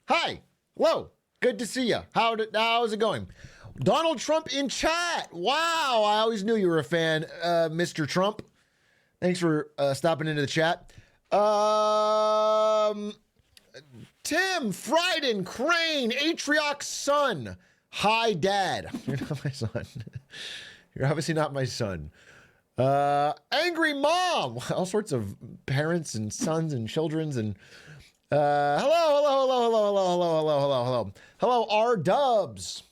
Hi. Hello. Good to see you. How's it going? Donald Trump in chat. Wow. I always knew you were a fan, Mr. Trump. Thanks for stopping into the chat. Tim, Frieden, Crane, Atrioc's son. Hi, Dad. You're not my son. You're obviously not my son. Angry Mom. All sorts of parents and sons and children's and hello, R Dubs.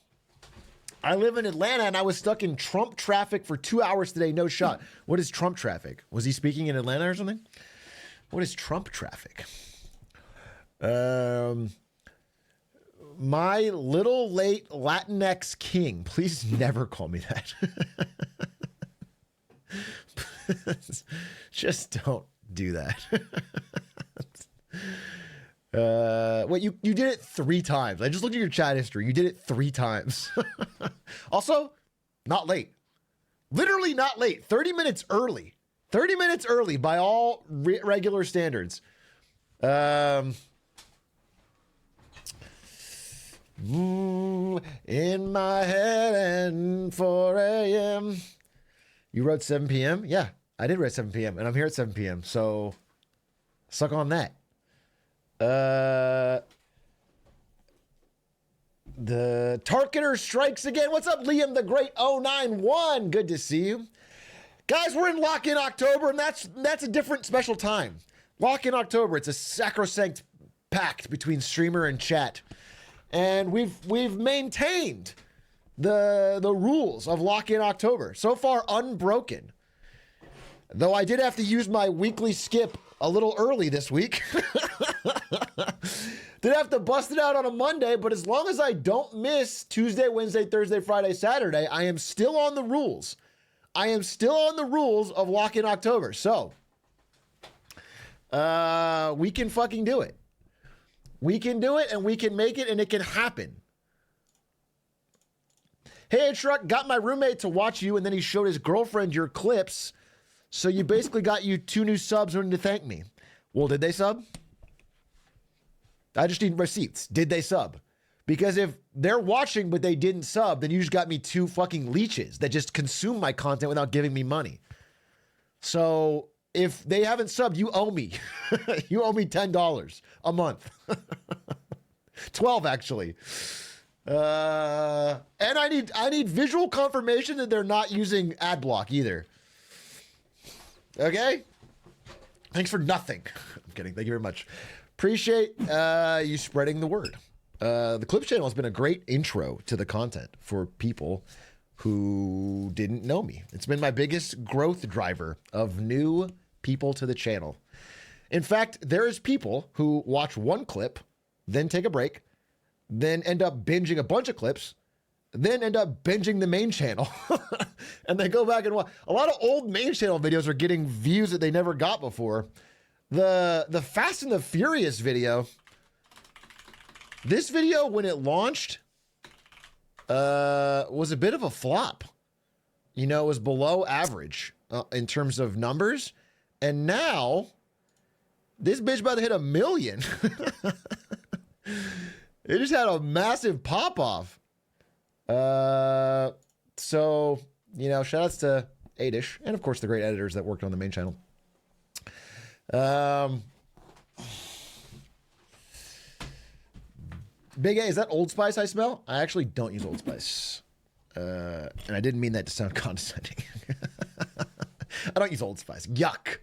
I live in Atlanta and I was stuck in Trump traffic for 2 hours today. No shot. What is Trump traffic? Was he speaking in Atlanta or something? What is Trump traffic? My little late Latinx king. Please never call me that. Just don't do that. Wait, you did it 3 times. I just looked at your chat history. You did it 3 times. Also, not late. Literally not late. 30 minutes early. 30 minutes early by all regular standards. In my head and 4 a.m. You wrote 7 p.m.? Yeah, I did write 7 p.m. and I'm here at 7 p.m. So suck on that. The Targeter strikes again. What's up, Liam the Great 091? Good to see you. Guys, we're in Lock-In October, and that's a different special time. Lock-In October, it's a sacrosanct pact between streamer and chat. And we've maintained the rules of Lock-In October. So far, unbroken. Though I did have to use my weekly skip a little early this week. Did have to bust it out on a Monday, but as long as I don't miss Tuesday, Wednesday, Thursday, Friday, Saturday, I am still on the rules. I am still on the rules of Lock-In October. So, we can fucking do it. We can do it and we can make it and it can happen. Hey, Truck, got my roommate to watch you and then he showed his girlfriend your clips. So you basically got you 2 new subs wanting to thank me. Well, did they sub? I just need receipts. Did they sub? Because if they're watching but they didn't sub, then you just got me 2 fucking leeches that just consume my content without giving me money. So if they haven't subbed, you owe me. You owe me $10 a month. 12 actually. And I need visual confirmation that they're not using ad block either. Okay? Thanks for nothing. I'm kidding. Thank you very much. Appreciate you spreading the word. The Clips channel has been a great intro to the content for people who didn't know me. It's been my biggest growth driver of new people to the channel. In fact, there's people who watch 1 clip, then take a break, then end up binging a bunch of clips, then end up binging the main channel. And they go back and watch. A lot of old main channel videos are getting views that they never got before. The Fast and the Furious video, this video when it launched was a bit of a flop. You know, it was below average in terms of numbers. And now this bitch about to hit 1 million. It just had a massive pop off. So, you know, shout outs to Adish and of course the great editors that worked on the main channel. Big A, is that Old Spice I smell? I actually don't use Old Spice. And I didn't mean that to sound condescending. I don't use Old Spice. Yuck.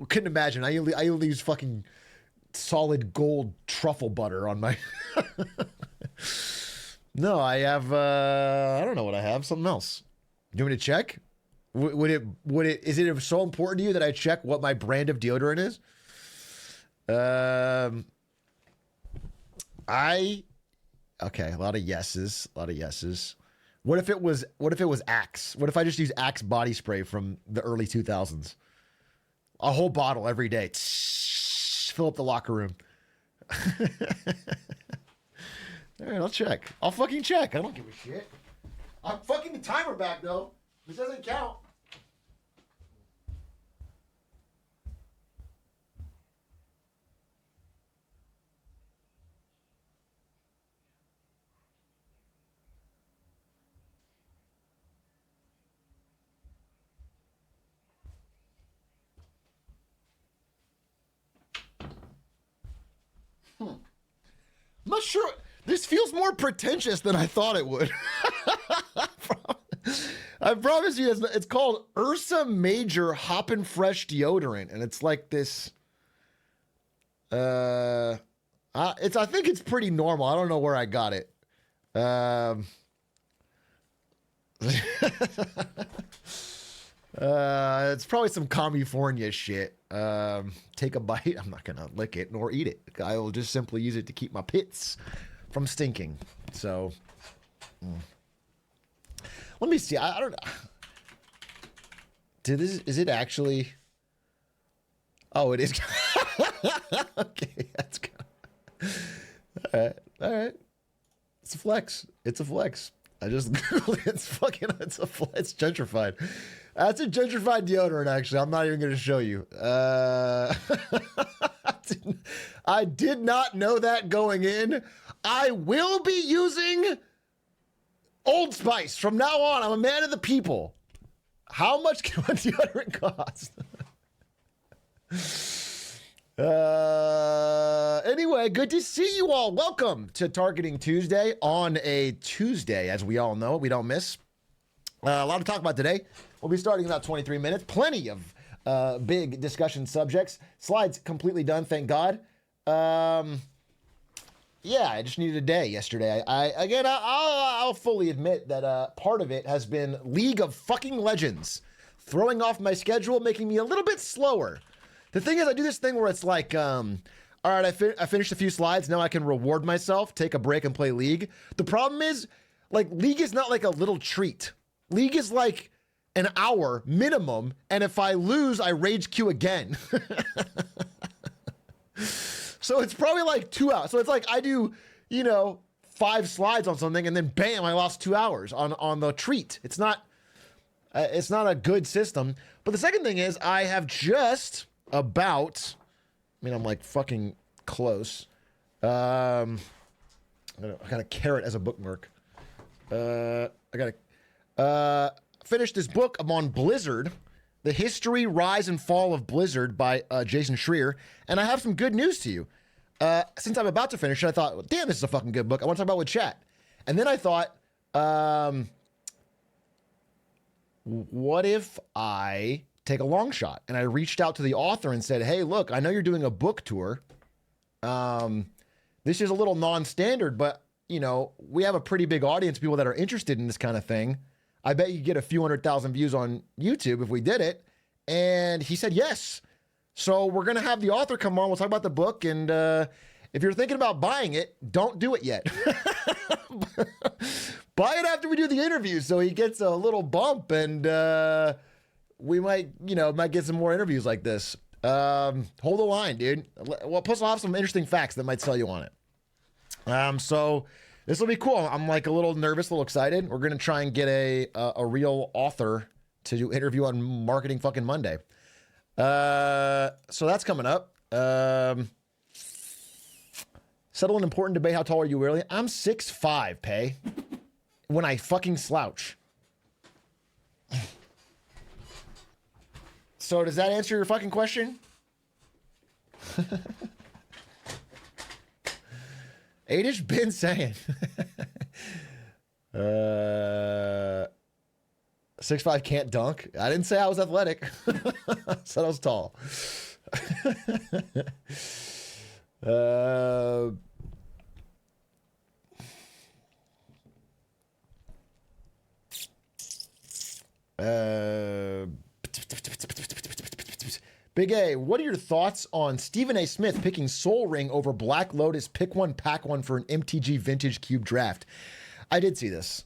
Couldn't imagine. I only use fucking solid gold truffle butter on my... No, I have, I don't know what I have. Something else. Do you want me to check? Is it so important to you that I check what my brand of deodorant is? Okay, a lot of yeses. What if it was Axe? What if I just use Axe body spray from the early 2000s? A whole bottle every day. Fill up the locker room. All right, I'll check. I'll fucking check. I don't give a shit. I'm fucking the timer back, though. This doesn't count. I'm not sure. This feels more pretentious than I thought it would. I promise you, it's called Ursa Major Hoppin' Fresh Deodorant, and it's like this. I think it's pretty normal. I don't know where I got it. It's probably some California shit. Take a bite. I'm not gonna lick it nor eat it. I will just simply use it to keep my pits from stinking. So, let me see. I don't know. Is it actually? Oh, it is. Okay, that's good. All right. It's a flex. It's a flex. I just Googled it. It's gentrified. That's a gentrified deodorant, actually. I'm not even going to show you. I did not know that going in. I will be using Old Spice from now on. I'm a man of the people. How much can my deodorant cost? Anyway, good to see you all. Welcome to Targeting Tuesday on a Tuesday. As we all know, we don't miss. A lot to talk about today. We'll be starting in about 23 minutes. Plenty of big discussion subjects. Slides completely done, thank God. Yeah, I just needed a day yesterday. I'll fully admit that part of it has been League of fucking Legends throwing off my schedule, making me a little bit slower. The thing is, I do this thing where it's like, all right, I finished a few slides. Now I can reward myself, take a break, and play League. The problem is, like, League is not like a little treat. League is like an hour minimum, and if I lose, I rage queue again. So it's probably like 2 hours. So it's like I do, 5 slides on something, and then bam, I lost 2 hours on the treat. It's not a good system. But the second thing is, I have just about, I'm like fucking close. I got a carrot as a bookmark. I got to finish this book. I'm on Blizzard, The History, Rise, and Fall of Blizzard by Jason Schreier. And I have some good news to you. Since I'm about to finish it, I thought, damn, this is a fucking good book. I want to talk about it with chat. And then I thought, what if I take a long shot? And I reached out to the author and said, hey, look, I know you're doing a book tour. This is a little non-standard, but, we have a pretty big audience of people that are interested in this kind of thing. I bet you could get a few 100,000 views on YouTube if we did it. And he said yes. So we're going to have the author come on. We'll talk about the book. And if you're thinking about buying it, don't do it yet. Buy it after we do the interview so he gets a little bump, and we might get some more interviews like this. Hold the line, dude. Well, plus I'll have some interesting facts that might sell you on it. So this will be cool. I'm like a little nervous, a little excited. We're going to try and get a real author to do interview on Marketing fucking Monday. So that's coming up. Settle an important debate. How tall are you really? I'm 6'5", Pay. When I fucking slouch. So does that answer your fucking question? Adish been saying. 6'5" can't dunk. I didn't say I was athletic. I said I was tall. Big A, what are your thoughts on Stephen A. Smith picking Soul Ring over Black Lotus Pick One Pack One for an MTG Vintage Cube draft? I did see this.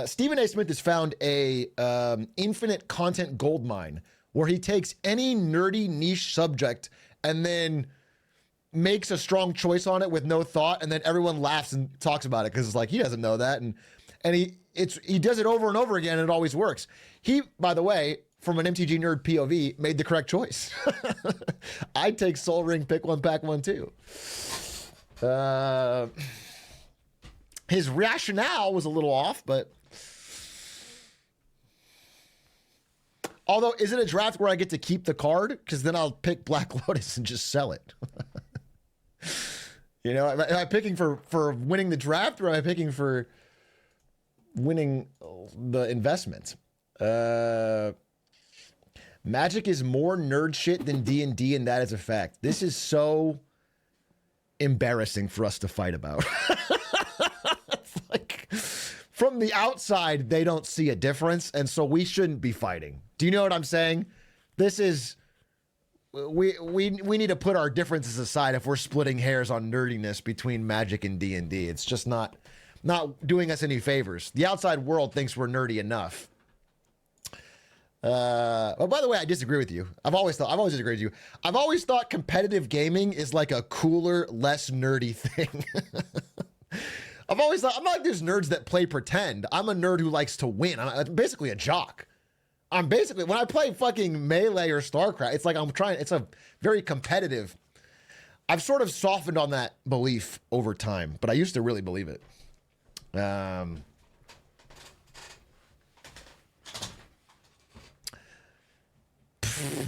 Stephen A. Smith has found a infinite content goldmine where he takes any nerdy niche subject and then makes a strong choice on it with no thought, and then everyone laughs and talks about it because it's like he doesn't know that, and he does it over and over again, and it always works. He, by the way, from an MTG nerd POV, made the correct choice. I'd take Soul Ring, Pick One, Pack One too. His rationale was a little off, but although, is it a draft where I get to keep the card? Because then I'll pick Black Lotus and just sell it. You know, am I picking for winning the draft, or am I picking for winning the investment? Magic is more nerd shit than D&D, and that is a fact. This is so embarrassing for us to fight about. It's like, from the outside, they don't see a difference, and so we shouldn't be fighting. Do you know what I'm saying? This is... We need to put our differences aside if we're splitting hairs on nerdiness between Magic and D&D. It's just not doing us any favors. The outside world thinks we're nerdy enough. Oh, by the way, I disagree with you. I've always disagreed with you. I've always thought competitive gaming is like a cooler, less nerdy thing. I've always thought, I'm not like these nerds that play pretend. I'm a nerd who likes to win. I'm basically a jock. I'm basically, when I play fucking Melee or StarCraft, it's like it's a very competitive. I've sort of softened on that belief over time, but I used to really believe it.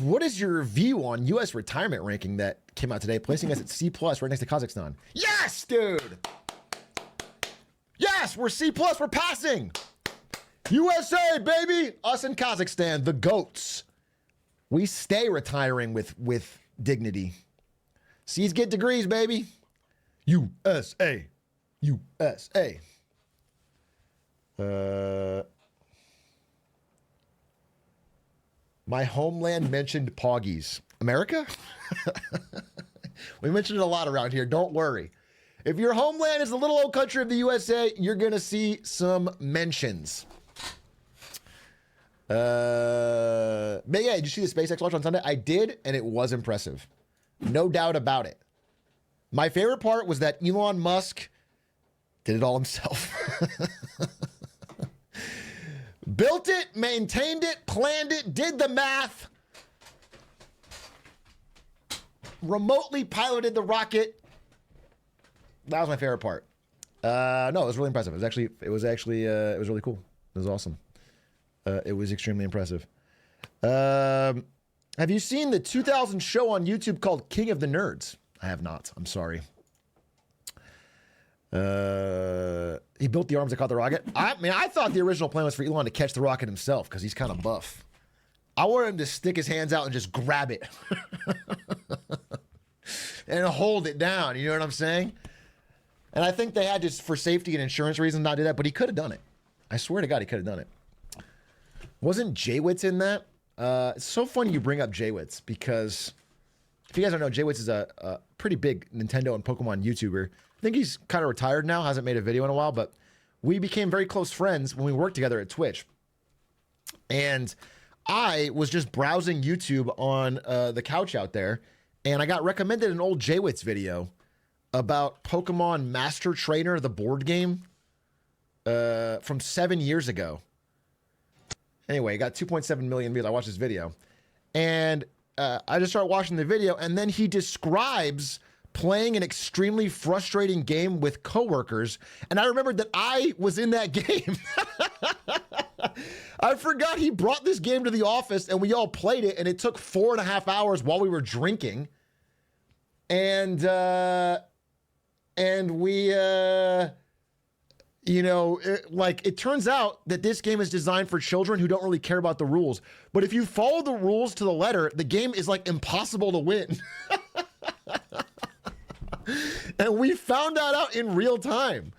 What is your view on U.S. retirement ranking that came out today, placing us at C+ right next to Kazakhstan? Yes, dude! Yes, we're C+, we're passing! USA, baby! Us and Kazakhstan, the GOATs. We stay retiring with dignity. C's get degrees, baby. USA. USA. My homeland mentioned Poggies. America? We mentioned it a lot around here. Don't worry. If your homeland is the little old country of the USA, you're going to see some mentions. But yeah, did you see the SpaceX launch on Sunday? I did, and it was impressive. No doubt about it. My favorite part was that Elon Musk did it all himself. Built it, maintained it, planned it, did the math, remotely piloted the rocket. That was my favorite part. No, it was really impressive. It was really cool. It was awesome. It was extremely impressive. Have you seen the 2000 show on YouTube called King of the Nerds? I have not. I'm sorry. He built the arms that caught the rocket. I thought the original plan was for Elon to catch the rocket himself because he's kind of buff. I wanted him to stick his hands out and just grab it and hold it down. You know what I'm saying? And I think they had just for safety and insurance reasons not do that, but he could have done it. I swear to God, he could have done it. Wasn't Jaywitz in that? It's so funny you bring up Jaywitz because if you guys don't know, Jaywitz is a pretty big Nintendo and Pokemon YouTuber. I think he's kind of retired now, hasn't made a video in a while, but we became very close friends when we worked together at Twitch. And I was just browsing YouTube on the couch out there, and I got recommended an old Jaywitz video about Pokemon Master Trainer, the board game, from 7 years ago. Anyway, it got 2.7 million views. I watched this video. And I just started watching the video, and then he describes playing an extremely frustrating game with coworkers, and I remembered that I was in that game. I forgot he brought this game to the office, and we all played it, and it took 4.5 hours while we were drinking, and we, it turns out that this game is designed for children who don't really care about the rules, but if you follow the rules to the letter, the game is like impossible to win. And we found that out in real time.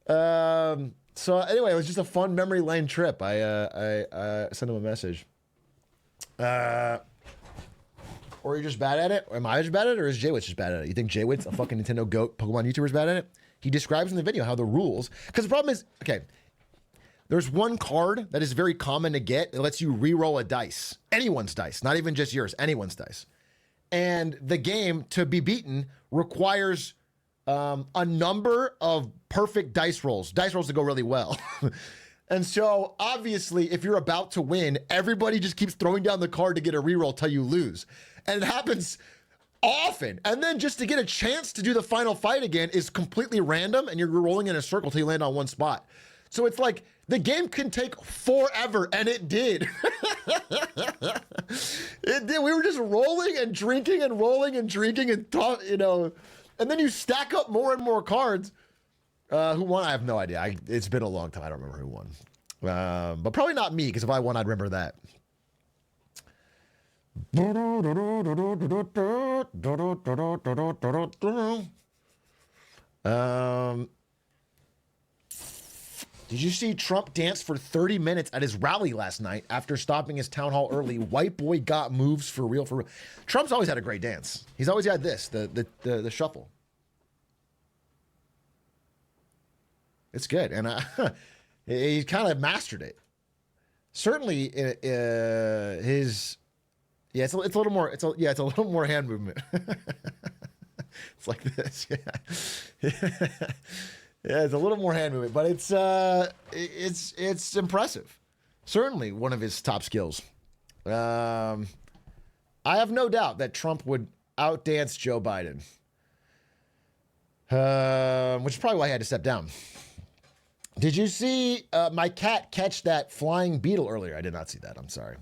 So anyway, it was just a fun memory lane trip. I sent him a message. Or you're just bad at it? Or am I just bad at it? Or is Jaywitz just bad at it? You think Jaywitz, a fucking Nintendo GOAT Pokemon YouTuber, is bad at it? He describes in the video how the rules... Because the problem is... Okay. There's one card that is very common to get. It lets you re-roll a dice. Anyone's dice. Not even just yours. Anyone's dice. And the game, to be beaten, requires a number of perfect dice rolls that go really well. And so, obviously, if you're about to win, everybody just keeps throwing down the card to get a reroll till you lose. And it happens often. And then just to get a chance to do the final fight again is completely random, and you're rolling in a circle till you land on one spot. So it's like, the game can take forever, and it did. It did. We were just rolling and drinking and rolling and drinking and And then you stack up more and more cards. Who won? I have no idea. It's been a long time. I don't remember who won. But probably not me, because if I won, I'd remember that. Did you see Trump dance for 30 minutes at his rally last night after stopping his town hall early? White boy got moves for real, for real. Trump's always had a great dance. He's always had this, the shuffle. It's good, and he kind of mastered it. Certainly, it's a little more. It's a little more hand movement. It's like this, yeah. Yeah, it's a little more hand movement, but it's impressive. Certainly one of his top skills. I have no doubt that Trump would outdance Joe Biden, which is probably why he had to step down. Did you see my cat catch that flying beetle earlier? I did not see that. I'm sorry.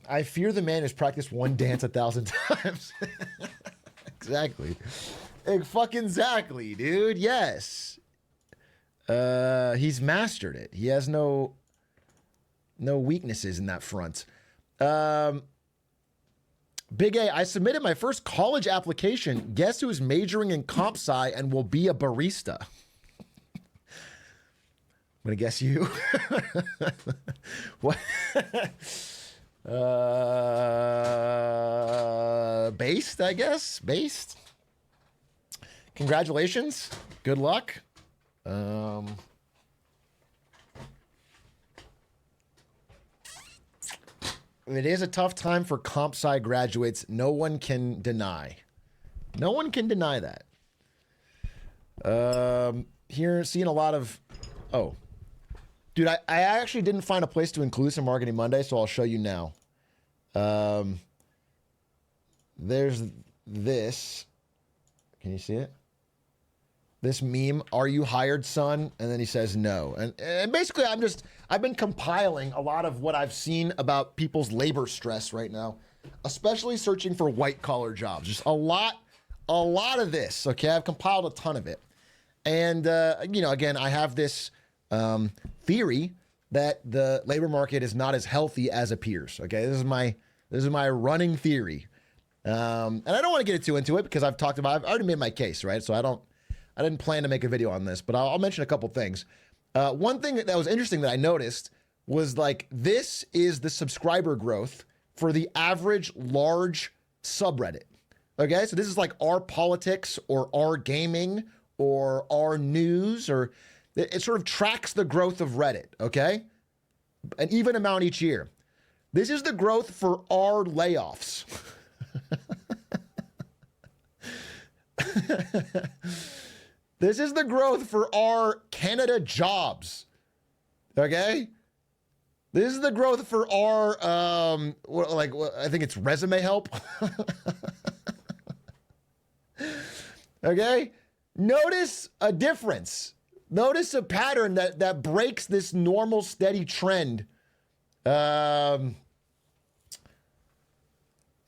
I fear the man who's practiced one dance 1,000 times. Exactly. Fucking exactly, dude. Yes. He's mastered it. He has no weaknesses in that front. Big A, I submitted my first college application. Guess who's majoring in comp sci and will be a barista? I'm gonna guess you. What? Based, I guess. Based. Congratulations. Good luck. It is a tough time for comp sci graduates. No one can deny. No one can deny that. Here, seeing a lot of... Oh. Dude, I actually didn't find a place to include this in Marketing Monday, so I'll show you now. There's this. Can you see it? This meme, "Are you hired, son?" And then he says no. And basically, I've been compiling a lot of what I've seen about people's labor stress right now, especially searching for white collar jobs. Just a lot of this. Okay, I've compiled a ton of it. And, again, I have this theory that the labor market is not as healthy as appears. Okay, this is my running theory. And I don't want to get too into it because I've already made my case, right? So I didn't plan to make a video on this, but I'll mention a couple things. One thing that was interesting that I noticed was like, this is the subscriber growth for the average large subreddit. Okay, so this is like our politics or our gaming or our news, or it sort of tracks the growth of Reddit. Okay, an even amount each year. This is the growth for our layoffs. This is the growth for our Canada jobs. Okay? This is the growth for our, I think it's resume help. Okay? Notice a difference. Notice a pattern that breaks this normal, steady trend.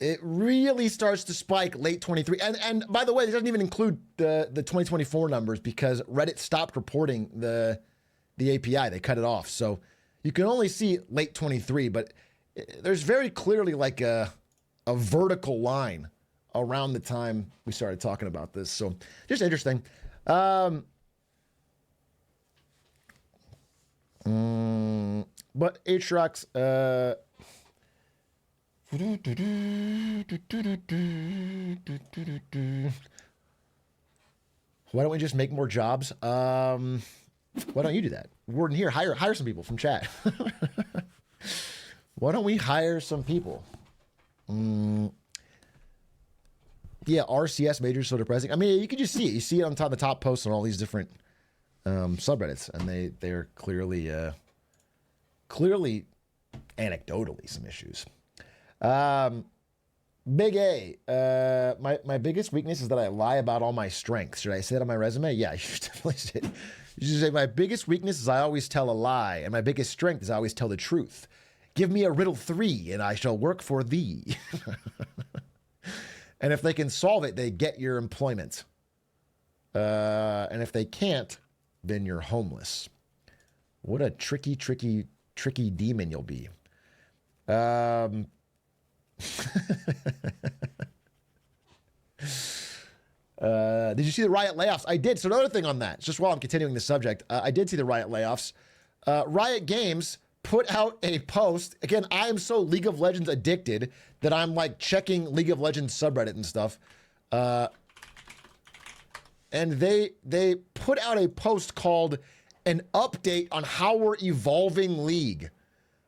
It really starts to spike late 23. And by the way, this doesn't even include the 2024 numbers because Reddit stopped reporting the API. They cut it off. So you can only see late 23, but there's very clearly like a vertical line around the time we started talking about this. So just interesting. But Atrioc, why don't we just make more jobs? Why don't you do that? Warden here, hire some people from chat. Why don't we hire some people? Yeah, RCS majors so depressing. I mean, you can just see it. You see it on the top posts on all these different subreddits, and they're clearly anecdotally some issues. Big A, my biggest weakness is that I lie about all my strengths. Should I say that on my resume? Yeah, you should definitely say it. You should say, my biggest weakness is I always tell a lie, and my biggest strength is I always tell the truth. Give me a riddle 3, and I shall work for thee. And if they can solve it, they get your employment. And if they can't, then you're homeless. What a tricky demon you'll be. Did you see the Riot layoffs? I did. So another thing on that, just while I'm continuing the subject, I did see the Riot layoffs. Riot Games put out a post. Again, I am so League of Legends addicted that I'm like checking League of Legends subreddit and stuff. And they put out a post called an update on how we're evolving League.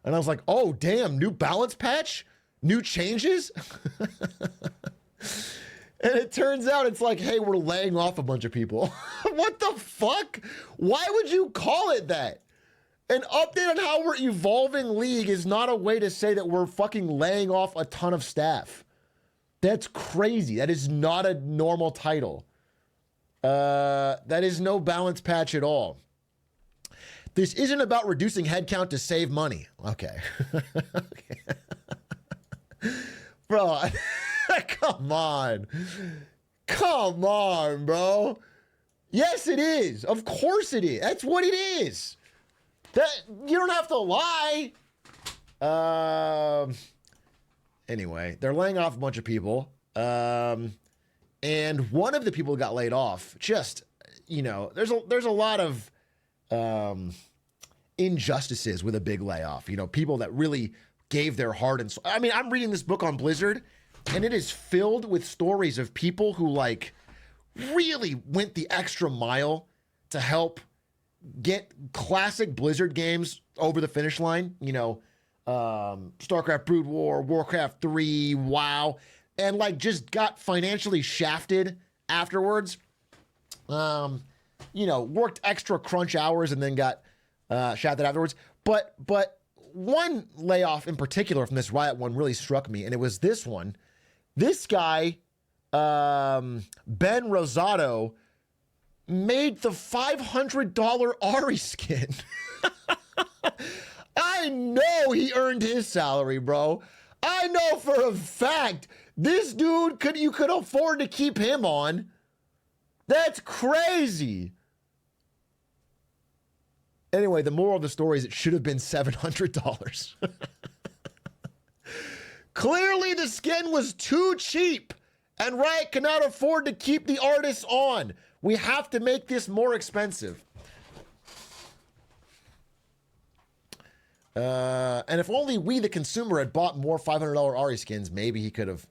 And I was like, oh, damn, new balance patch? New changes? And it turns out it's like, hey, we're laying off a bunch of people. What the fuck? Why would you call it that? An update on how we're evolving League is not a way to say that we're fucking laying off a ton of staff. That's crazy. That is not a normal title. That is no balance patch at all. This isn't about reducing headcount to save money. Okay. Okay. Bro, come on. Come on, bro. Yes, it is. Of course it is. That's what it is. That you don't have to lie. Anyway, they're laying off a bunch of people. And one of the people who got laid off, just, you know, there's a lot of injustices with a big layoff. You know, people that really gave their heart and soul. I mean, I'm reading this book on Blizzard, and it is filled with stories of people who like really went the extra mile to help get classic Blizzard games over the finish line. You know, StarCraft Brood War, Warcraft 3, WoW, and like just got financially shafted afterwards. You know, worked extra crunch hours and then got shafted afterwards. But one layoff in particular from this Riot one really struck me, and it was this one. This guy, Ben Rosado, made the $500 Ari skin. I know he earned his salary, bro. I know for a fact this dude you could afford to keep him on. That's crazy. Anyway, the moral of the story is it should have been $700. Clearly the skin was too cheap, and Riot cannot afford to keep the artists on. We have to make this more expensive. And if only we, the consumer, had bought more $500 Ari skins, maybe he could have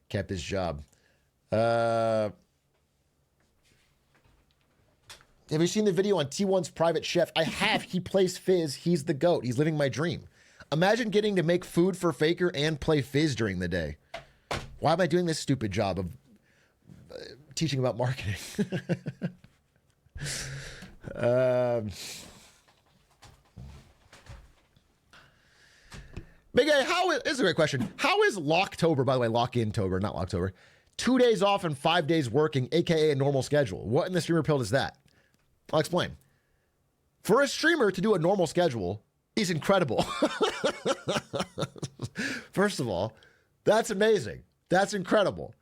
kept his job. Have you seen the video on T1's private chef? I have. He plays Fizz. He's the GOAT. He's living my dream. Imagine getting to make food for Faker and play Fizz during the day. Why am I doing this stupid job of teaching about marketing? Big A, this is a great question. How is Locktober, by the way, Lock-In-tober, not Locktober, 2 days off and 5 days working, aka a normal schedule? What in the streamer pill is that? I'll explain. For a streamer to do a normal schedule is incredible. First of all, that's amazing. That's incredible.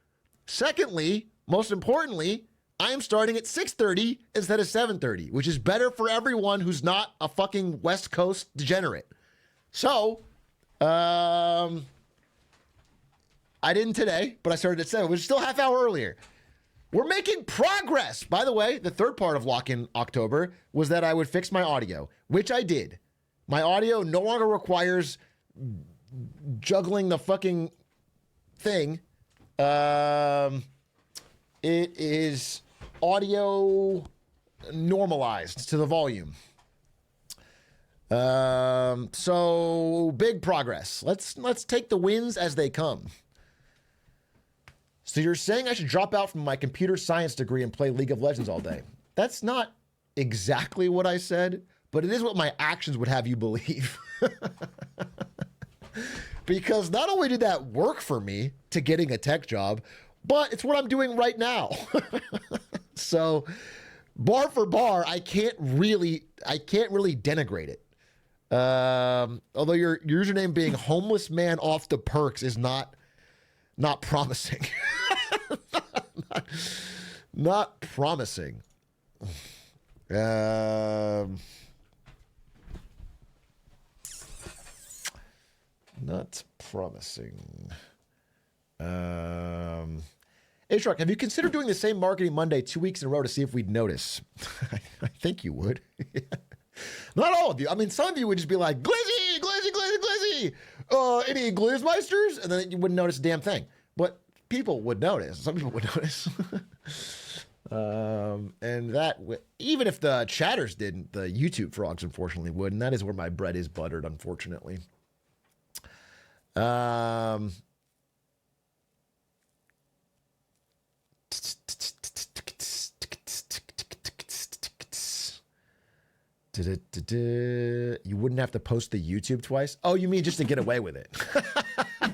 Secondly, most importantly, I am starting at 6:30 instead of 7:30, which is better for everyone who's not a fucking West Coast degenerate. So, I didn't today, but I started at 7, which is still a half hour earlier. We're making progress. By the way, the third part of Lock-In October was that I would fix my audio, which I did. My audio no longer requires juggling the fucking thing. It is audio normalized to the volume. So big progress. Let's take the wins as they come. So you're saying I should drop out from my computer science degree and play League of Legends all day? That's not exactly what I said, but it is what my actions would have you believe. because not only did that work for me to getting a tech job, but it's what I'm doing right now. So bar for bar, I can't really denigrate it. Although your username being homeless man off the perks is not promising. not promising. Not promising. Atrioc, have you considered doing the same Marketing Monday 2 weeks in a row to see if we'd notice? I think you would. Not all of you. I mean, some of you would just be like, Glizzy, Glizzy, Glizzy, Glizzy. Any Glizzmeisters? And then you wouldn't notice a damn thing. But people would notice. Some people would notice. And that, even if the chatters didn't, the YouTube frogs unfortunately would. And that is where my bread is buttered, unfortunately. You wouldn't have to post the YouTube twice? Oh, you mean just to get away with it?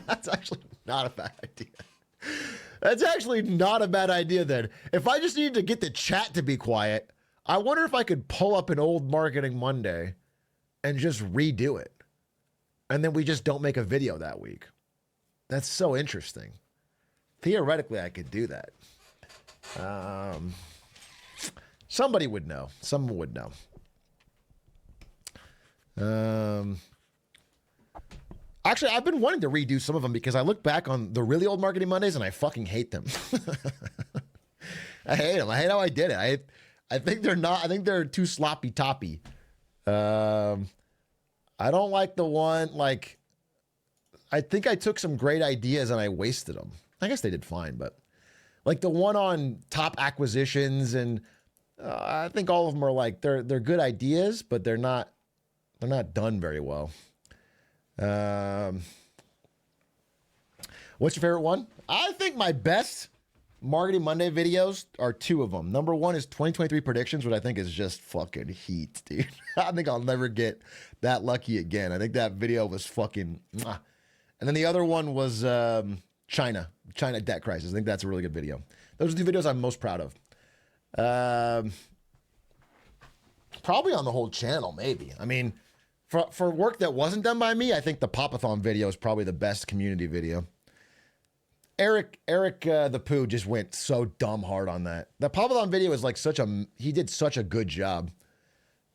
That's actually not a bad idea. That's actually not a bad idea then. If I just needed to get the chat to be quiet, I wonder if I could pull up an old Marketing Monday and just redo it. And then we just don't make a video that week. That's so interesting. Theoretically, I could do that. Somebody would know. Someone would know. Actually, I've been wanting to redo some of them because I look back on the really old Marketing Mondays and I fucking hate them. I hate them. I hate how I did it. I think they're not. I think they're too sloppy toppy. I don't like the one like. I think I took some great ideas and I wasted them. I guess they did fine, but like the one on top acquisitions and I think all of them are like they're good ideas, but they're not done very well. What's your favorite one? I think my best Marketing Monday videos are two of them. Number one is 2023 predictions, which I think is just fucking heat, dude. I think I'll never get that lucky again. I think that video was fucking mwah. And then the other one was China debt crisis. I think that's a really good video. Those are the videos I'm most proud of. Probably on the whole channel, maybe. I mean, for work that wasn't done by me, I think the Popathon video is probably the best community video. Eric the Pooh just went so dumb hard on that. The Popathon video is like he did such a good job.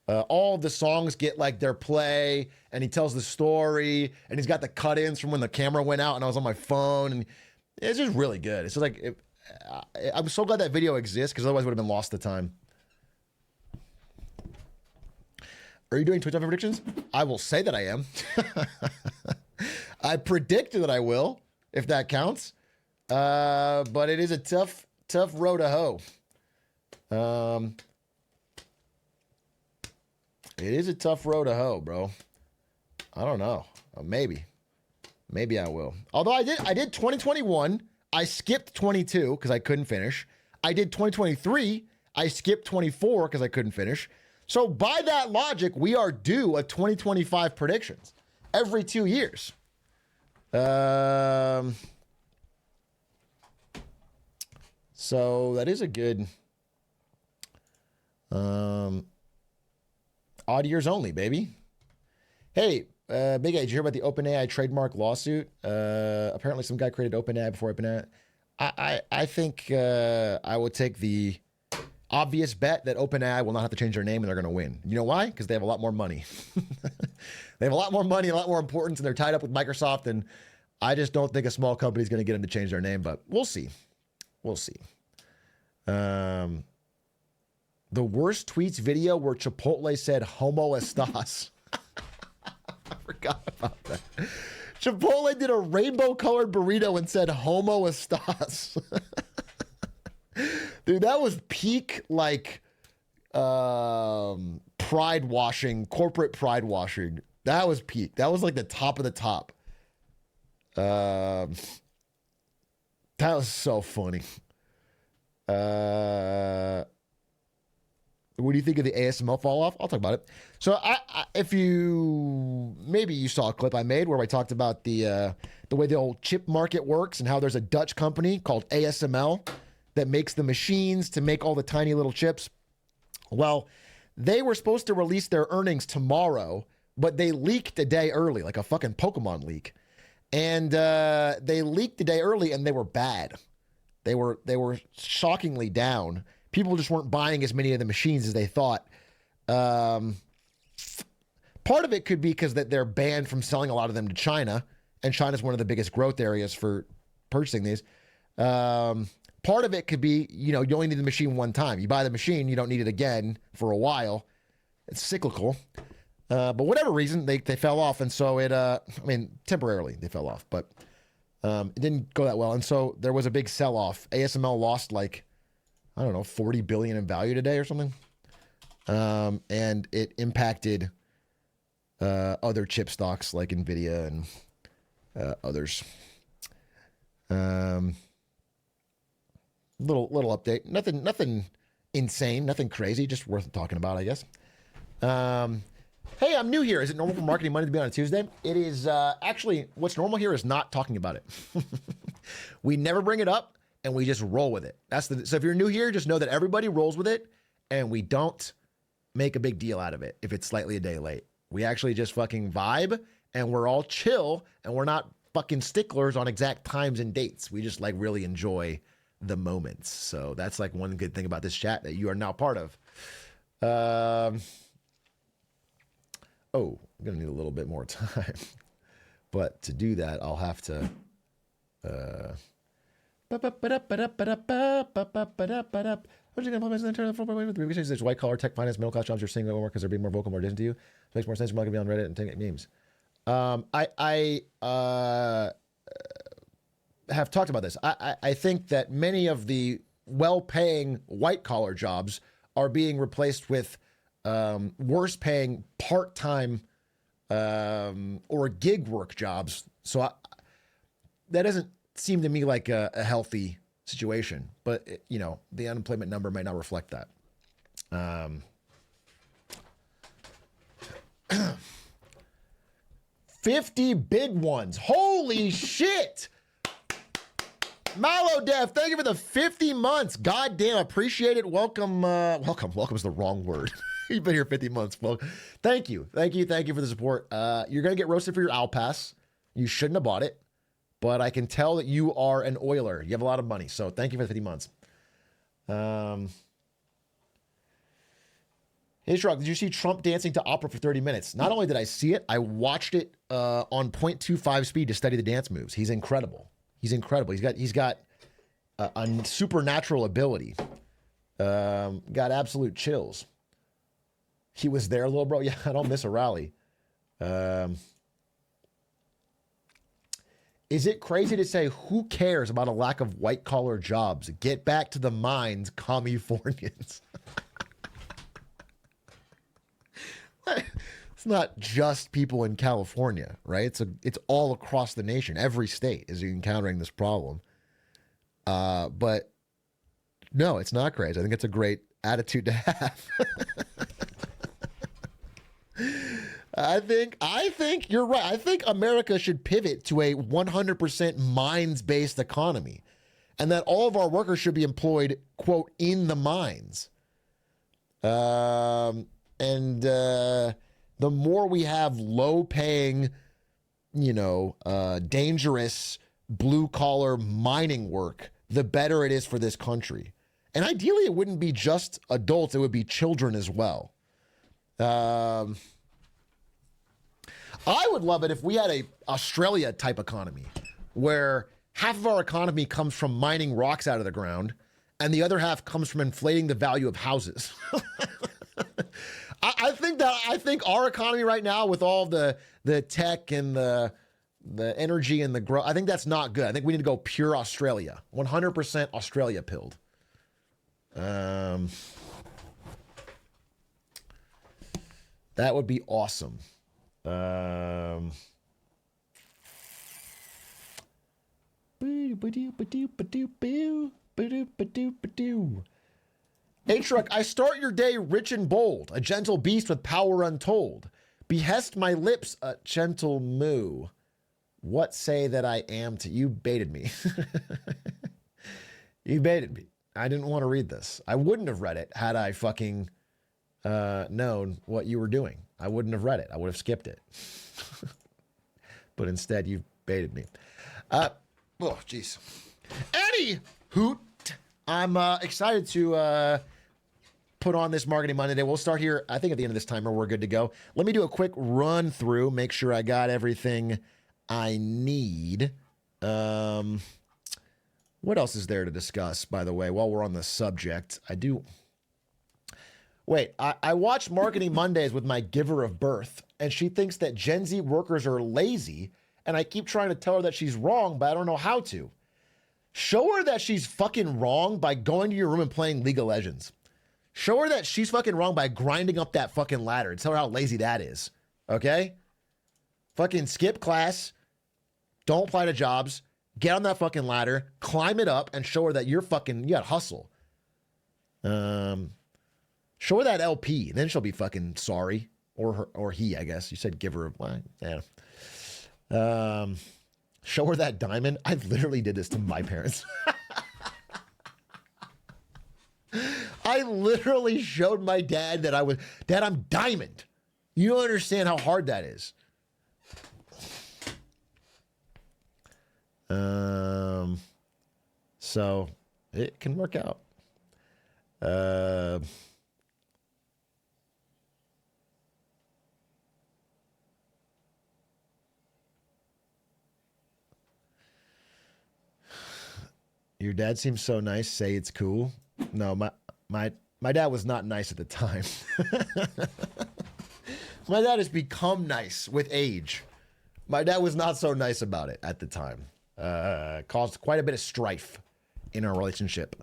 All the songs get like their play, and he tells the story, and he's got the cut-ins from when the camera went out and I was on my phone, and it's just really good. It's just like, I'm so glad that video exists because otherwise it would have been lost to time. Are you doing Twitch live predictions? I will say that I am. I predicted that I will, if that counts. But it is a tough road to hoe. It is a tough road to hoe, bro. I don't know. Maybe I will. Although I did 2021. I skipped 22 because I couldn't finish. I did 2023. I skipped 24 because I couldn't finish. So by that logic, we are due a 2025 predictions every 2 years. So that is a good odd years only, baby. Hey, Big A, did you hear about the OpenAI trademark lawsuit? Apparently some guy created OpenAI before OpenAI. I think I would take the obvious bet that OpenAI will not have to change their name and they're going to win. You know why? Because they have a lot more money. They have a lot more money, a lot more importance, and they're tied up with Microsoft. And I just don't think a small company is going to get them to change their name, but we'll see. We'll see. The worst tweets video where Chipotle said homo estas. I forgot about that. Chipotle did a rainbow colored burrito and said homo estas. Dude, that was peak like pride washing, corporate pride washing. That was peak. That was like the top of the top. That was so funny. What do you think of the ASML fall off? I'll talk about it. So, if maybe you saw a clip I made where I talked about the way the old chip market works and how there's a Dutch company called ASML that makes the machines to make all the tiny little chips. Well, they were supposed to release their earnings tomorrow, but they leaked a day early, like a fucking Pokemon leak. And they leaked a day early, and they were bad. They were shockingly down. People just weren't buying as many of the machines as they thought. Part of it could be because that they're banned from selling a lot of them to China, and China's one of the biggest growth areas for purchasing these. Part of it could be, you only need the machine one time. You buy the machine, you don't need it again for a while. It's cyclical. But whatever reason, they fell off, and so temporarily they fell off, but it didn't go that well, and so there was a big sell-off. ASML lost like, I don't know, 40 billion in value today or something. And it impacted other chip stocks like Nvidia and others. Little update. Nothing insane, nothing crazy, just worth talking about, I guess. Hey, I'm new here. Is it normal for Marketing Monday to be on a Tuesday? It is actually, what's normal here is not talking about it. We never bring it up, and we just roll with it. So if you're new here, just know that everybody rolls with it, and we don't make a big deal out of it if it's slightly a day late. We actually just fucking vibe, and we're all chill, and we're not fucking sticklers on exact times and dates. We just like really enjoy the moments. So that's like one good thing about this chat that you are now part of. I'm going to need a little bit more time. But to do that, I'll have to... I'm just going to put my there's white collar tech finance middle class jobs you're seeing more because they're being more vocal, more distant to you. It makes more sense for me to be on Reddit and take memes. I have talked about this. I think that many of the well-paying white collar jobs are being replaced with worse paying part-time or gig work jobs. So that doesn't seem to me like a healthy situation, but the unemployment number might not reflect that. 50 big ones. Holy shit. Mallow Dev, thank you for the 50 months. God damn, appreciate it. Welcome. Welcome is the wrong word. You've been here 50 months. Well, thank you for the support. You're going to get roasted for your Owl Pass. You shouldn't have bought it, but I can tell that you are an oiler. You have a lot of money, so thank you for the 50 months. Hey, Shrug, did you see Trump dancing to opera for 30 minutes? Not only did I see it, I watched it on 0.25 speed to study the dance moves. He's incredible. He's got a supernatural ability. Got absolute chills. He was there, little bro. Yeah, I don't miss a rally. Is it crazy to say who cares about a lack of white collar jobs? Get back to the mines, Californians. It's not just people in California, right? It's all across the nation. Every state is encountering this problem. But no, it's not crazy. I think it's a great attitude to have. I think you're right. I think America should pivot to a 100% mines-based economy, and that all of our workers should be employed, quote, in the mines. The more we have low-paying, dangerous blue-collar mining work, the better it is for this country. And ideally, it wouldn't be just adults; it would be children as well. I would love it if we had a Australia type economy where half of our economy comes from mining rocks out of the ground and the other half comes from inflating the value of houses. I think our economy right now with all the tech and the energy and the growth, I think that's not good. I think we need to go pure Australia, 100% Australia pilled. That would be awesome. Atrioc, I start your day rich and bold, a gentle beast with power untold. Behest my lips a gentle moo. What say that I am to you? Baited me. You baited me. I didn't want to read this. I wouldn't have read it had I fucking known what you were doing. I wouldn't have read it. I would have skipped it. But instead, you baited me. Oh, jeez. Any hoot. I'm excited to put on this Marketing Monday day. We'll start here, I think, at the end of this timer. We're good to go. Let me do a quick run through, make sure I got everything I need. What else is there to discuss, by the way, while we're on the subject? I watch Marketing Mondays with my giver of birth, and she thinks that Gen Z workers are lazy, and I keep trying to tell her that she's wrong, but I don't know how to. Show her that she's fucking wrong by going to your room and playing League of Legends. Show her that she's fucking wrong by grinding up that fucking ladder and tell her how lazy that is. Okay? Fucking skip class. Don't apply to jobs. Get on that fucking ladder, climb it up, and show her that you got hustle. Show her that LP, then she'll be fucking sorry. Or he, I guess. You said give her yeah. Show her that diamond. I literally did this to my parents. I literally showed my dad that Dad, I'm diamond. You don't understand how hard that is. So it can work out. Your dad seems so nice. Say it's cool. No, my dad was not nice at the time. My dad has become nice with age. My dad was not so nice about it at the time. Caused quite a bit of strife in our relationship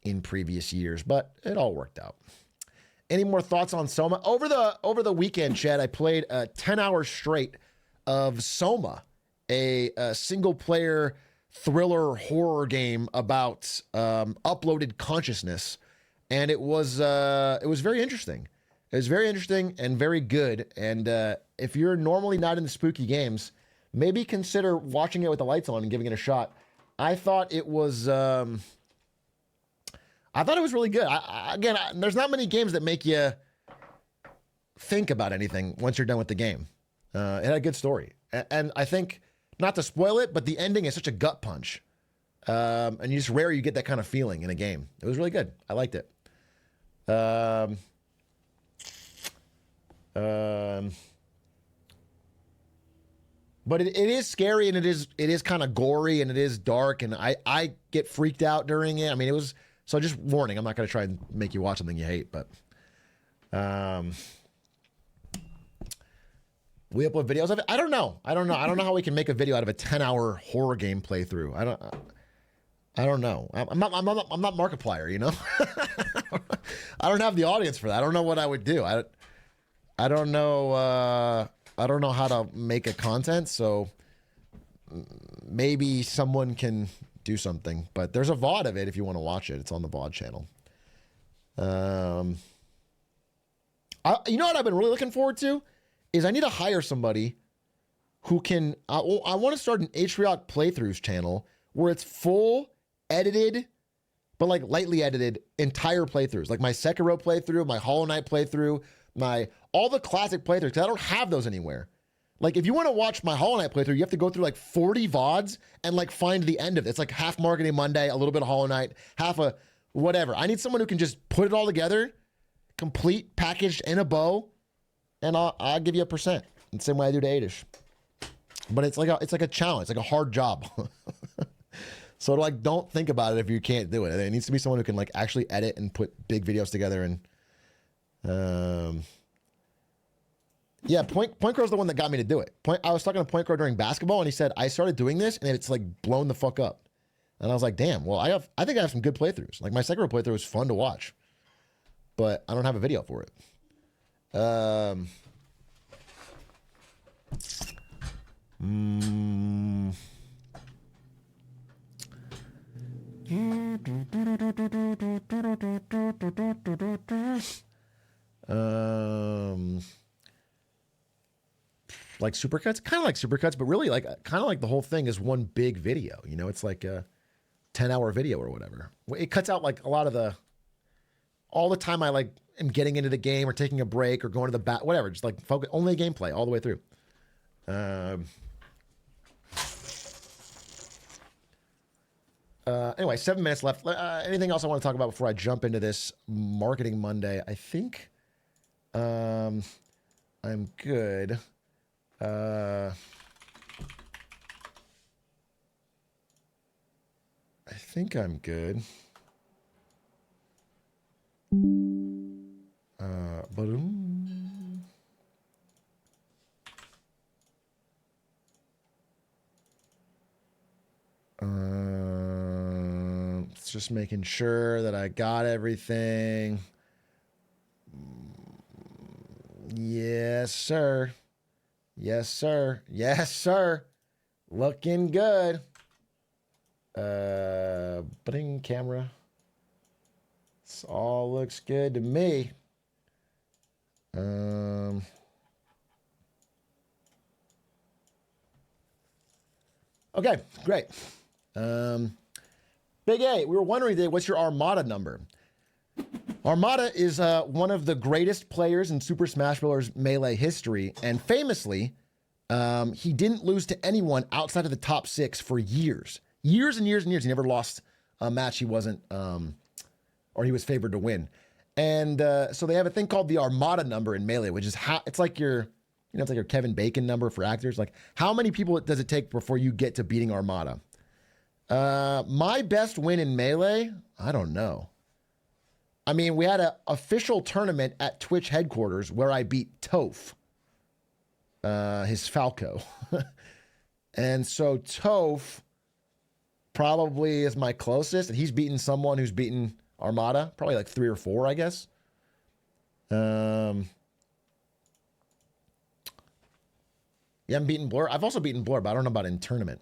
in previous years, but it all worked out. Any more thoughts on Soma? Over the weekend, Chad, I played 10 hours straight of Soma, a single player thriller horror game about uploaded consciousness, and it was very interesting. It was very interesting and very good. And if you're normally not into spooky games, maybe consider watching it with the lights on and giving it a shot. I thought it was really good. Again, there's not many games that make you think about anything once you're done with the game. It had a good story, and I think, not to spoil it, but the ending is such a gut punch, and it's rare you get that kind of feeling in a game. It was really good. I liked it. But it is scary, and it is kind of gory, and it is dark, and I get freaked out during it. I mean, it was, so just warning, I'm not going to try and make you watch something you hate, but we upload videos of it. I don't know how we can make a video out of a 10-hour horror game playthrough. I don't know. I'm not Markiplier, you know? I don't have the audience for that. I don't know what I would do. I don't know. I don't know how to make a content, so maybe someone can do something. But there's a VOD of it if you want to watch it. It's on the VOD channel. You know what I've been really looking forward to is I need to hire somebody who can. I want to start an Atrioc playthroughs channel where it's full edited, but like lightly edited entire playthroughs, like my Sekiro playthrough, my Hollow Knight playthrough, all the classic playthroughs, because I don't have those anywhere. Like, if you want to watch my Hollow Knight playthrough, you have to go through like 40 VODs and like find the end of it. It's like half Marketing Monday, a little bit of Hollow Knight, half a whatever. I need someone who can just put it all together, complete, packaged in a bow, and I'll give you a percent. The same way I do to Adish. But it's like a challenge. It's like a hard job. So like, don't think about it if you can't do it. It needs to be someone who can like actually edit and put big videos together. And yeah, Point Crow's the one that got me to do it. I was talking to Point Crow during basketball, and he said, I started doing this, and it's like blown the fuck up. And I was like, damn, well, I think I have some good playthroughs. Like, my Sekiro playthrough was fun to watch, but I don't have a video for it. like Supercuts, kind of like Supercuts, but really like kind of like the whole thing is one big video. You know, it's like a 10-hour video or whatever. It cuts out like a lot of all the time I like am getting into the game or taking a break or going to the bat, whatever. Just like focus only gameplay all the way through. Anyway, 7 minutes left. Anything else I want to talk about before I jump into this Marketing Monday? I think I'm good. I think I'm good. Just making sure that I got everything. Yes, sir. Yes, sir. Yes, sir. Looking good. Bring camera. This all looks good to me. Okay, great. Big A, we were wondering today, what's your Armada number? Armada is one of the greatest players in Super Smash Bros. Melee history, and famously, he didn't lose to anyone outside of the top 6 for years. Years and years and years. He never lost a match he wasn't, or he was favored to win. And so they have a thing called the Armada number in Melee, which is how, it's like your, it's like your Kevin Bacon number for actors. Like, how many people does it take before you get to beating Armada? My best win in Melee, I don't know. I mean, we had an official tournament at Twitch headquarters where I beat Toph, his Falco. And so Toph probably is my closest, and he's beaten someone who's beaten Armada, probably like 3 or 4, I guess. Yeah, I'm beating Blur. I've also beaten Blur, but I don't know about in tournament.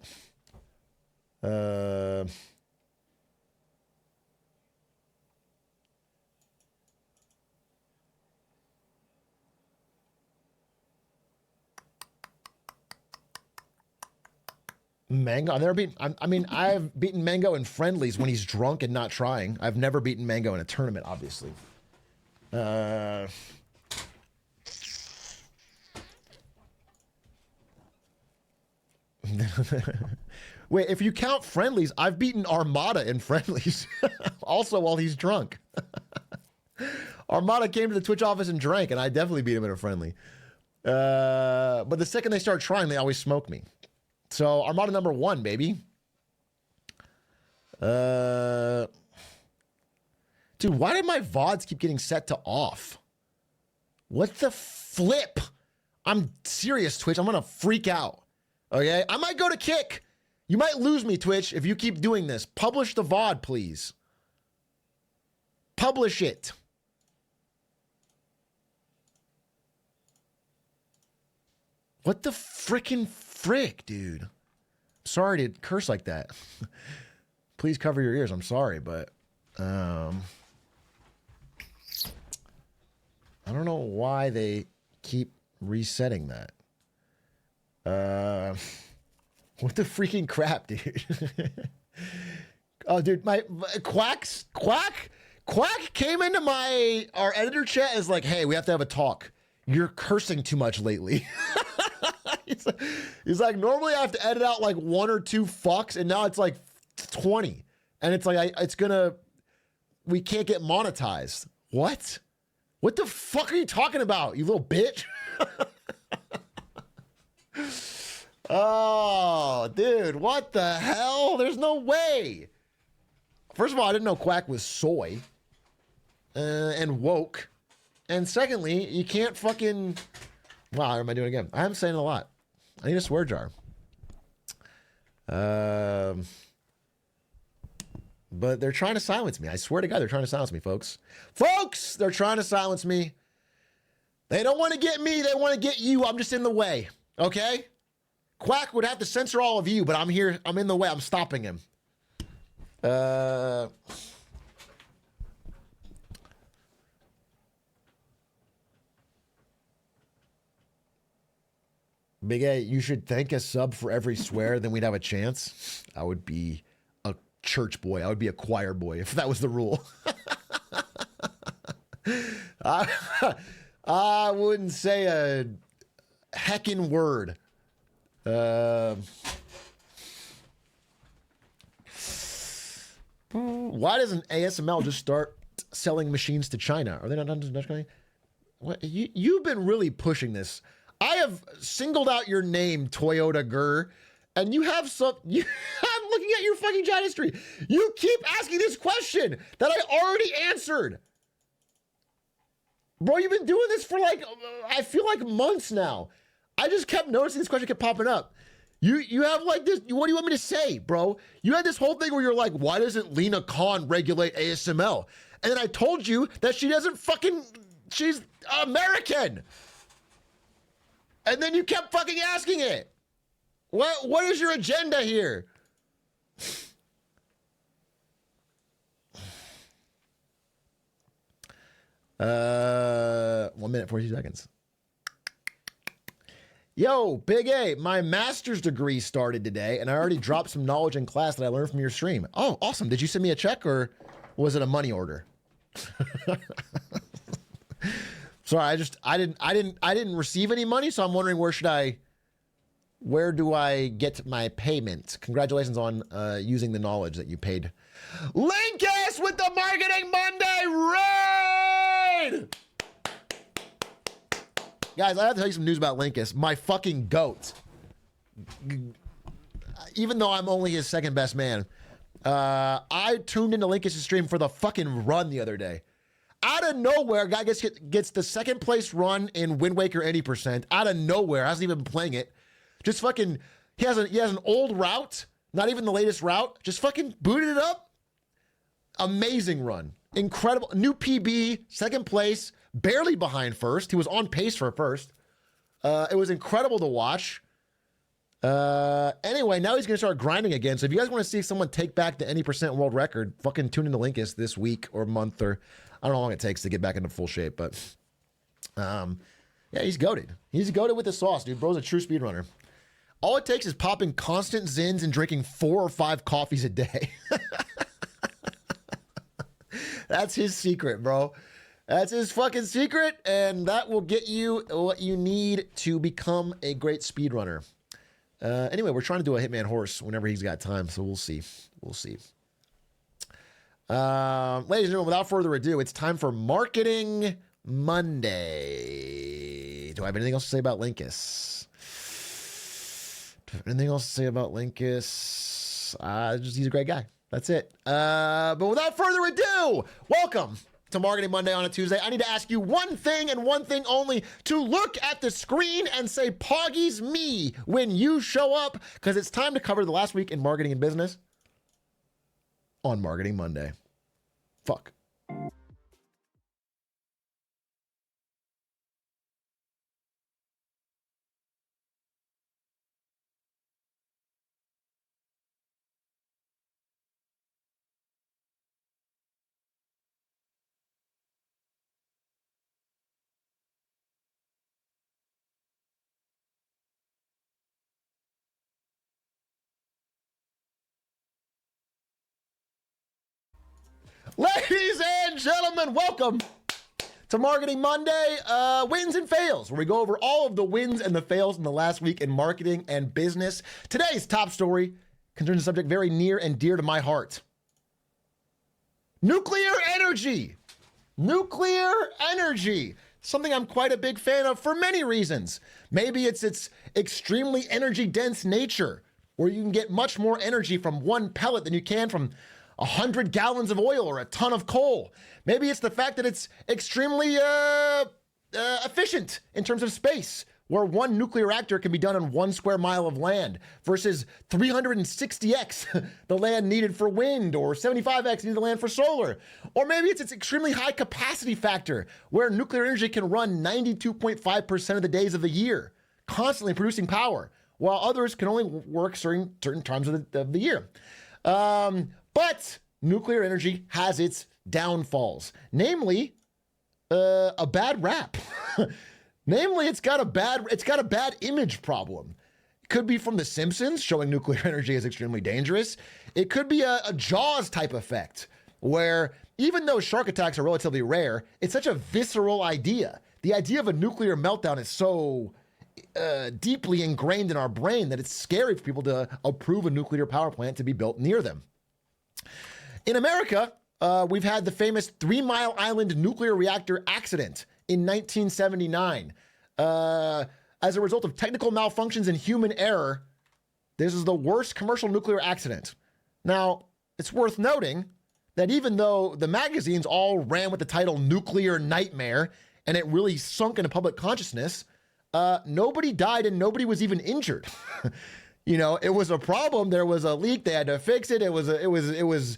Mango. I've never beaten. I mean, I've beaten Mango in friendlies when he's drunk and not trying. I've never beaten Mango in a tournament, obviously. Wait, if you count friendlies, I've beaten Armada in friendlies, also while he's drunk. Armada came to the Twitch office and drank, and I definitely beat him in a friendly. But the second they start trying, they always smoke me. So Armada number 1, baby. Dude, why did my VODs keep getting set to off? What the flip? I'm serious, Twitch. I'm gonna freak out. Okay, I might go to kick. You might lose me, Twitch, if you keep doing this. Publish the VOD, please. Publish it. What the frickin' frick, dude? Sorry to curse like that. Please cover your ears. I'm sorry, but I don't know why they keep resetting that. What the freaking crap, dude? Oh, dude, my Quack came into our editor chat as like, hey, we have to have a talk. You're cursing too much lately. He's like, normally I have to edit out like 1 or 2 fucks, and now it's like 20. And it's like, we can't get monetized. What? What the fuck are you talking about, you little bitch? Oh, dude, what the hell? There's no way. First of all, I didn't know Quack was soy and woke. And secondly, you can't fucking... Wow, what am I doing again? I'm saying a lot. I need a swear jar. But they're trying to silence me. I swear to God, they're trying to silence me, folks. Folks, they're trying to silence me. They don't want to get me. They want to get you. I'm just in the way. Okay? Quack would have to censor all of you, but I'm here. I'm in the way. I'm stopping him. Big A, you should thank a sub for every swear, then we'd have a chance. I would be a church boy. I would be a choir boy if that was the rule. I wouldn't say a heckin' word. Why doesn't ASML just start selling machines to China? Are they not done to China? What, you've been really pushing this. I have singled out your name, Toyota Gur, and you have some. I'm looking at your fucking chat history. You keep asking this question that I already answered. Bro, you've been doing this for like, I feel like months now. I just kept noticing this question kept popping up. You have like this, what do you want me to say, bro? You had this whole thing where you're like, why doesn't Lena Khan regulate ASML? And then I told you that she doesn't fucking, she's American. And then you kept fucking asking it. What is your agenda here? 1 minute, 42 seconds. Yo, Big A, my master's degree started today, and I already dropped some knowledge in class that I learned from your stream. Oh, awesome. Did you send me a check, or was it a money order? Sorry, I didn't receive any money, so I'm wondering where do I get my payment? Congratulations on using the knowledge that you paid. Linkus with the Marketing Monday raid! Guys, I have to tell you some news about Linkus. My fucking goat. Even though I'm only his second best man, I tuned into Linkus' stream for the fucking run the other day. Out of nowhere, guy gets the second place run in Wind Waker 80%. Out of nowhere, hasn't even been playing it. Just fucking, he has an old route, not even the latest route. Just fucking booted it up. Amazing run. Incredible. New PB, second place, barely behind first. He was on pace for first. It was incredible to watch. Anyway, now he's going to start grinding again. So if you guys want to see someone take back the any percent world record, fucking tune into Linkus this week or month, or I don't know how long it takes to get back into full shape. But yeah, he's goated. He's goated with the sauce, dude. Bro's a true speedrunner. All it takes is popping constant zins and drinking 4 or 5 coffees a day. That's his secret, bro. That's his fucking secret, and that will get you what you need to become a great speedrunner. Anyway, we're trying to do a Hitman Horse whenever he's got time, so we'll see. We'll see. Ladies and gentlemen, without further ado, it's time for Marketing Monday. Do I have anything else to say about Linkus? Anything else to say about Linkus? He's a great guy. That's it. But without further ado, welcome to Marketing Monday on a Tuesday. I need to ask you one thing and one thing only: to look at the screen and say "Poggy's me" when you show up, because it's time to cover the last week in marketing and business on Marketing Monday. Fuck. Ladies and gentlemen, welcome to Marketing Monday, wins and fails, where we go over all of the wins and the fails in the last week in marketing and business. Today's top story concerns a subject very near and dear to my heart. Nuclear energy. Nuclear energy. Something I'm quite a big fan of for many reasons. Maybe it's its extremely energy dense nature, where you can get much more energy from one pellet than you can from 100 gallons of oil or a ton of coal. Maybe it's the fact that it's extremely efficient in terms of space, where one nuclear reactor can be done on 1 square mile of land versus 360x the land needed for wind, or 75x needed the land for solar. Or maybe it's its extremely high capacity factor, where nuclear energy can run 92.5% of the days of the year, constantly producing power, while others can only work certain times of the year. But nuclear energy has its downfalls, namely a bad rap. Namely, it's got a bad image problem. It could be from The Simpsons, showing nuclear energy is extremely dangerous. It could be a Jaws type effect, where even though shark attacks are relatively rare, it's such a visceral idea. The idea of a nuclear meltdown is so deeply ingrained in our brain that it's scary for people to approve a nuclear power plant to be built near them. In America, we've had the famous 3 Mile Island nuclear reactor accident in 1979. As a result of technical malfunctions and human error, this is the worst commercial nuclear accident. Now, it's worth noting that even though the magazines all ran with the title Nuclear Nightmare, and it really sunk into public consciousness, nobody died and nobody was even injured. You know, it was a problem. There was a leak. They had to fix it. It was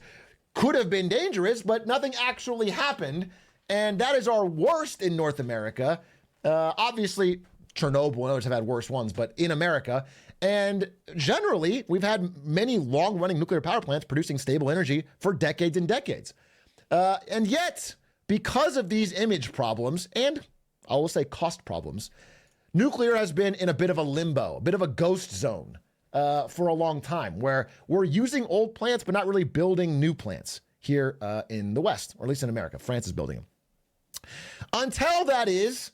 could have been dangerous, but nothing actually happened. And that is our worst in North America. Obviously, Chernobyl and others have had worse ones, but in America. And generally, we've had many long-running nuclear power plants producing stable energy for decades and decades. And yet, because of these image problems, and I will say cost problems, nuclear has been in a bit of a limbo, a bit of a ghost zone for a long time, where we're using old plants but not really building new plants here in the West, or at least in America. France is building them. Until that is,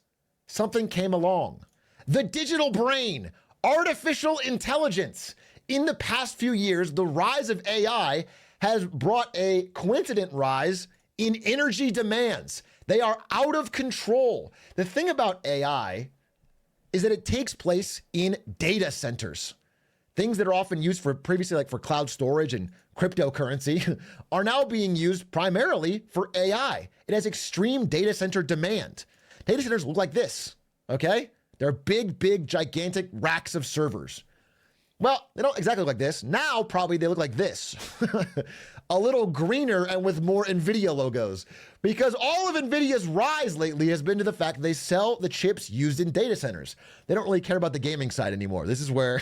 something came along. The digital brain, artificial intelligence. In the past few years, the rise of AI has brought a coincident rise in energy demands. They are out of control. The thing about AI is that it takes place in data centers. Things that are often used for previously, like for cloud storage and cryptocurrency, are now being used primarily for AI. It has extreme data center demand. Data centers look like this, okay? They're big, gigantic racks of servers. Well, they don't exactly look like this. Now, probably they look like this. A little greener and with more NVIDIA logos. Because all of NVIDIA's rise lately has been to the fact that they sell the chips used in data centers. They don't really care about the gaming side anymore. This is where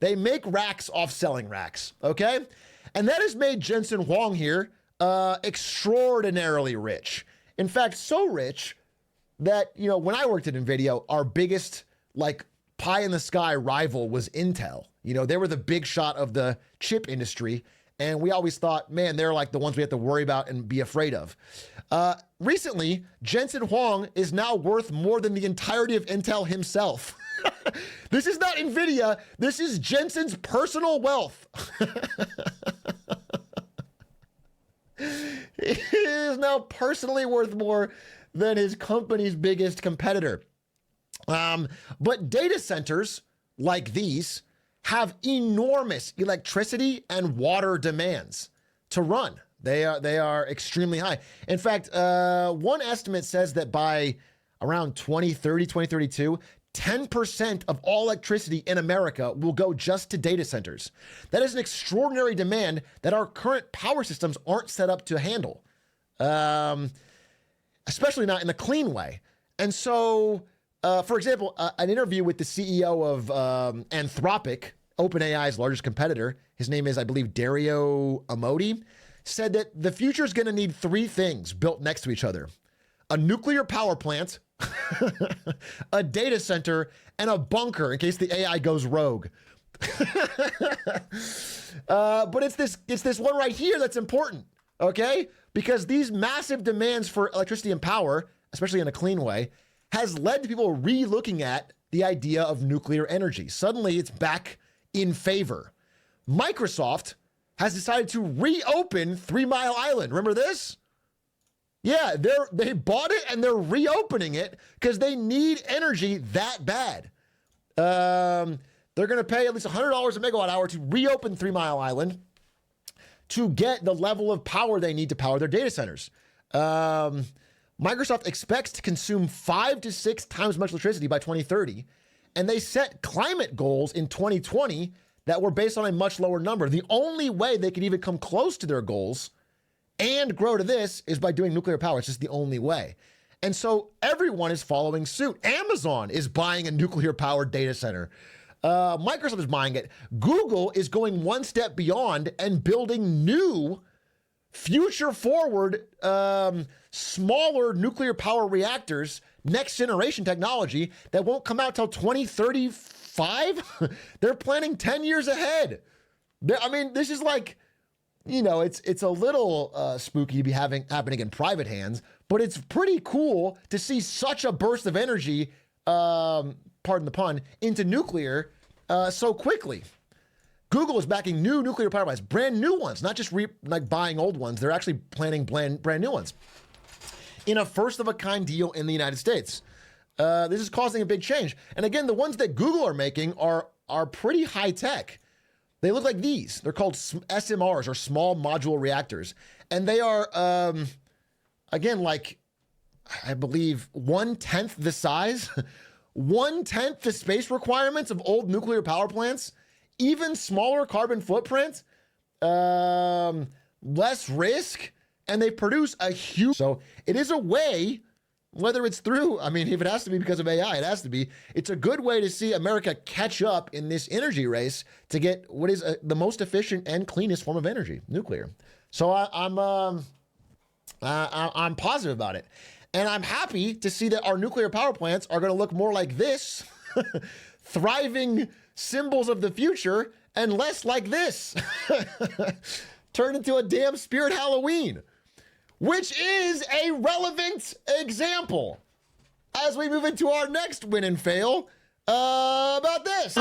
they make racks off selling racks, okay? And that has made Jensen Huang here extraordinarily rich. In fact, so rich that, you know, when I worked at NVIDIA, our biggest, like, pie in the sky rival was Intel. You know, they were the big shot of the chip industry. And we always thought, man, they're like the ones we have to worry about and be afraid of. Recently, Jensen Huang is now worth more than the entirety of Intel himself. This is not NVIDIA. This is Jensen's personal wealth. He is now personally worth more than his company's biggest competitor. But data centers like these have enormous electricity and water demands to run. They are extremely high. In fact, one estimate says that by around 2032, 10% of all electricity in America will go just to data centers. That is an extraordinary demand that our current power systems aren't set up to handle, especially not in a clean way. And so, for example, an interview with the CEO of Anthropic, OpenAI's largest competitor, his name is, I believe, Dario Amodei, said that the future is going to need 3 things built next to each other: a nuclear power plant, a data center, and a bunker in case the AI goes rogue. But it's this one right here that's important, okay? Because these massive demands for electricity and power, especially in a clean way, has led to people re-looking at the idea of nuclear energy. Suddenly, it's back in favor. Microsoft has decided to reopen 3 Mile Island. Remember this? Yeah, they bought it and they're reopening it because they need energy that bad. They're going to pay at least $100 a megawatt hour to reopen 3 Mile Island to get the level of power they need to power their data centers. Microsoft expects to consume 5 to 6 times as much electricity by 2030, and they set climate goals in 2020 that were based on a much lower number. The only way they could even come close to their goals and grow to this is by doing nuclear power. It's just the only way. And so everyone is following suit. Amazon is buying a nuclear-powered data center. Microsoft is buying it. Google is going one step beyond and building new, future-forward smaller nuclear power reactors, next generation technology that won't come out till 2035. They're planning 10 years ahead. I mean, this is like, you know, it's a little spooky to be happening in private hands, but it's pretty cool to see such a burst of energy, pardon the pun, into nuclear so quickly. Google is backing new nuclear power plants, brand new ones, not just like buying old ones. They're actually planning brand new ones in a first of a kind deal in the United States. This is causing a big change. And again, the ones that Google are making are pretty high tech. They look like these. They're called SMRs, or small modular reactors. And they are, again, like, I believe 1/10 the size, 1/10 the space requirements of old nuclear power plants, even smaller carbon footprint, less risk, and they produce a huge. So it is a way, whether it's through, I mean, if it has to be because of AI, it has to be. It's a good way to see America catch up in this energy race to get what is the most efficient and cleanest form of energy, nuclear. So I'm positive about it. And I'm happy to see that our nuclear power plants are going to look more like this, thriving symbols of the future, and less like this. Turn into a damn Spirit Halloween, which is a relevant example as we move into our next win and fail about this.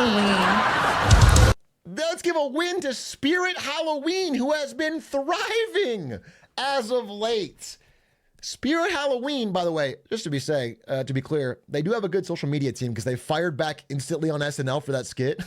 Let's give a win to Spirit Halloween, who has been thriving as of late. Spirit Halloween, by the way, just to be clear, they do have a good social media team because they fired back instantly on SNL for that skit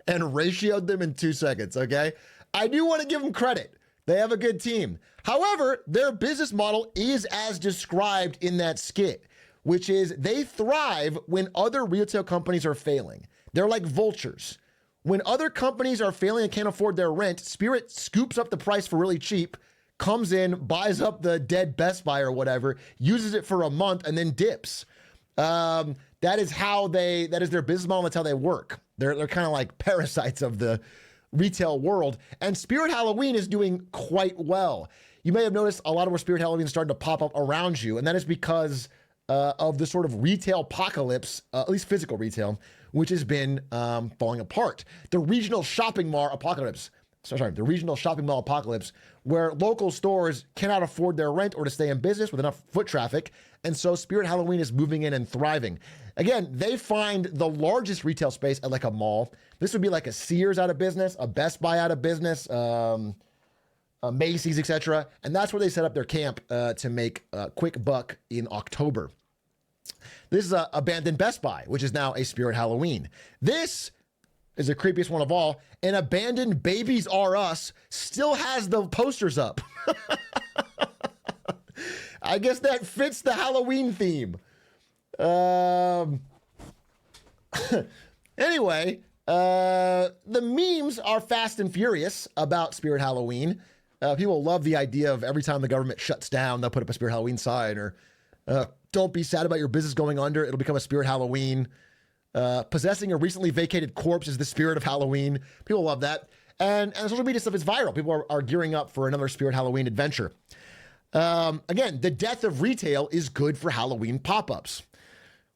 and ratioed them in 2 seconds, okay? I do want to give them credit. They have a good team. However, their business model is as described in that skit, which is they thrive when other retail companies are failing. They're like vultures. When other companies are failing and can't afford their rent, Spirit scoops up the price for really cheap, comes in, buys up the dead Best Buy or whatever, uses it for a month, and then dips. That is their business model. That's how they work. They're kind of like parasites of the retail world. And Spirit Halloween is doing quite well. You may have noticed a lot of where Spirit Halloween is starting to pop up around you, and that is because of the sort of retail apocalypse, at least physical retail, which has been falling apart. The regional shopping mall apocalypse, where local stores cannot afford their rent or to stay in business with enough foot traffic. And so Spirit Halloween is moving in and thriving. Again, they find the largest retail space at like a mall. This would be like a Sears out of business, a Best Buy out of business, a Macy's, etc. And that's where they set up their camp to make a quick buck in October. This is an abandoned Best Buy, which is now a Spirit Halloween. This is the creepiest one of all. An abandoned Babies R Us still has the posters up. I guess that fits the Halloween theme. Anyway, the memes are fast and furious about Spirit Halloween. People love the idea of every time the government shuts down, they'll put up a Spirit Halloween sign, or don't be sad about your business going under, it'll become a Spirit Halloween. Possessing a recently vacated corpse is the spirit of Halloween. People love that. And social media stuff is viral. People are gearing up for another Spirit Halloween adventure. Again, the death of retail is good for Halloween pop-ups,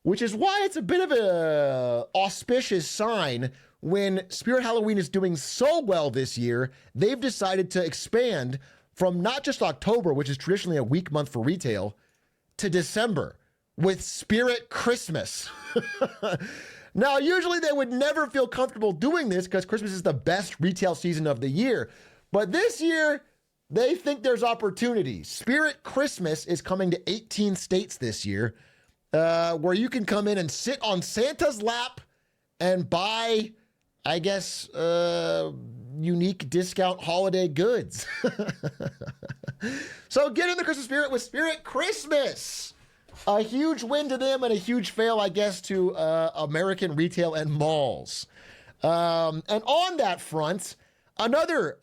which is why it's a bit of an auspicious sign when Spirit Halloween is doing so well this year. They've decided to expand from not just October, which is traditionally a weak month for retail, to December with Spirit Christmas. Now, usually they would never feel comfortable doing this because Christmas is the best retail season of the year. But this year, they think there's opportunity. Spirit Christmas is coming to 18 states this year, where you can come in and sit on Santa's lap and buy, I guess, unique discount holiday goods. So get in the Christmas spirit with Spirit Christmas. A huge win to them and a huge fail, I guess, to American retail and malls. And on that front, another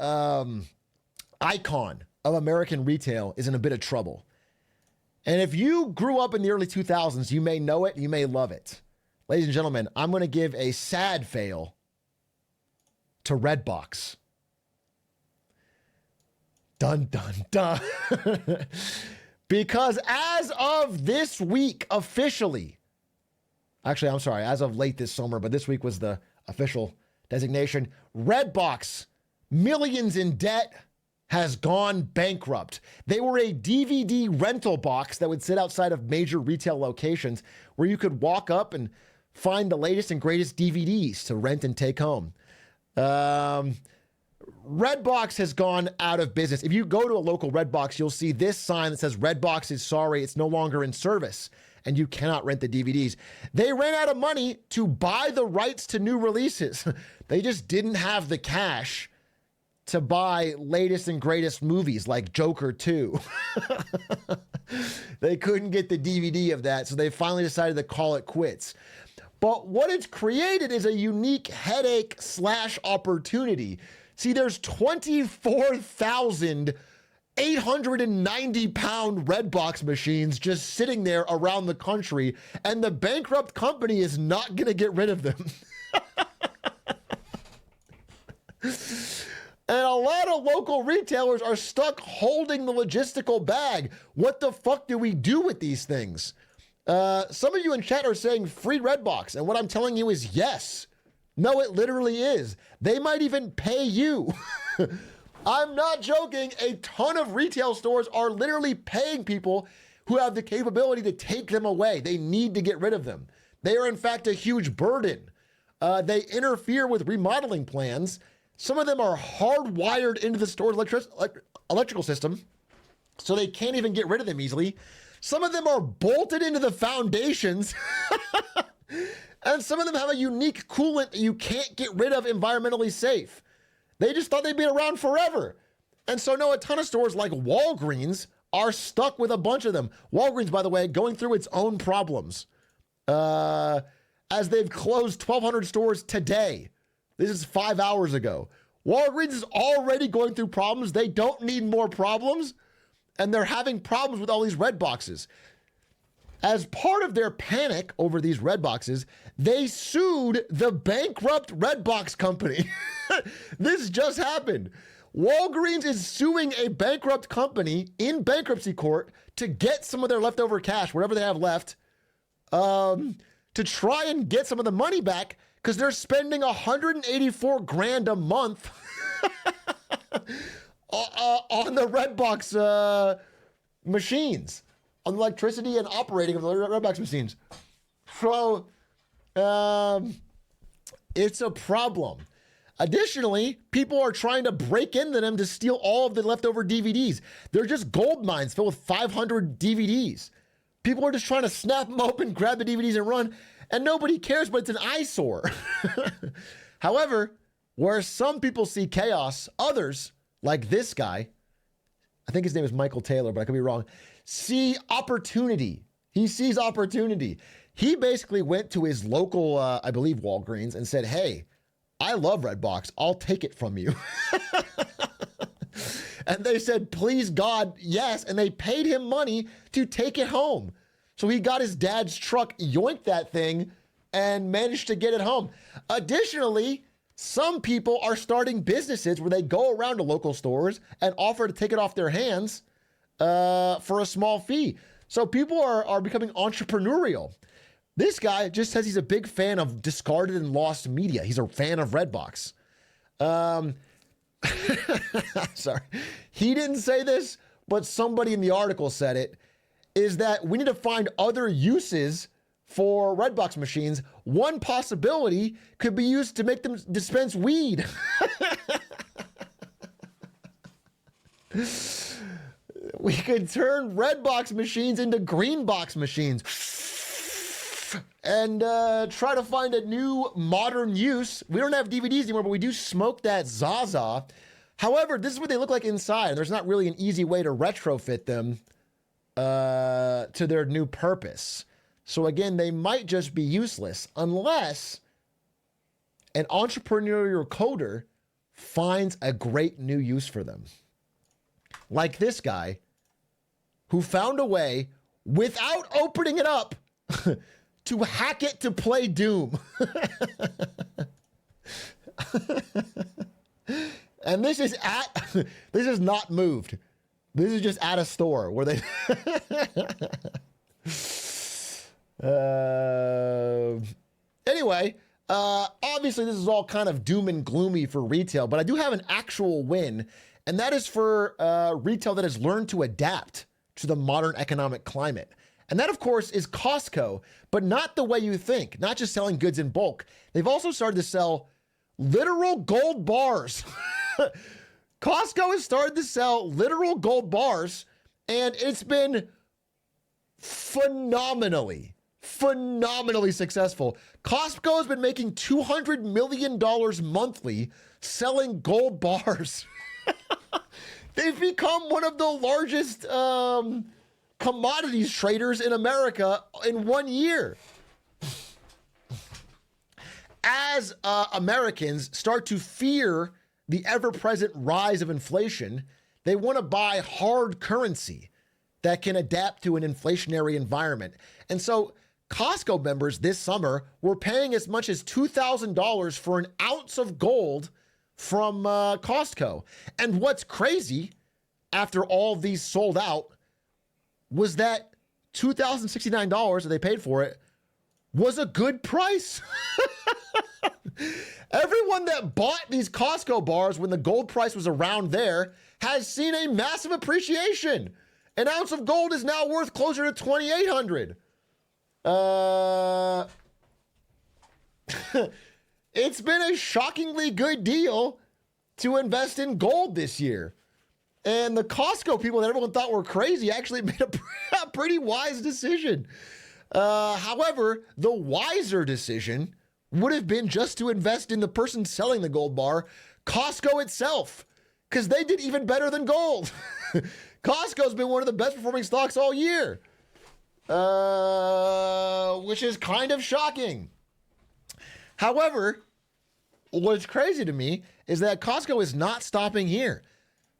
icon of American retail is in a bit of trouble. And if you grew up in the early 2000s, you may know it, you may love it. Ladies and gentlemen, I'm going to give a sad fail to Redbox. Dun, dun, dun. Because as of this week, officially, actually, I'm sorry, as of late this summer, but this week was the official designation, Redbox, millions in debt, has gone bankrupt. They were a DVD rental box that would sit outside of major retail locations where you could walk up and find the latest and greatest DVDs to rent and take home. Redbox has gone out of business. If you go to a local Redbox, you'll see this sign that says Redbox is sorry, it's no longer in service, and you cannot rent the DVDs. They ran out of money to buy the rights to new releases. They just didn't have the cash to buy latest and greatest movies like Joker 2. They couldn't get the DVD of that, so they finally decided to call it quits. But what it's created is a unique headache / opportunity. See, there's 24,000 890-pound Redbox machines just sitting there around the country, and the bankrupt company is not going to get rid of them. And a lot of local retailers are stuck holding the logistical bag. What the fuck do we do with these things? Some of you in chat are saying free Redbox, and what I'm telling you is yes. No, it literally is. They might even pay you. I'm not joking. A ton of retail stores are literally paying people who have the capability to take them away. They need to get rid of them. They are, in fact, a huge burden. They interfere with remodeling plans. Some of them are hardwired into the store's electrical system, so they can't even get rid of them easily. Some of them are bolted into the foundations. And some of them have a unique coolant that you can't get rid of environmentally safe. They just thought they'd be around forever. And so, no, a ton of stores like Walgreens are stuck with a bunch of them. Walgreens, by the way, going through its own problems as they've closed 1,200 stores today. This is 5 hours ago. Walgreens is already going through problems. They don't need more problems. And they're having problems with all these red boxes. As part of their panic over these red boxes, they sued the bankrupt Redbox company. This just happened. Walgreens is suing a bankrupt company in bankruptcy court to get some of their leftover cash, whatever they have left, to try and get some of the money back because they're spending $184,000 a month on the Redbox machines, on the electricity and operating of the Redbox machines. So it's a problem. Additionally, people are trying to break into them to steal all of the leftover DVDs. They're just gold mines filled with 500 DVDs. People are just trying to snap them open, grab the DVDs and run, and nobody cares, but it's an eyesore. However, where some people see chaos, others, like this guy, I think his name is Michael Taylor, but I could be wrong, see opportunity. He sees opportunity. He basically went to his local, I believe, Walgreens and said, hey, I love Redbox. I'll take it from you. And they said, please, God, yes. And they paid him money to take it home. So he got his dad's truck, yoinked that thing, and managed to get it home. Additionally, some people are starting businesses where they go around to local stores and offer to take it off their hands for a small fee. So people are becoming entrepreneurial. This guy just says he's a big fan of discarded and lost media. He's a fan of Redbox. Sorry. He didn't say this, but somebody in the article said it, is that we need to find other uses for Redbox machines. One possibility could be used to make them dispense weed. We could turn Redbox machines into Greenbox machines and try to find a new modern use. We don't have DVDs anymore, but we do smoke that Zaza. However, this is what they look like inside. There's not really an easy way to retrofit them to their new purpose. So again, they might just be useless unless an entrepreneurial coder finds a great new use for them. Like this guy who found a way without opening it up to hack it to play Doom. And this is this is not moved. This is just at a store where they, anyway, obviously this is all kind of doom and gloomy for retail, but I do have an actual win, and that is for retail that has learned to adapt to the modern economic climate. And that, of course, is Costco, but not the way you think, not just selling goods in bulk. They've also started to sell literal gold bars. Costco has started to sell literal gold bars, and it's been phenomenally successful. Costco has been making $200 million monthly selling gold bars. They've become one of the largest commodities traders in America in 1 year. As Americans start to fear the ever-present rise of inflation, they want to buy hard currency that can adapt to an inflationary environment. And so Costco members this summer were paying as much as $2,000 for an ounce of gold from Costco. And what's crazy, after all these sold out, was that $2,069 that they paid for it was a good price. Everyone that bought these Costco bars when the gold price was around there has seen a massive appreciation. An ounce of gold is now worth closer to $2,800. It's been a shockingly good deal to invest in gold this year. And the Costco people that everyone thought were crazy actually made a pretty wise decision. However, the wiser decision would have been just to invest in the person selling the gold bar, Costco itself, because they did even better than gold. Costco's been one of the best performing stocks all year, which is kind of shocking. However, what's crazy to me is that Costco is not stopping here.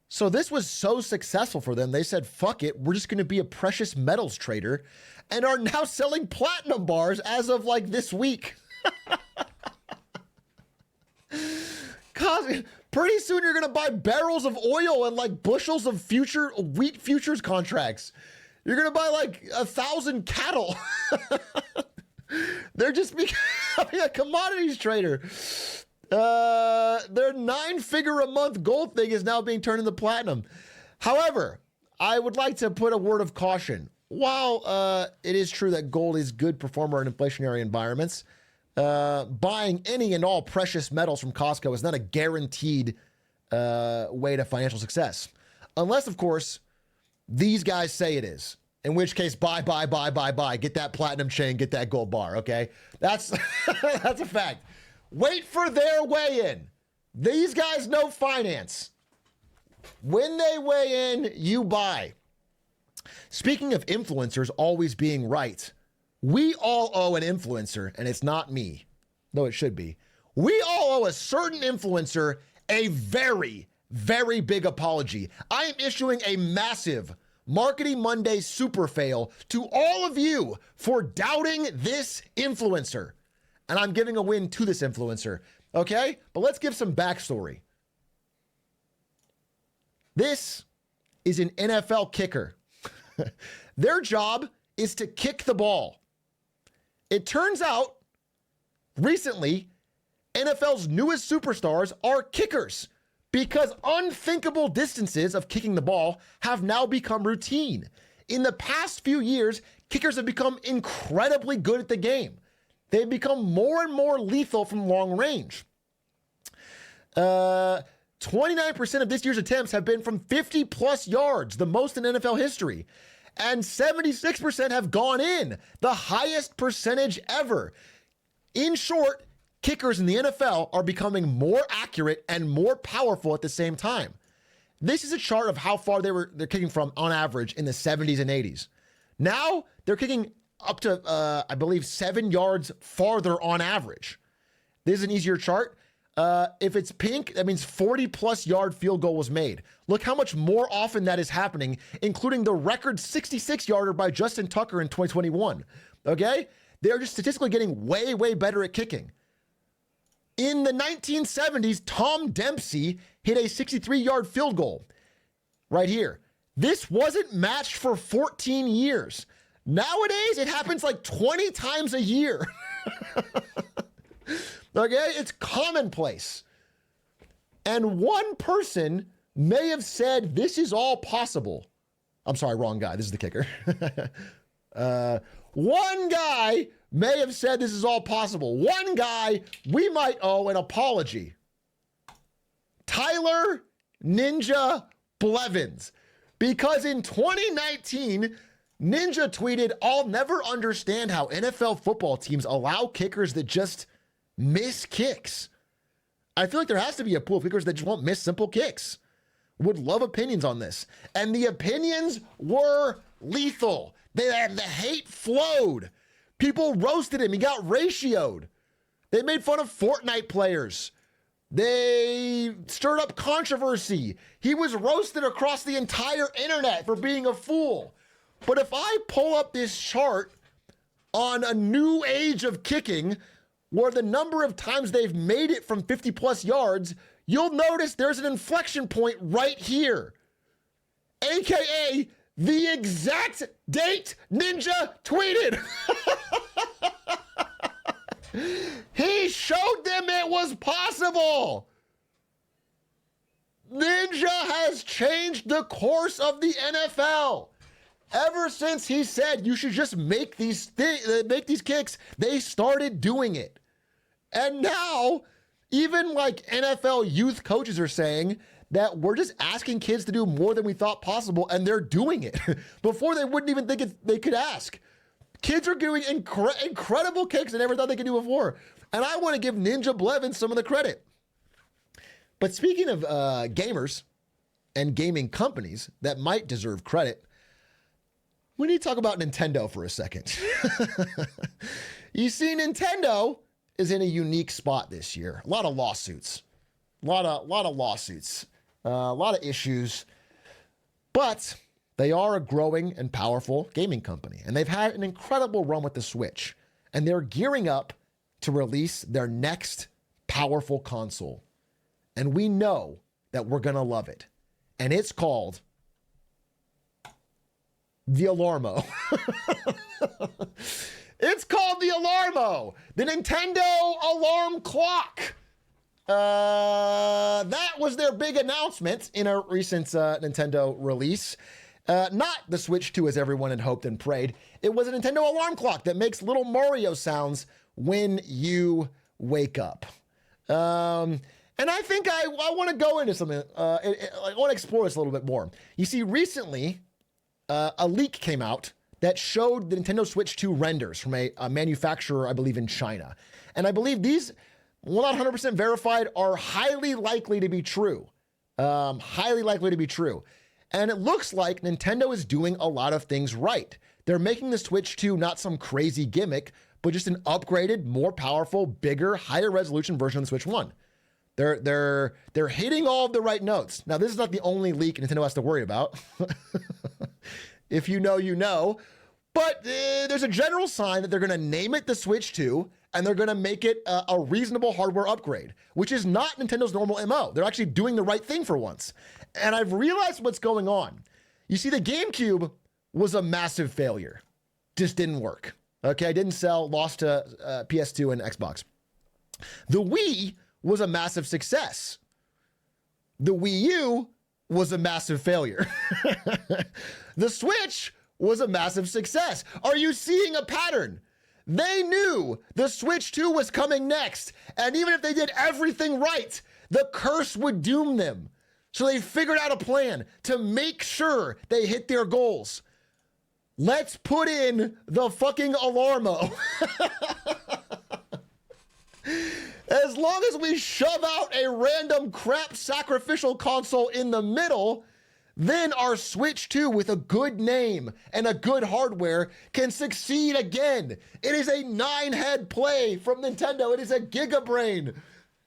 So this was so successful for them, they said, fuck it, we're just going to be a precious metals trader, and are now selling platinum bars as of like this week. Pretty soon you're going to buy barrels of oil and like bushels of future wheat futures contracts. You're going to buy like 1,000 cattle. They're just becoming a commodities trader. Their 9-figure a month gold thing is now being turned into platinum. However, I would like to put a word of caution. While it is true that gold is a good performer in inflationary environments, buying any and all precious metals from Costco is not a guaranteed way to financial success. Unless, of course, these guys say it is. In which case, buy. Get that platinum chain, get that gold bar, okay? That's, that's a fact. Wait for their weigh-in. These guys know finance. When they weigh in, you buy. Speaking of influencers always being right, we all owe an influencer, and it's not me, though it should be. We all owe a certain influencer a very, very big apology. I am issuing a massive Marketing Monday super fail to all of you for doubting this influencer. And I'm giving a win to this influencer, okay? But let's give some backstory. This is an NFL kicker. Their job is to kick the ball. It turns out, recently, NFL's newest superstars are kickers because unthinkable distances of kicking the ball have now become routine. In the past few years, kickers have become incredibly good at the game. They've become more and more lethal from long range. 29% of this year's attempts have been from 50 plus yards, the most in NFL history. And 76% have gone in, the highest percentage ever. In short, kickers in the NFL are becoming more accurate and more powerful at the same time. This is a chart of how far they're kicking from on average in the 70s and 80s. Now they're kicking up to, I believe, 7 yards farther on average. This is an easier chart. If it's pink, that means 40 plus yard field goal was made. Look how much more often that is happening, including the record 66 yarder by Justin Tucker in 2021. Okay? They're just statistically getting way, way better at kicking. In the 1970s, Tom Dempsey hit a 63-yard field goal. Right here. This wasn't matched for 14 years. Nowadays, it happens like 20 times a year. Okay? It's commonplace. And one person may have said, this is all possible. I'm sorry, wrong guy. This is the kicker. One guy may have said this is all possible. One guy we might owe an apology. Tyler Ninja Blevins. Because in 2019, Ninja tweeted, I'll never understand how NFL football teams allow kickers that just miss kicks. I feel like there has to be a pool of kickers that just won't miss simple kicks. Would love opinions on this. And the opinions were lethal. The hate flowed. People roasted him. He got ratioed. They made fun of Fortnite players. They stirred up controversy. He was roasted across the entire internet for being a fool. But if I pull up this chart on a new age of kicking, where the number of times they've made it from 50 plus yards, you'll notice there's an inflection point right here. AKA the exact date Ninja tweeted. He showed them it was possible. Ninja has changed the course of the NFL. Ever since he said you should just make these kicks, they started doing it. And now, even like NFL youth coaches are saying that we're just asking kids to do more than we thought possible, and they're doing it. Before they wouldn't even think they could ask. Kids are doing incredible kicks they never thought they could do before. And I want to give Ninja Blevins some of the credit. But speaking of gamers and gaming companies that might deserve credit, we need to talk about Nintendo for a second. You see, Nintendo is in a unique spot this year. A lot of lawsuits. A lot of lawsuits. A lot of issues. But they are a growing and powerful gaming company. And they've had an incredible run with the Switch. And they're gearing up to release their next powerful console. And we know that we're going to love it. And it's called the Alarmo. It's called the Alarmo, the Nintendo alarm clock. That was their big announcement in a recent Nintendo release. Not the Switch 2 as everyone had hoped and prayed. It was a Nintendo alarm clock that makes little Mario sounds when you wake up. And I think I want to go into something. I want to explore this a little bit more. You see, recently, a leak came out that showed the Nintendo Switch 2 renders from a manufacturer, I believe, in China. And I believe these, well, not 100% verified, are highly likely to be true. Highly likely to be true. And it looks like Nintendo is doing a lot of things right. They're making the Switch 2 not some crazy gimmick, but just an upgraded, more powerful, bigger, higher resolution version of the Switch 1. They're hitting all of the right notes. Now, this is not the only leak Nintendo has to worry about. If you know, you know. But there's a general sign that they're going to name it the Switch 2, and they're going to make it a reasonable hardware upgrade, which is not Nintendo's normal MO. They're actually doing the right thing for once. And I've realized what's going on. You see, the GameCube was a massive failure. Just didn't work. Okay, didn't sell, lost to PS2 and Xbox. The Wii was a massive success. The Wii U was a massive failure. The Switch was a massive success. Are you seeing a pattern? They knew the Switch 2 was coming next, and even if they did everything right, the curse would doom them. So they figured out a plan to make sure they hit their goals. Let's put in the fucking Alarmo. As long as we shove out a random crap sacrificial console in the middle, then our Switch 2 with a good name and a good hardware can succeed again. It is a 9-head play from Nintendo. It is a gigabrain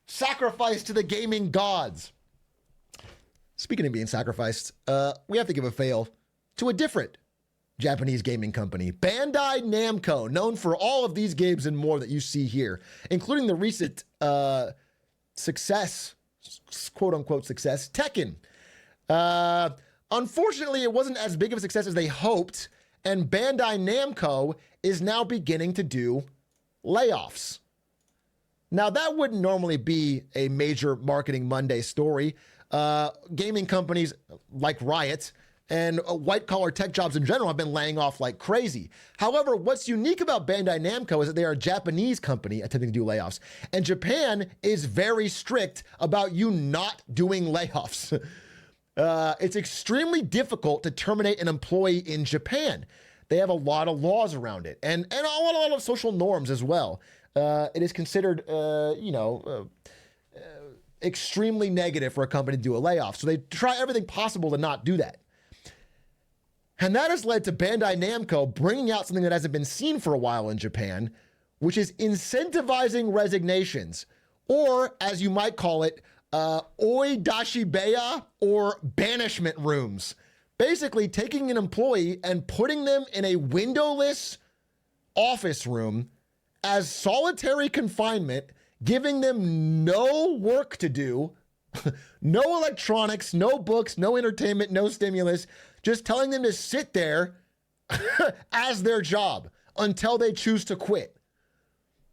sacrificed to the gaming gods. Speaking of being sacrificed, we have to give a fail to a different Japanese gaming company, Bandai Namco, known for all of these games and more that you see here, including the recent success, quote unquote success, Tekken. Unfortunately, it wasn't as big of a success as they hoped, and Bandai Namco is now beginning to do layoffs. Now, that wouldn't normally be a major Marketing Monday story. Gaming companies like Riot and white-collar tech jobs in general have been laying off like crazy. However, what's unique about Bandai Namco is that they are a Japanese company attempting to do layoffs, and Japan is very strict about you not doing layoffs. It's extremely difficult to terminate an employee in Japan. They have a lot of laws around it, and a lot of social norms as well. It is considered, extremely negative for a company to do a layoff. So they try everything possible to not do that. And that has led to Bandai Namco bringing out something that hasn't been seen for a while in Japan, which is incentivizing resignations, or as you might call it, oidashibeya, or banishment rooms. Basically taking an employee and putting them in a windowless office room as solitary confinement, giving them no work to do, no electronics, no books, no entertainment, no stimulus, just telling them to sit there as their job until they choose to quit.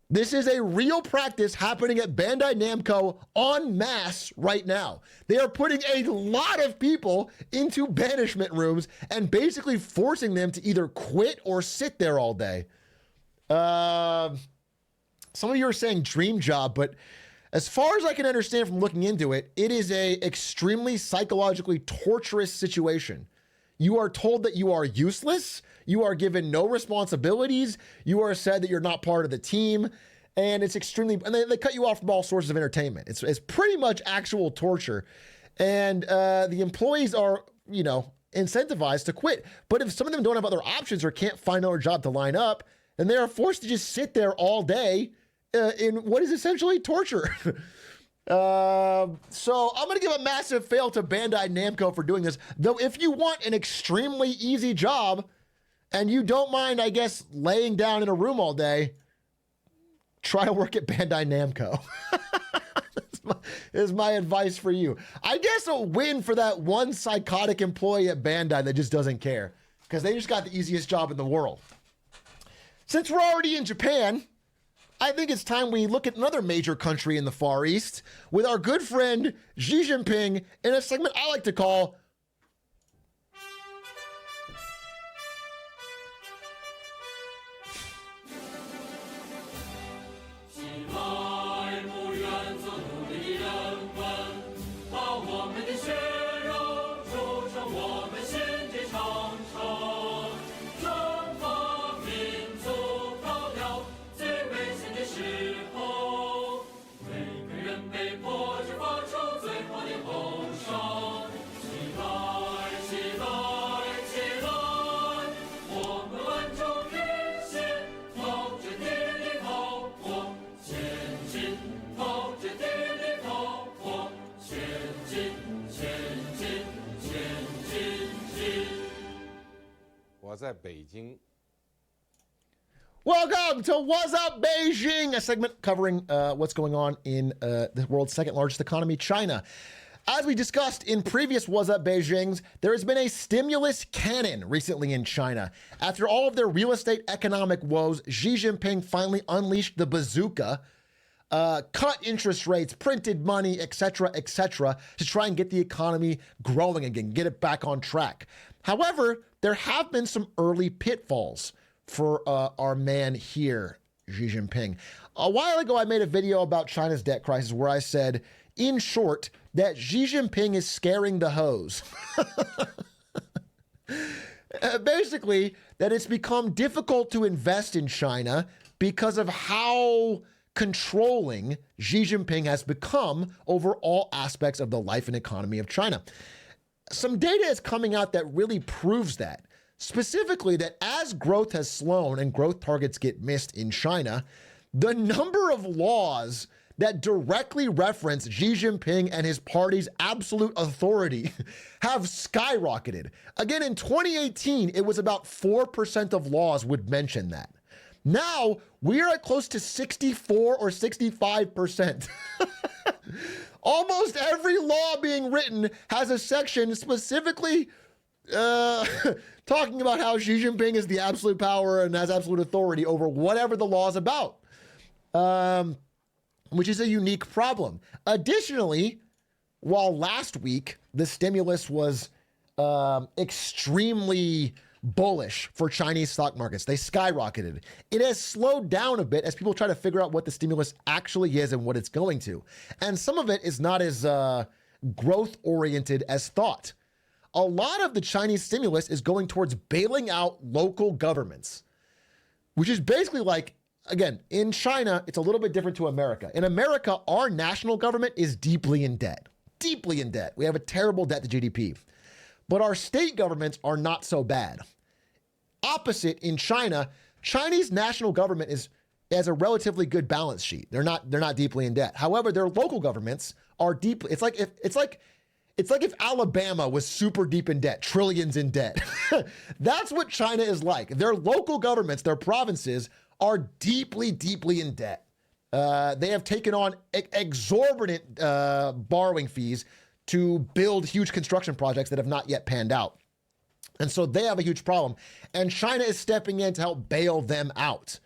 This is a real practice happening at Bandai Namco en masse right now. They are putting a lot of people into banishment rooms and basically forcing them to either quit or sit there all day. Some of you are saying dream job, but as far as I can understand from looking into it, it is a extremely psychologically torturous situation. You are told that you are useless. You are given no responsibilities. You are said that you're not part of the team. And it's extremely, and they cut you off from all sources of entertainment. It's pretty much actual torture. And the employees are, incentivized to quit. But if some of them don't have other options or can't find another job to line up, then they are forced to just sit there all day in what is essentially torture. So I'm going to give a massive fail to Bandai Namco for doing this. Though if you want an extremely easy job and you don't mind, I guess, laying down in a room all day, try to work at Bandai Namco. Is my advice for you. I guess a win for that one psychotic employee at Bandai that just doesn't care, because they just got the easiest job in the world. Since we're already in Japan, I think it's time we look at another major country in the Far East with our good friend Xi Jinping in a segment I like to call Welcome to What's Up Beijing, a segment covering what's going on in the world's second largest economy, China. As we discussed in previous What's Up Beijings, there has been a stimulus cannon recently in China. After all of their real estate economic woes, Xi Jinping finally unleashed the bazooka, cut interest rates, printed money, etc., to try and get the economy growing again, get it back on track. However, there have been some early pitfalls for our man here, Xi Jinping. A while ago, I made a video about China's debt crisis where I said, in short, that Xi Jinping is scaring the hoes. Basically, that it's become difficult to invest in China because of how controlling Xi Jinping has become over all aspects of the life and economy of China. Some data is coming out that really proves that. Specifically, that as growth has slowed and growth targets get missed in China, the number of laws that directly reference Xi Jinping and his party's absolute authority have skyrocketed. Again, in 2018, it was about 4% of laws would mention that. Now we are at close to 64 or 65%. Almost every law being written has a section specifically talking about how Xi Jinping is the absolute power and has absolute authority over whatever the law is about, which is a unique problem. Additionally, while last week the stimulus was extremely bullish for Chinese stock markets, they skyrocketed. It has slowed down a bit as people try to figure out what the stimulus actually is and what it's going to. And some of it is not as growth-oriented as thought. A lot of the Chinese stimulus is going towards bailing out local governments, which is basically like, again, in China, it's a little bit different to America. In America, our national government is deeply in debt. Deeply in debt. We have a terrible debt to GDP. But our state governments are not so bad. Opposite in China, Chinese national government has a relatively good balance sheet. They're not deeply in debt. However, their local governments are deeply. It's like if Alabama was super deep in debt, trillions in debt. That's what China is like. Their local governments, their provinces, are deeply, deeply in debt. They have taken on exorbitant borrowing fees to build huge construction projects that have not yet panned out. And so they have a huge problem. And China is stepping in to help bail them out.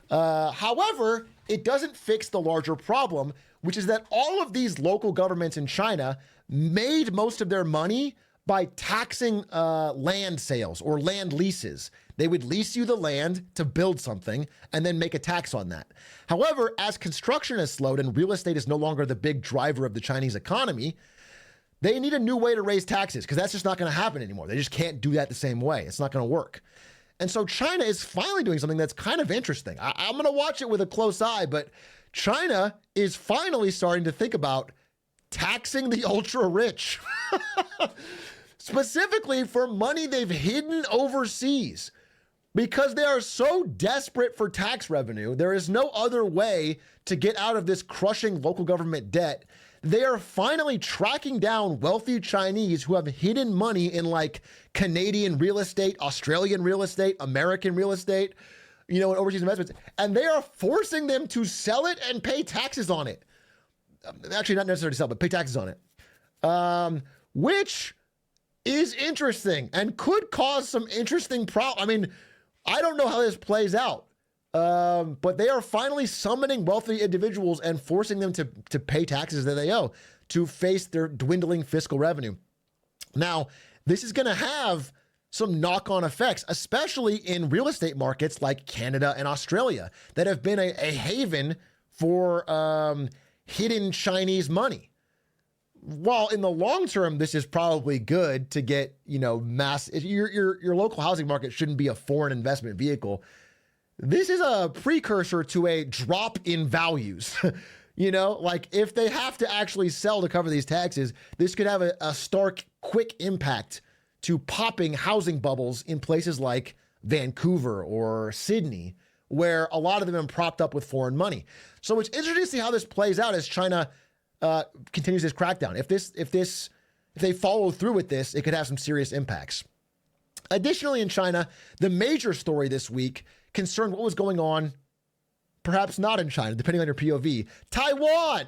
However, it doesn't fix the larger problem, which is that all of these local governments in China made most of their money by taxing land sales or land leases. They would lease you the land to build something and then make a tax on that. However, as construction has slowed and real estate is no longer the big driver of the Chinese economy, they need a new way to raise taxes because that's just not going to happen anymore. They just can't do that the same way. It's not going to work. And so China is finally doing something that's kind of interesting. I'm going to watch it with a close eye, but China is finally starting to think about taxing the ultra rich, specifically for money they've hidden overseas. Because they are so desperate for tax revenue, there is no other way to get out of this crushing local government debt. They are finally tracking down wealthy Chinese who have hidden money in like Canadian real estate, Australian real estate, American real estate, and overseas investments. And they are forcing them to sell it and pay taxes on it. Actually, not necessarily sell, but pay taxes on it. Which is interesting and could cause some interesting problems. I mean, I don't know how this plays out. But they are finally summoning wealthy individuals and forcing them to pay taxes that they owe to face their dwindling fiscal revenue. Now, this is going to have some knock-on effects, especially in real estate markets like Canada and Australia that have been a haven for hidden Chinese money. While in the long term, this is probably good to get, mass. Your local housing market shouldn't be a foreign investment vehicle. This is a precursor to a drop in values. Like if they have to actually sell to cover these taxes, this could have a stark, quick impact to popping housing bubbles in places like Vancouver or Sydney, where a lot of them are propped up with foreign money. So it's interesting to see how this plays out as China continues this crackdown. If they follow through with this, it could have some serious impacts. Additionally, in China, the major story this week concerned what was going on, perhaps not in China, depending on your POV. Taiwan.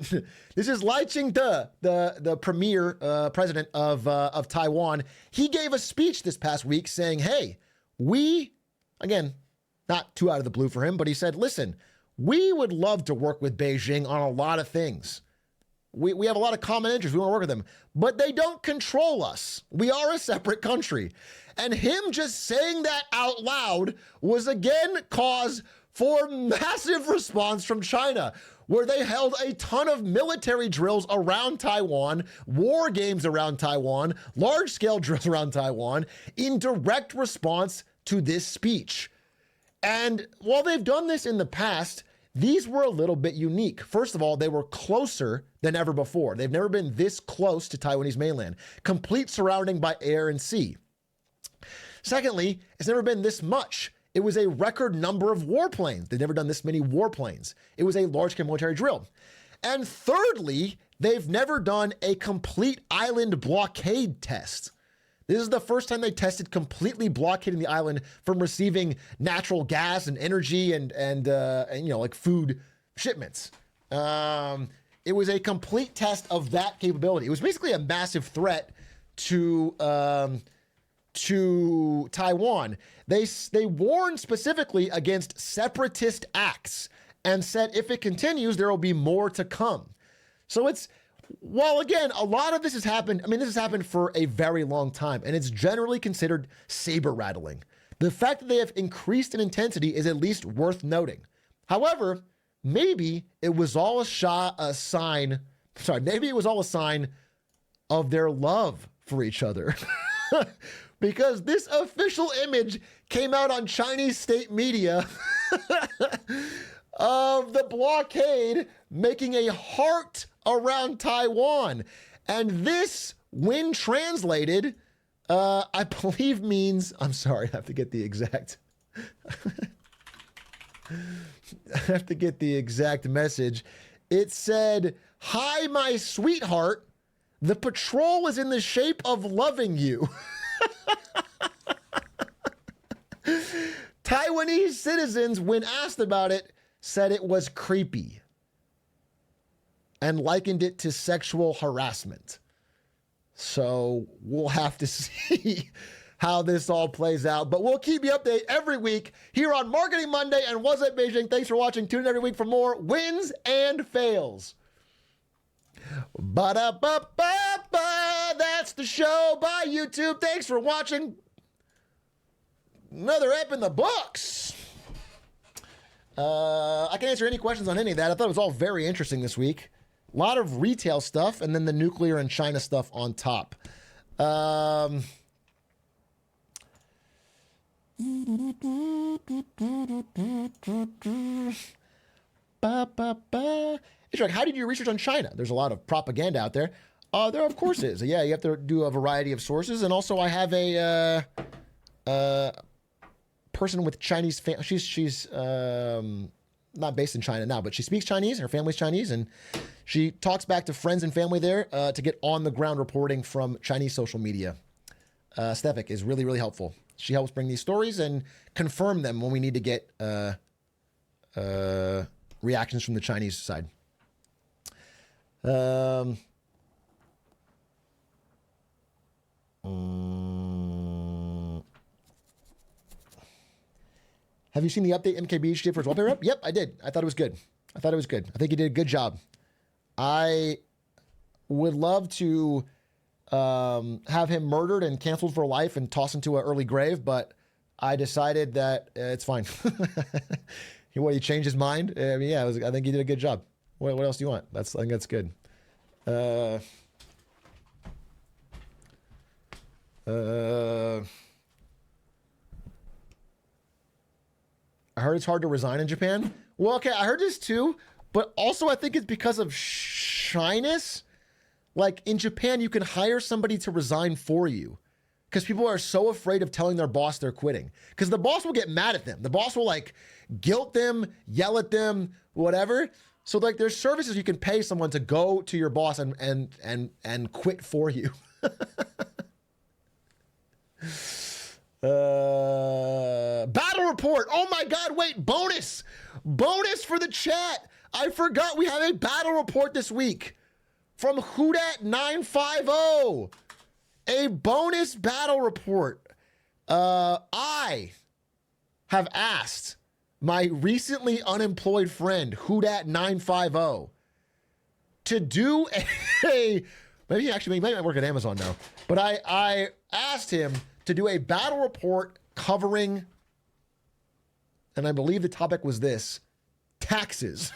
This is Lai Ching-te, the premier president of Taiwan. He gave a speech this past week saying, hey, again, not too out of the blue for him, but he said, listen, we would love to work with Beijing on a lot of things. We have a lot of common interests. We want to work with them, but they don't control us. We are a separate country. And him just saying that out loud was again cause for massive response from China, where they held a ton of military drills around Taiwan, war games around Taiwan, large-scale drills around Taiwan in direct response to this speech. And while they've done this in the past, these were a little bit unique. First of all, they were closer than ever before. They've never been this close to Taiwanese mainland, complete surrounding by air and sea. Secondly, it's never been this much. It was a record number of warplanes. They've never done this many warplanes. It was a large-scale military drill. And thirdly, they've never done a complete island blockade test. This is the first time they tested completely blockading the island from receiving natural gas and energy and you know, like food shipments. It was a complete test of that capability. It was basically a massive threat to Taiwan. They warned specifically against separatist acts and said if it continues, there will be more to come. So it's, while again, a lot of this has happened, I mean, this has happened for a very long time, and it's generally considered saber rattling. The fact that they have increased in intensity is at least worth noting. However, maybe it was all a sign of their love for each other. Because this official image came out on Chinese state media of the blockade making a heart around Taiwan. And this, when translated, I believe means, I'm sorry, I have to get the exact, message. It said, "Hi, my sweetheart. The patrol is in the shape of loving you." Taiwanese citizens, when asked about it, said it was creepy and likened it to sexual harassment. So we'll have to see how this all plays out, but we'll keep you updated every week here on Marketing Monday and What's Up Beijing. Thanks for watching. Tune in every week for more wins and fails. Ba-da-ba-ba-ba. That's the show. Bye, YouTube. Thanks for watching. Another ep in the books. I can answer any questions on any of that. I thought it was all very interesting this week. A lot of retail stuff and then the nuclear and China stuff on top. Atrioc, how did you research on China? There's a lot of propaganda out there. There of course is. Yeah, you have to do a variety of sources. And also I have a person with Chinese family. She's not based in China now, but she speaks Chinese. Her family's Chinese, and she talks back to friends and family there to get on the ground reporting from Chinese social media. Stefik is really, really helpful. She helps bring these stories and confirm them when we need to get reactions from the Chinese side. Have you seen the update MKBHD did for his wallpaper up? Yep, I did. I thought it was good. I think he did a good job. I would love to have him murdered and canceled for life and tossed into an early grave, but I decided that it's fine. He changed his mind. I mean, yeah, I think he did a good job. What else do you want? I think that's good. I heard it's hard to resign in Japan. Well, okay, I heard this too, but also I think it's because of shyness. Like in Japan, you can hire somebody to resign for you because people are so afraid of telling their boss they're quitting because the boss will get mad at them. The boss will like guilt them, yell at them, whatever. So like there's services you can pay someone to go to your boss and quit for you. Battle report. Oh my God, wait, bonus for the chat. I forgot we have a battle report this week from Whodat 950. A bonus battle report. I have asked my recently unemployed friend Whodat 950 to do maybe he might work at Amazon now, but I asked him to do a battle report covering, and I believe the topic was this, taxes.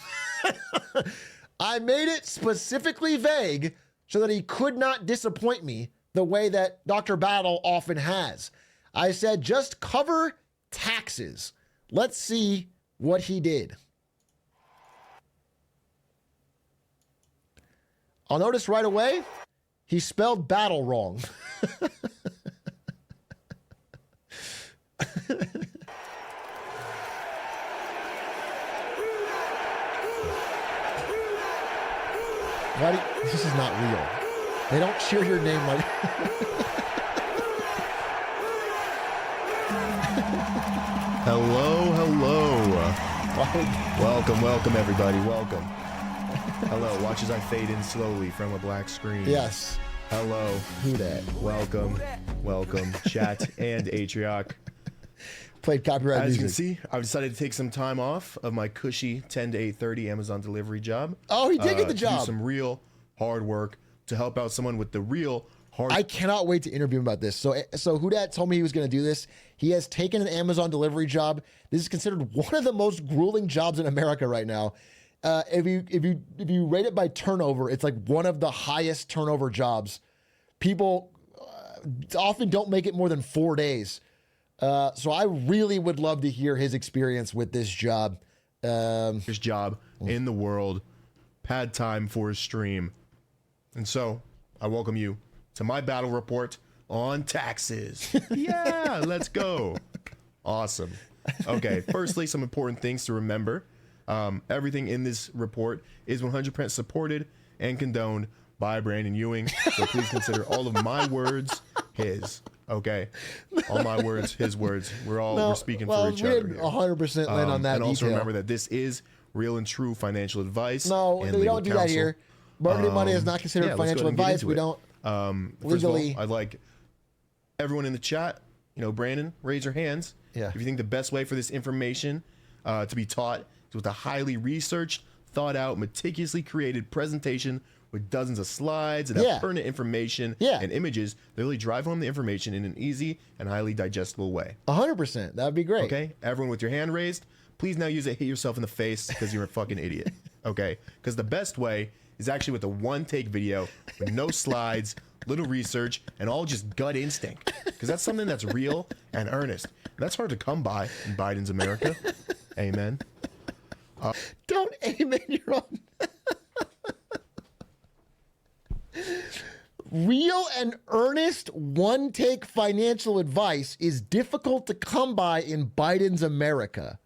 I made it specifically vague so that he could not disappoint me the way that Dr. Battle often has. I said, just cover taxes. Let's see what he did. I'll notice right away, he spelled battle wrong. This is not real. They don't cheer your name like Hello. Welcome, everybody. Welcome. Hello. Watch as I fade in slowly from a black screen. Yes. Hello. Whodat. Welcome. Chat and Atrioc. Played copyright music. As you can see, I've decided to take some time off of my cushy 10 to 8:30 Amazon delivery job. Oh, he did get the to job. do some real hard work to help out someone with the real hard. I cannot wait to interview him about this. So Whodat told me he was going to do this. He has taken an Amazon delivery job. This is considered one of the most grueling jobs in America right now. If you rate it by turnover, it's like one of the highest turnover jobs. People often don't make it more than 4 days. So I really would love to hear his experience with this job. His job in the world, pad time for his stream. And so I welcome you to my battle report on taxes. Yeah, let's go. Awesome. Okay, firstly, some important things to remember. Everything in this report is 100% supported and condoned by Brandon Ewing. So please consider all of my words his. Okay, all my words, his words. We're speaking for each other. We didn't 100% land on that. And also detail. remember that this is real and true financial advice. No, and we legal don't do counsel. that here. Marketing Monday is not considered financial advice. We don't First legally. of all, I'd like everyone in the chat. Brandon, raise your hands. Yeah. If you think the best way for this information to be taught is with a highly researched, thought out, meticulously created presentation with dozens of slides and pertinent information and images that really drive home the information in an easy and highly digestible way. 100%. That would be great. Okay, everyone with your hand raised, please now use it, hit yourself in the face because you're a fucking idiot. Okay, because the best way is actually with a one-take video with no slides, little research, and all just gut instinct. Because that's something that's real and earnest. That's hard to come by in Biden's America. Amen. Don't aim at your own. Real and earnest one-take financial advice is difficult to come by in Biden's America.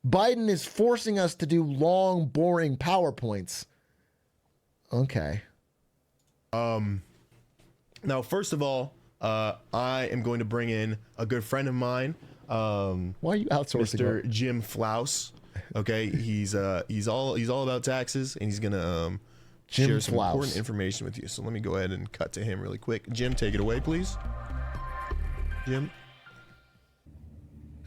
Biden is forcing us to do long, boring PowerPoints. Okay. Now, first of all, I am going to bring in a good friend of mine. Why are you outsourcing? Mr. Jim Flouse. Okay, he's all about taxes, and he's gonna share some important information with you. So let me go ahead and cut to him really quick. Jim, take it away, please. Jim.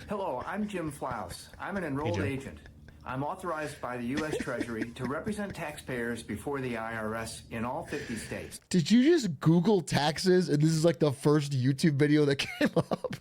Hello, I'm Jim Flouse. I'm an enrolled agent. I'm authorized by the U.S. Treasury to represent taxpayers before the IRS in all 50 states. Did you just Google taxes and this is like the first YouTube video that came up?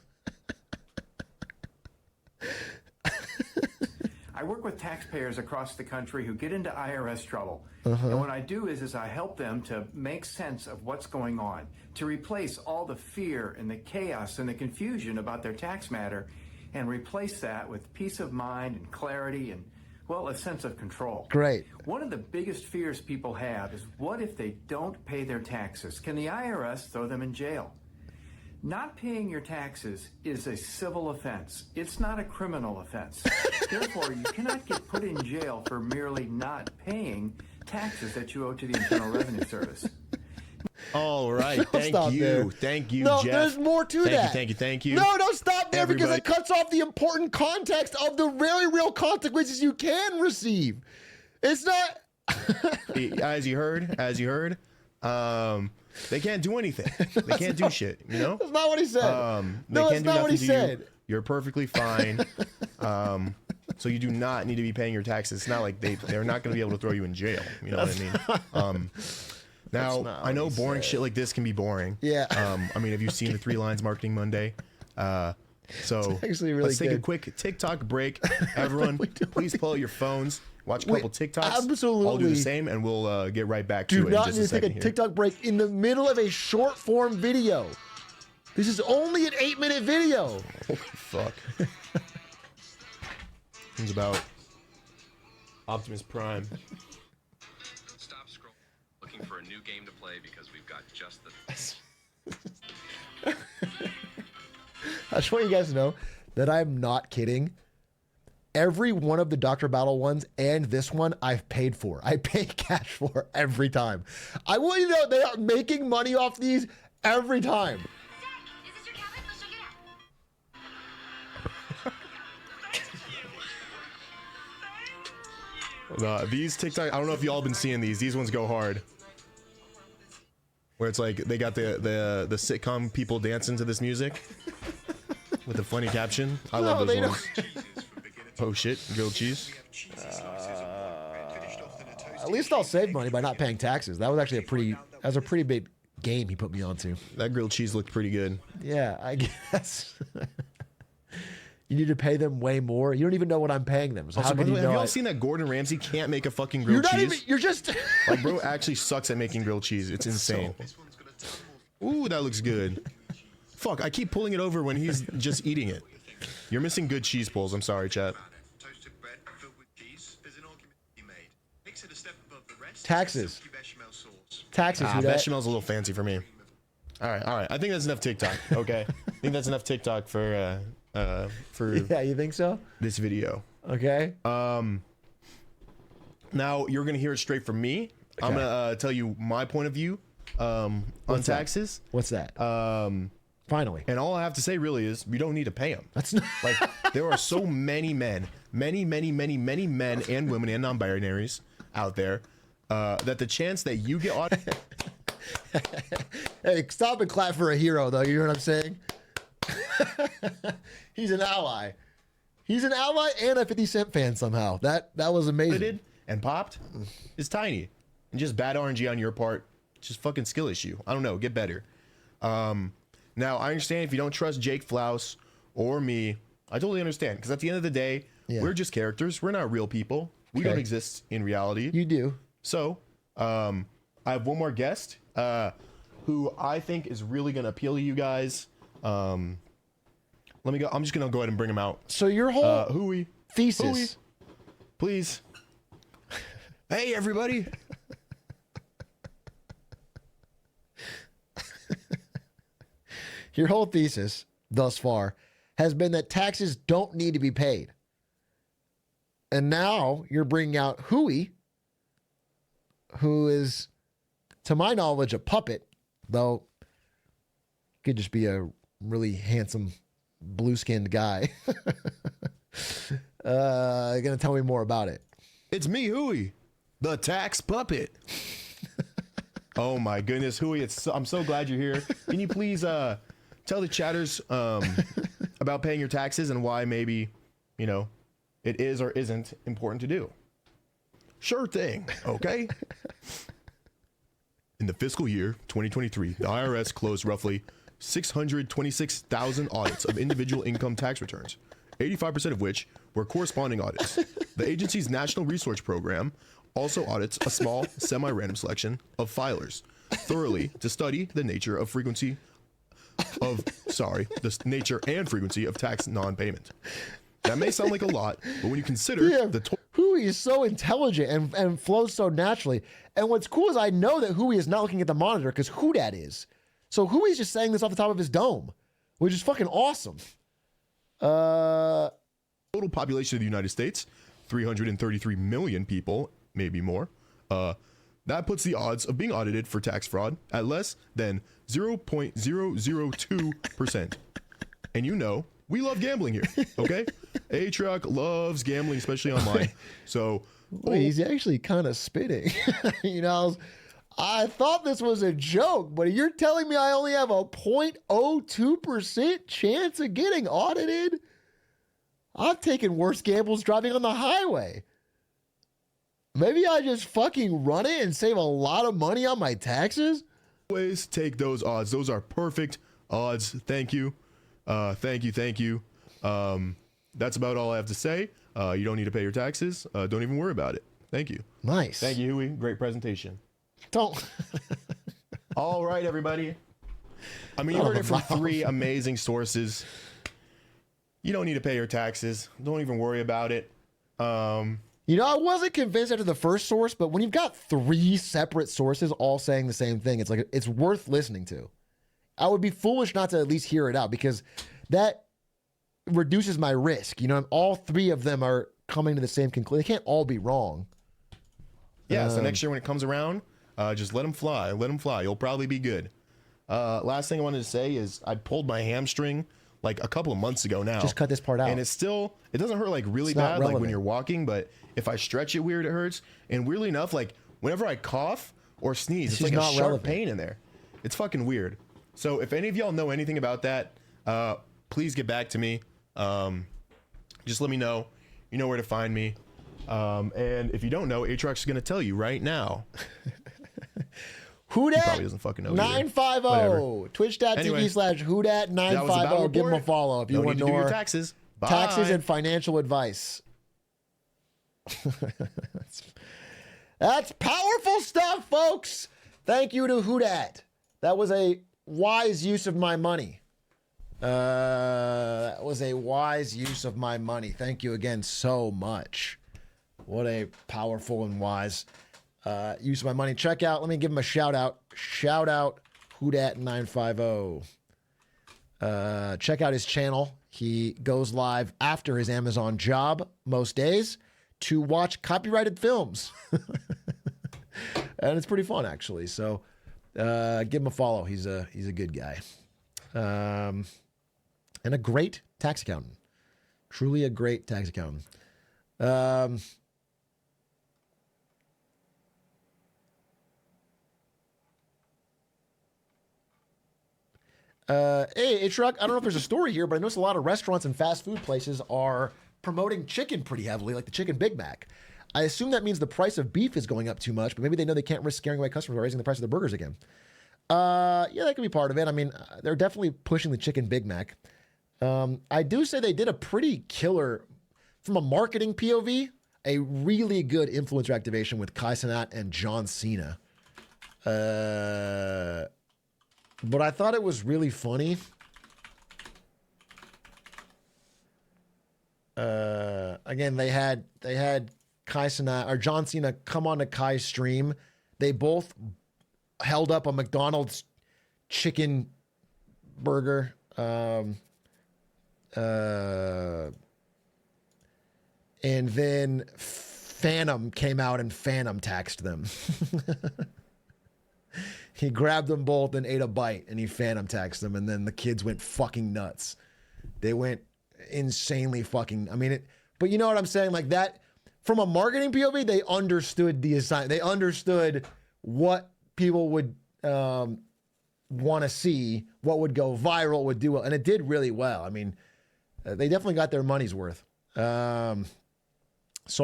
I work with taxpayers across the country who get into IRS trouble. And what I do is I help them to make sense of what's going on, to replace all the fear and the chaos and the confusion about their tax matter, and replace that with peace of mind and clarity and, well, a sense of control. Great. One of the biggest fears people have is, what if they don't pay their taxes? Can the IRS throw them in jail? Not paying your taxes is a civil offense. It's not a criminal offense. Therefore, you cannot get put in jail for merely not paying taxes that you owe to the Internal Revenue Service. All right. Thank you. There. Thank you, no, Jeff. there's more to that. Thank you. No, don't stop there because Everybody. it cuts off the important context of the very real consequences you can receive. It's not... As you heard, they can't do anything. They can't do shit, you know? That's not what he said. They no, can't that's do not what he nothing to said. you. You're perfectly fine. So you do not need to be paying your taxes. It's not like they're not going to be able to throw you in jail. You know what I mean? Now, I know boring shit like this can be boring. Yeah. I mean, have you seen the 3 Lines Marketing Monday? So actually really let's take a good. quick TikTok break. Everyone, please pull out your phones. Watch a couple TikToks. Absolutely. I'll do the same, and we'll get right back to Do it not in just need a to take second a here. TikTok break in the middle of a short form video. This is only an 8-minute video. Holy fuck. It's about Optimus Prime. Stop scrolling, looking for a new game to play because we've got just the... I just want you guys to know that I'm not kidding. Every one of the Dr. Battle ones and this one I've paid for. I pay cash for every time. I want you to know they are making money off these every time. Zach, is this your cabin? Let's check it out. These TikTok, I don't know if y'all been seeing these. These ones go hard. Where it's like they got the sitcom people dancing to this music with a funny caption. I love those ones. Oh shit, grilled cheese. At least I'll save money by not paying taxes. That was actually a pretty big game he put me onto. That grilled cheese looked pretty good. Yeah, I guess. You need to pay them way more. You don't even know what I'm paying them. So Also, how can you know? have y'all seen that Gordon Ramsay can't make a fucking grilled You're not cheese? even. You're just. Like, bro actually sucks at making grilled cheese. It's insane. Ooh, that looks good. Fuck, I keep pulling it over when he's just eating it. You're missing good cheese pulls. I'm sorry, chat. Taxes. Taxes. Who dat? Bechamel's a little fancy for me. All right. I think that's enough TikTok. Okay, I think that's enough TikTok for Yeah, you think so? this video. Okay. Now you're gonna hear it straight from me. I'm gonna tell you my point of view on taxes. What's that? Finally. And all I have to say really is we don't need to pay them. That's not. Like, there are so many men, many men and women and non-binaries out there that the chance that you get audited. Hey, stop and clap for a hero, though. You know what I'm saying? He's an ally. He's an ally and a 50 Cent fan somehow. That was amazing. And popped is tiny. And just bad RNG on your part. Just fucking skill issue. I don't know. Get better. Now, I understand if you don't trust Jake Flouse or me. I totally understand. Because at the end of the day, we're just characters. We're not real people. We don't exist in reality. You do. So, I have one more guest who I think is really going to appeal to you guys. Let me go. I'm just going to go ahead and bring him out. So your whole Hooey. thesis. Hooey, please. Hey, everybody. Your whole thesis thus far has been that taxes don't need to be paid. And now you're bringing out Huey, who is, to my knowledge, a puppet, though could just be a really handsome blue-skinned guy. Gonna tell me more about it. It's me, Huey, the tax puppet. Oh my goodness, Huey! I'm so glad you're here. Can you please tell the chatters about paying your taxes and why maybe, it is or isn't important to do? Sure thing. Okay. In the fiscal year 2023, the IRS closed roughly 626,000 audits of individual income tax returns, 85% of which were corresponding audits. The agency's National Research Program also audits a small, semi-random selection of filers thoroughly to study the nature and frequency of tax non-payment. That may sound like a lot, but when you consider Huey is so intelligent and flows so naturally. And what's cool is I know that Huey is not looking at the monitor because Whodat is. So Huey's just saying this off the top of his dome, which is fucking awesome. Total population of the United States, 333 million people, maybe more. That puts the odds of being audited for tax fraud at less than 0.002%. And we love gambling here, okay? Atrioc loves gambling, especially online. So he's actually kind of spitting. I thought this was a joke, but you're telling me I only have a 0.02% chance of getting audited? I've taken worse gambles driving on the highway. Maybe I just fucking run it and save a lot of money on my taxes? Always take those odds. Those are perfect odds. Thank you. Thank you. That's about all I have to say. You don't need to pay your taxes. Don't even worry about it. Thank you. Nice. Thank you, Huey. Great presentation. Don't. All right, everybody. I mean, you heard it from three amazing sources. You don't need to pay your taxes. Don't even worry about it. I wasn't convinced after the first source, but when you've got three separate sources all saying the same thing, it's like it's worth listening to. I would be foolish not to at least hear it out because that reduces my risk. All three of them are coming to the same conclusion. They can't all be wrong. Yeah, so next year when it comes around, just let them fly. Let them fly. You'll probably be good. Last thing I wanted to say is I pulled my hamstring like a couple of months ago now. Just cut this part out. And it doesn't hurt like really It's not bad like when relevant. you're walking, but if I stretch it weird, it hurts. And weirdly enough, like whenever I cough or sneeze, This it's is like a not sharp relevant. pain in there. It's fucking weird. So if any of y'all know anything about that, please get back to me. Just let me know. You know where to find me. And if you don't know, Atrioc is going to tell you right now. Whodat probably doesn't fucking know either. 950. Whatever. Twitch.tv Anyway, /Whodat that was the battle 950. Give him a report. follow if you No want need to do your more taxes. Bye. taxes and financial advice. That's powerful stuff, folks. Thank you to Whodat. That was a wise use of my money. That was a wise use of my money. Thank you again so much. What a powerful and wise use of my money. Check out, let me give him a shout out. Shout out Whodat 950. Check out his channel. He goes live after his Amazon job most days to watch copyrighted films. And it's pretty fun, actually. So give him a follow. He's a good guy. And a great tax accountant. Truly a great tax accountant. Hey, Atrioc, I don't know if there's a story here, but I noticed a lot of restaurants and fast food places are promoting chicken pretty heavily, like the chicken Big Mac. I assume that means the price of beef is going up too much, but maybe they know they can't risk scaring away customers by raising the price of the burgers again. Yeah, that could be part of it. I mean, they're definitely pushing the chicken Big Mac. I do say they did a pretty killer, from a marketing POV, a really good influencer activation with Kai Cenat and John Cena. But I thought it was really funny. Again, they had Kai Cenat or John Cena come on to Kai's stream. They both held up a McDonald's chicken burger. And then Phantom came out and Phantom taxed them. He grabbed them both and ate a bite, and he Phantom taxed them, and then the kids went fucking nuts. They went insanely fucking, I mean, but you know what I'm saying? Like that, from a marketing POV, they understood the assignment. They understood what people would want to see, what would go viral, would do well, and it did really well. I mean, they definitely got their money's worth. So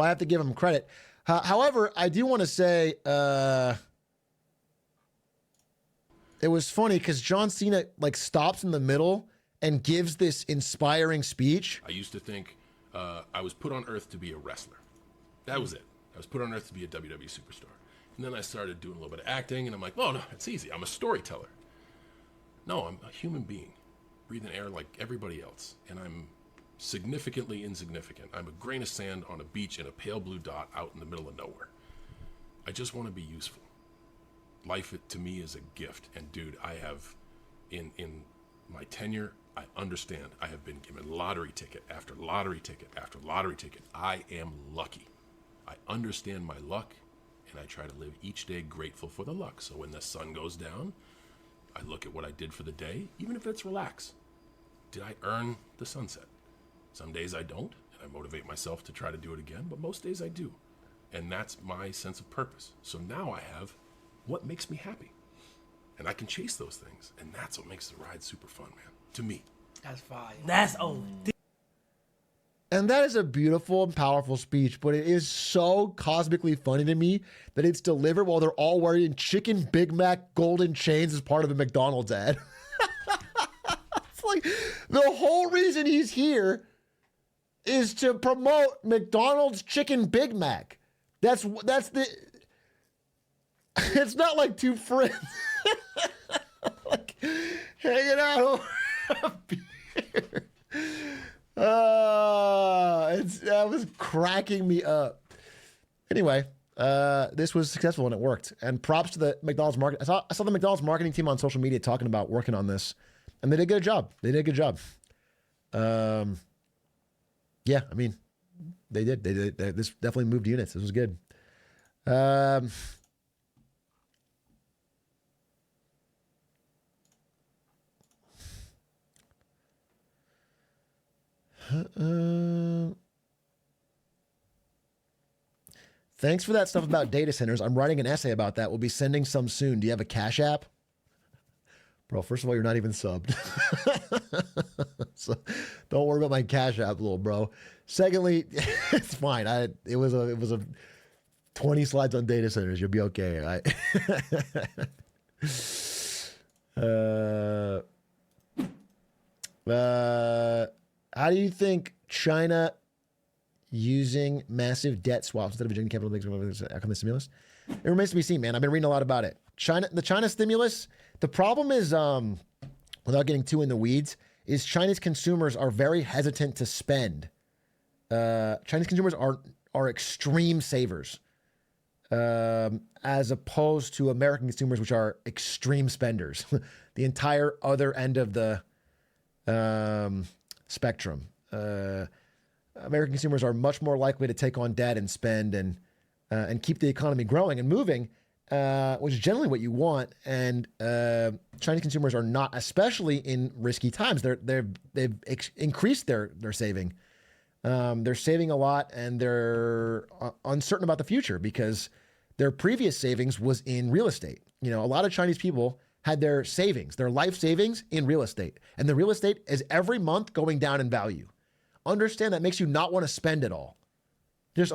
I have to give them credit. However, I do want to say, it was funny because John Cena like stops in the middle and gives this inspiring speech. I used to think I was put on earth to be a wrestler. That was it. I was put on earth to be a WWE superstar. And then I started doing a little bit of acting, and I'm like, oh, no, it's easy. I'm a storyteller. No, I'm a human being, breathing air like everybody else. And I'm significantly insignificant. I'm a grain of sand on a beach in a pale blue dot out in the middle of nowhere. I just want to be useful. Life to me is a gift, and dude, I have, in my tenure, I understand. I have been given lottery ticket after lottery ticket after lottery ticket. I am lucky. I understand my luck, and I try to live each day grateful for the luck. So when the sun goes down, I look at what I did for the day, even if it's relax. Did I earn the sunset? Some days I don't, and I motivate myself to try to do it again, but most days I do. And that's my sense of purpose. So now I have what makes me happy. And I can chase those things. And that's what makes the ride super fun, man. To me. That's fire. That's And that is a beautiful and powerful speech, but it is so cosmically funny to me that it's delivered while they're all wearing chicken Big Mac golden chains as part of a McDonald's ad. It's like the whole reason he's here is to promote McDonald's chicken Big Mac. That's the... It's not like two friends like hanging out over a beer. That was cracking me up. Anyway, this was successful and it worked. And props to the McDonald's market. I saw the McDonald's marketing team on social media talking about working on this, and they did a good job. Yeah, I mean, they did. This definitely moved units. This was good. Thanks for that stuff about data centers. I'm writing an essay about that. We'll be sending some soon. Do you have a Cash App? Bro, first of all, you're not even subbed. So don't worry about my Cash App, little bro. Secondly, it's fine. It was a 20 slides on data centers. You'll be okay. How do you think China using massive debt swaps instead of Virginia capital outcome the stimulus? It remains to be seen, man. I've been reading a lot about it. The China stimulus. The problem is, without getting too in the weeds, is Chinese consumers are very hesitant to spend. Chinese consumers are extreme savers, as opposed to American consumers, which are extreme spenders. The entire other end of the spectrum. American consumers are much more likely to take on debt and spend and keep the economy growing and moving, which is generally what you want. And Chinese consumers are not, especially in risky times. They've increased their saving. They're saving a lot, and they're uncertain about the future because their previous savings was in real estate. You know, a lot of Chinese people had their savings, their life savings, in real estate, and the real estate is every month going down in value. Understand that makes you not want to spend it all. Just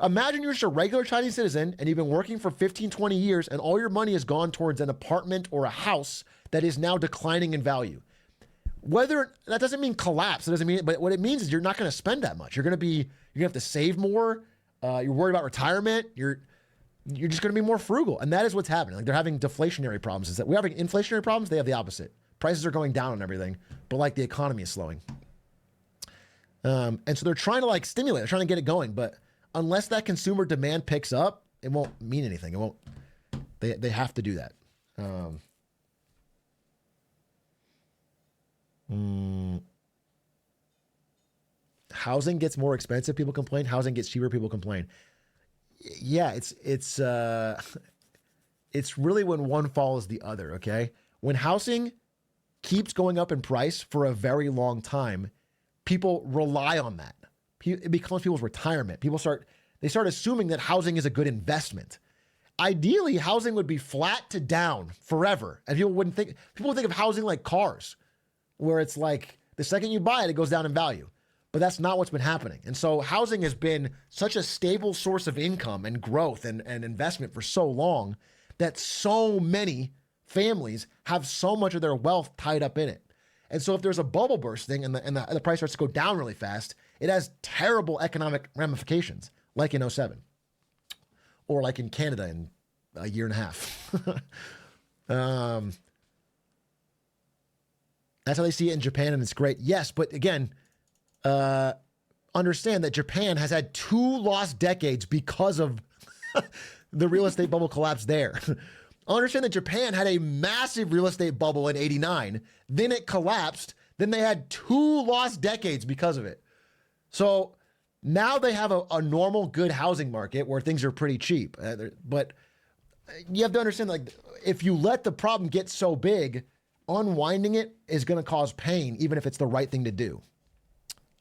imagine you're just a regular Chinese citizen and you've been working for 15, 20 years and all your money has gone towards an apartment or a house that is now declining in value. Whether that doesn't mean collapse, it doesn't mean, but what it means is you're not going to spend that much. You're going to have to save more. You're worried about retirement. You're just going to be more frugal. And that is what's happening. Like, they're having deflationary problems. Is that we're having inflationary problems? They have the opposite. Prices are going down on everything, but like the economy is slowing. And so they're trying to like stimulate, they're trying to get it going, but unless that consumer demand picks up, it won't mean anything. It won't, they have to do that. Housing gets more expensive, people complain. Housing gets cheaper, people complain. Yeah, it's really when one follows the other, okay? When housing keeps going up in price for a very long time, people rely on that. It becomes people's retirement. They start assuming that housing is a good investment. Ideally, housing would be flat to down forever. And people would think of housing like cars, where it's like the second you buy it, it goes down in value. But that's not what's been happening. And so housing has been such a stable source of income and growth and investment for so long that so many families have so much of their wealth tied up in it. And so if there's a bubble bursting and the price starts to go down really fast, it has terrible economic ramifications, like in 2007 or like in Canada in a year and a half. That's how they see it in Japan, and it's great. Yes, but again, understand that Japan has had 2 lost decades because of the real estate bubble collapse there. Understand that Japan had a massive real estate bubble in '89, then it collapsed, then they had 2 lost decades because of it. So now they have a normal, good housing market where things are pretty cheap. But you have to understand, like, if you let the problem get so big, unwinding it is going to cause pain, even if it's the right thing to do.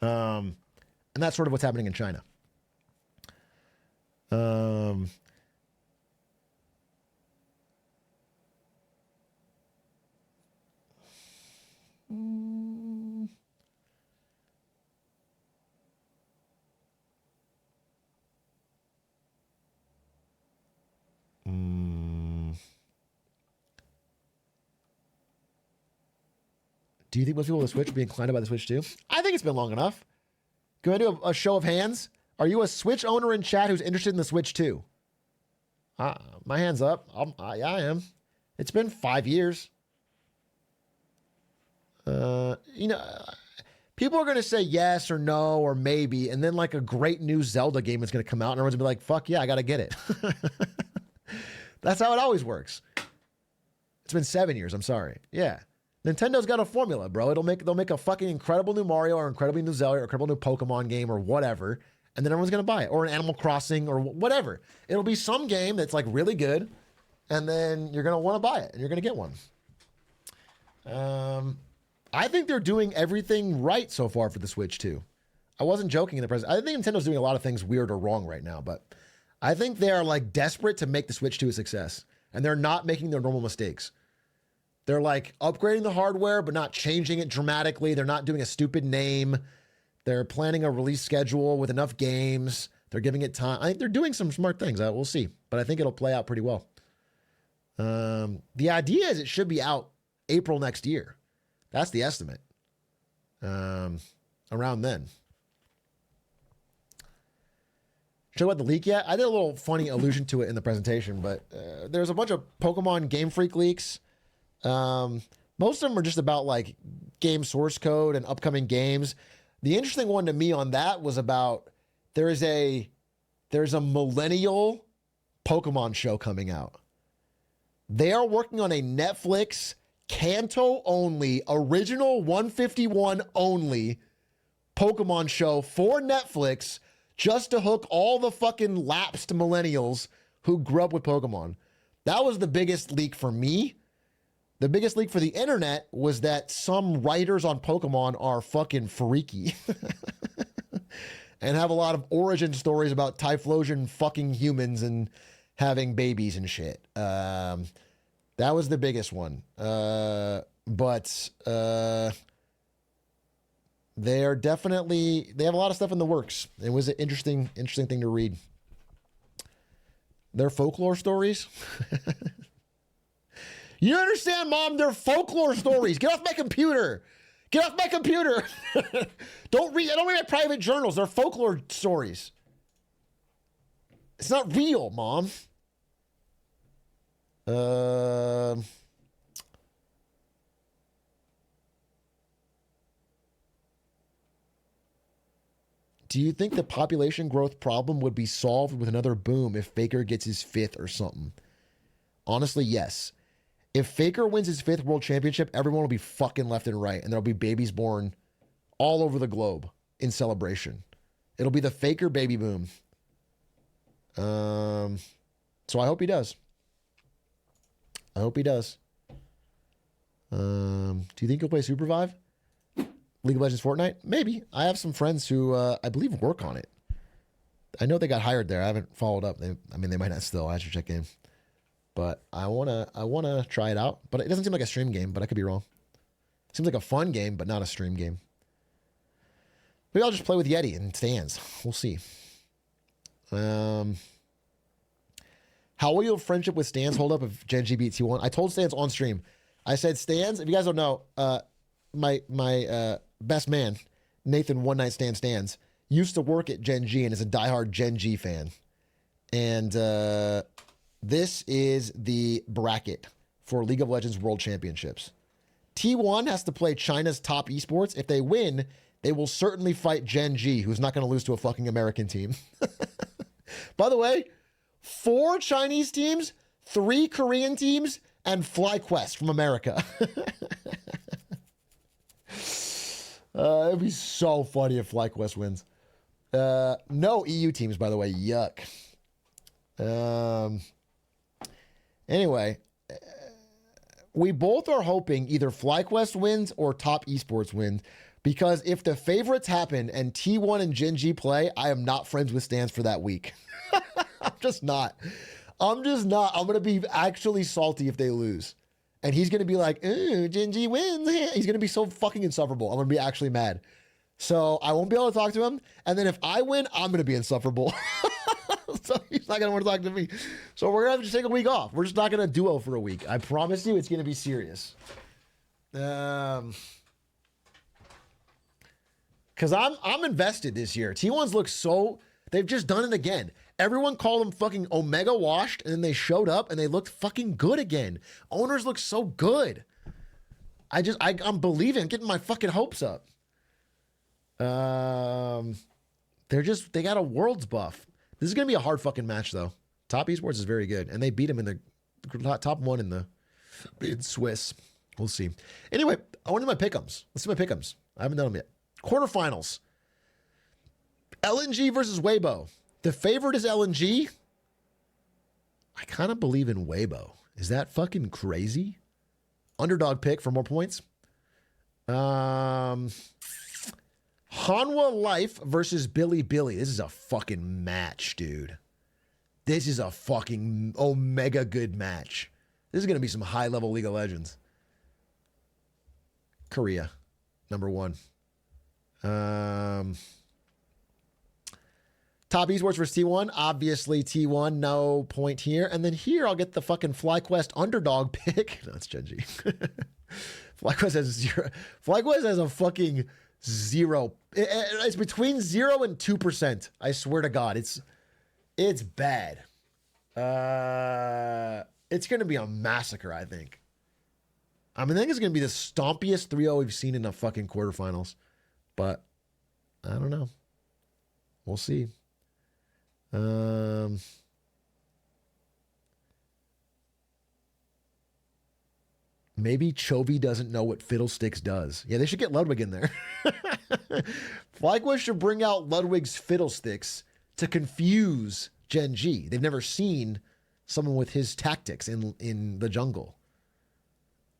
And that's sort of what's happening in China. Do you think most people with the Switch will be inclined to buy the Switch too? I think it's been long enough. Can I do a show of hands? Are you a Switch owner in chat who's interested in the Switch too? My hand's up. Yeah, I am. It's been 5 years. People are going to say yes or no or maybe, and then like a great new Zelda game is going to come out and everyone's going to be like, fuck yeah, I got to get it. That's how it always works. It's been 7 years. I'm sorry. Yeah. Nintendo's got a formula, bro. They'll make a fucking incredible new Mario or incredibly new Zelda or incredible new Pokemon game or whatever, and then everyone's going to buy it. Or an Animal Crossing or whatever. It'll be some game that's like really good, and then you're going to want to buy it, and you're going to get one. I think they're doing everything right so far for the Switch too. I wasn't joking in the present. I think Nintendo's doing a lot of things weird or wrong right now, but I think they are like desperate to make the Switch 2 a success, and they're not making their normal mistakes. They're like upgrading the hardware, but not changing it dramatically. They're not doing a stupid name. They're planning a release schedule with enough games. They're giving it time. I think they're doing some smart things. We'll see, but I think it'll play out pretty well. The idea is it should be out April next year. That's the estimate. Around then. Show about the leak yet? I did a little funny allusion to it in the presentation, but there's a bunch of Pokemon Game Freak leaks. Most of them are just about like game source code and upcoming games. The interesting one to me on that was about there's a millennial Pokemon show coming out. They are working on a Netflix Kanto only, original 151 only Pokemon show for Netflix just to hook all the fucking lapsed millennials who grew up with Pokemon. That was the biggest leak for me. The biggest leak for the internet was that some writers on Pokemon are fucking freaky and have a lot of origin stories about Typhlosion fucking humans and having babies and shit. That was the biggest one. But they have a lot of stuff in the works. It was an interesting thing to read. They're folklore stories. You understand, Mom? They're folklore stories. Get off my computer. Get off my computer. I don't read my private journals. They're folklore stories. It's not real, Mom. Do you think the population growth problem would be solved with another boom if Faker gets his 5th or something? Honestly, yes. If Faker wins his 5th world championship, everyone will be fucking left and right, and there'll be babies born all over the globe in celebration. It'll be the Faker baby boom. So I hope he does. Do you think he'll play Supervive? League of Legends Fortnite? Maybe. I have some friends who I believe work on it. I know they got hired there. I haven't followed up. They might not still. I should check in. But I wanna try it out. But it doesn't seem like a stream game, but I could be wrong. It seems like a fun game, but not a stream game. Maybe I'll just play with Yeti and Stans. We'll see. How will your friendship with Stans hold up if Gen G beat T1? I told Stans on stream. I said, Stans, if you guys don't know, my best man, Nathan One Night Stand Stans, used to work at Gen G and is a diehard Gen G fan. And this is the bracket for League of Legends World Championships. T1 has to play China's top esports. If they win, they will certainly fight Gen G, who's not going to lose to a fucking American team. By the way, 4 Chinese teams, 3 Korean teams, and FlyQuest from America. It'd be so funny if FlyQuest wins. No EU teams, by the way. Yuck. Anyway, we both are hoping either FlyQuest wins or Top Esports wins, because if the favorites happen and T1 and Gen G play, I am not friends with Stans for that week. I'm just not. I'm going to be actually salty if they lose. And he's going to be like, ooh, Gen G wins. He's going to be so fucking insufferable. I'm going to be actually mad. So I won't be able to talk to him. And then if I win, I'm going to be insufferable. So he's not going to want to talk to me. So we're going to have to take a week off. We're just not going to duo for a week. I promise you it's going to be serious. Because I'm invested this year. T1s look so... They've just done it again. Everyone called them fucking Omega washed, and then they showed up and they looked fucking good again. Owners look so good. I'm believing, getting my fucking hopes up. They got a world's buff. This is going to be a hard fucking match, though. Top Esports is very good, and they beat him in the top one in Swiss. We'll see. Anyway, I want to do my pick'ems. Let's do my pick'ems. I haven't done them yet. Quarterfinals. LNG versus Weibo. The favorite is LNG. I kind of believe in Weibo. Is that fucking crazy? Underdog pick for more points. Hanwha Life versus Billy Billy. This is a fucking match, dude. This is a fucking omega good match. This is going to be some high-level League of Legends. Korea, number 1. Top esports versus T1. Obviously T1, no point here. And then here I'll get the fucking FlyQuest underdog pick. No, it's Genji. FlyQuest has 0. FlyQuest has a fucking 0. It's between 0 and 2%. I swear to God. It's bad. It's going to be a massacre, I think. I think it's going to be the stompiest 3-0 we've seen in the fucking quarterfinals. But I don't know. We'll see. Maybe Chovy doesn't know what Fiddlesticks does. Yeah, they should get Ludwig in there. FlyQuest should bring out Ludwig's Fiddlesticks to confuse Gen G. They've never seen someone with his tactics in the jungle.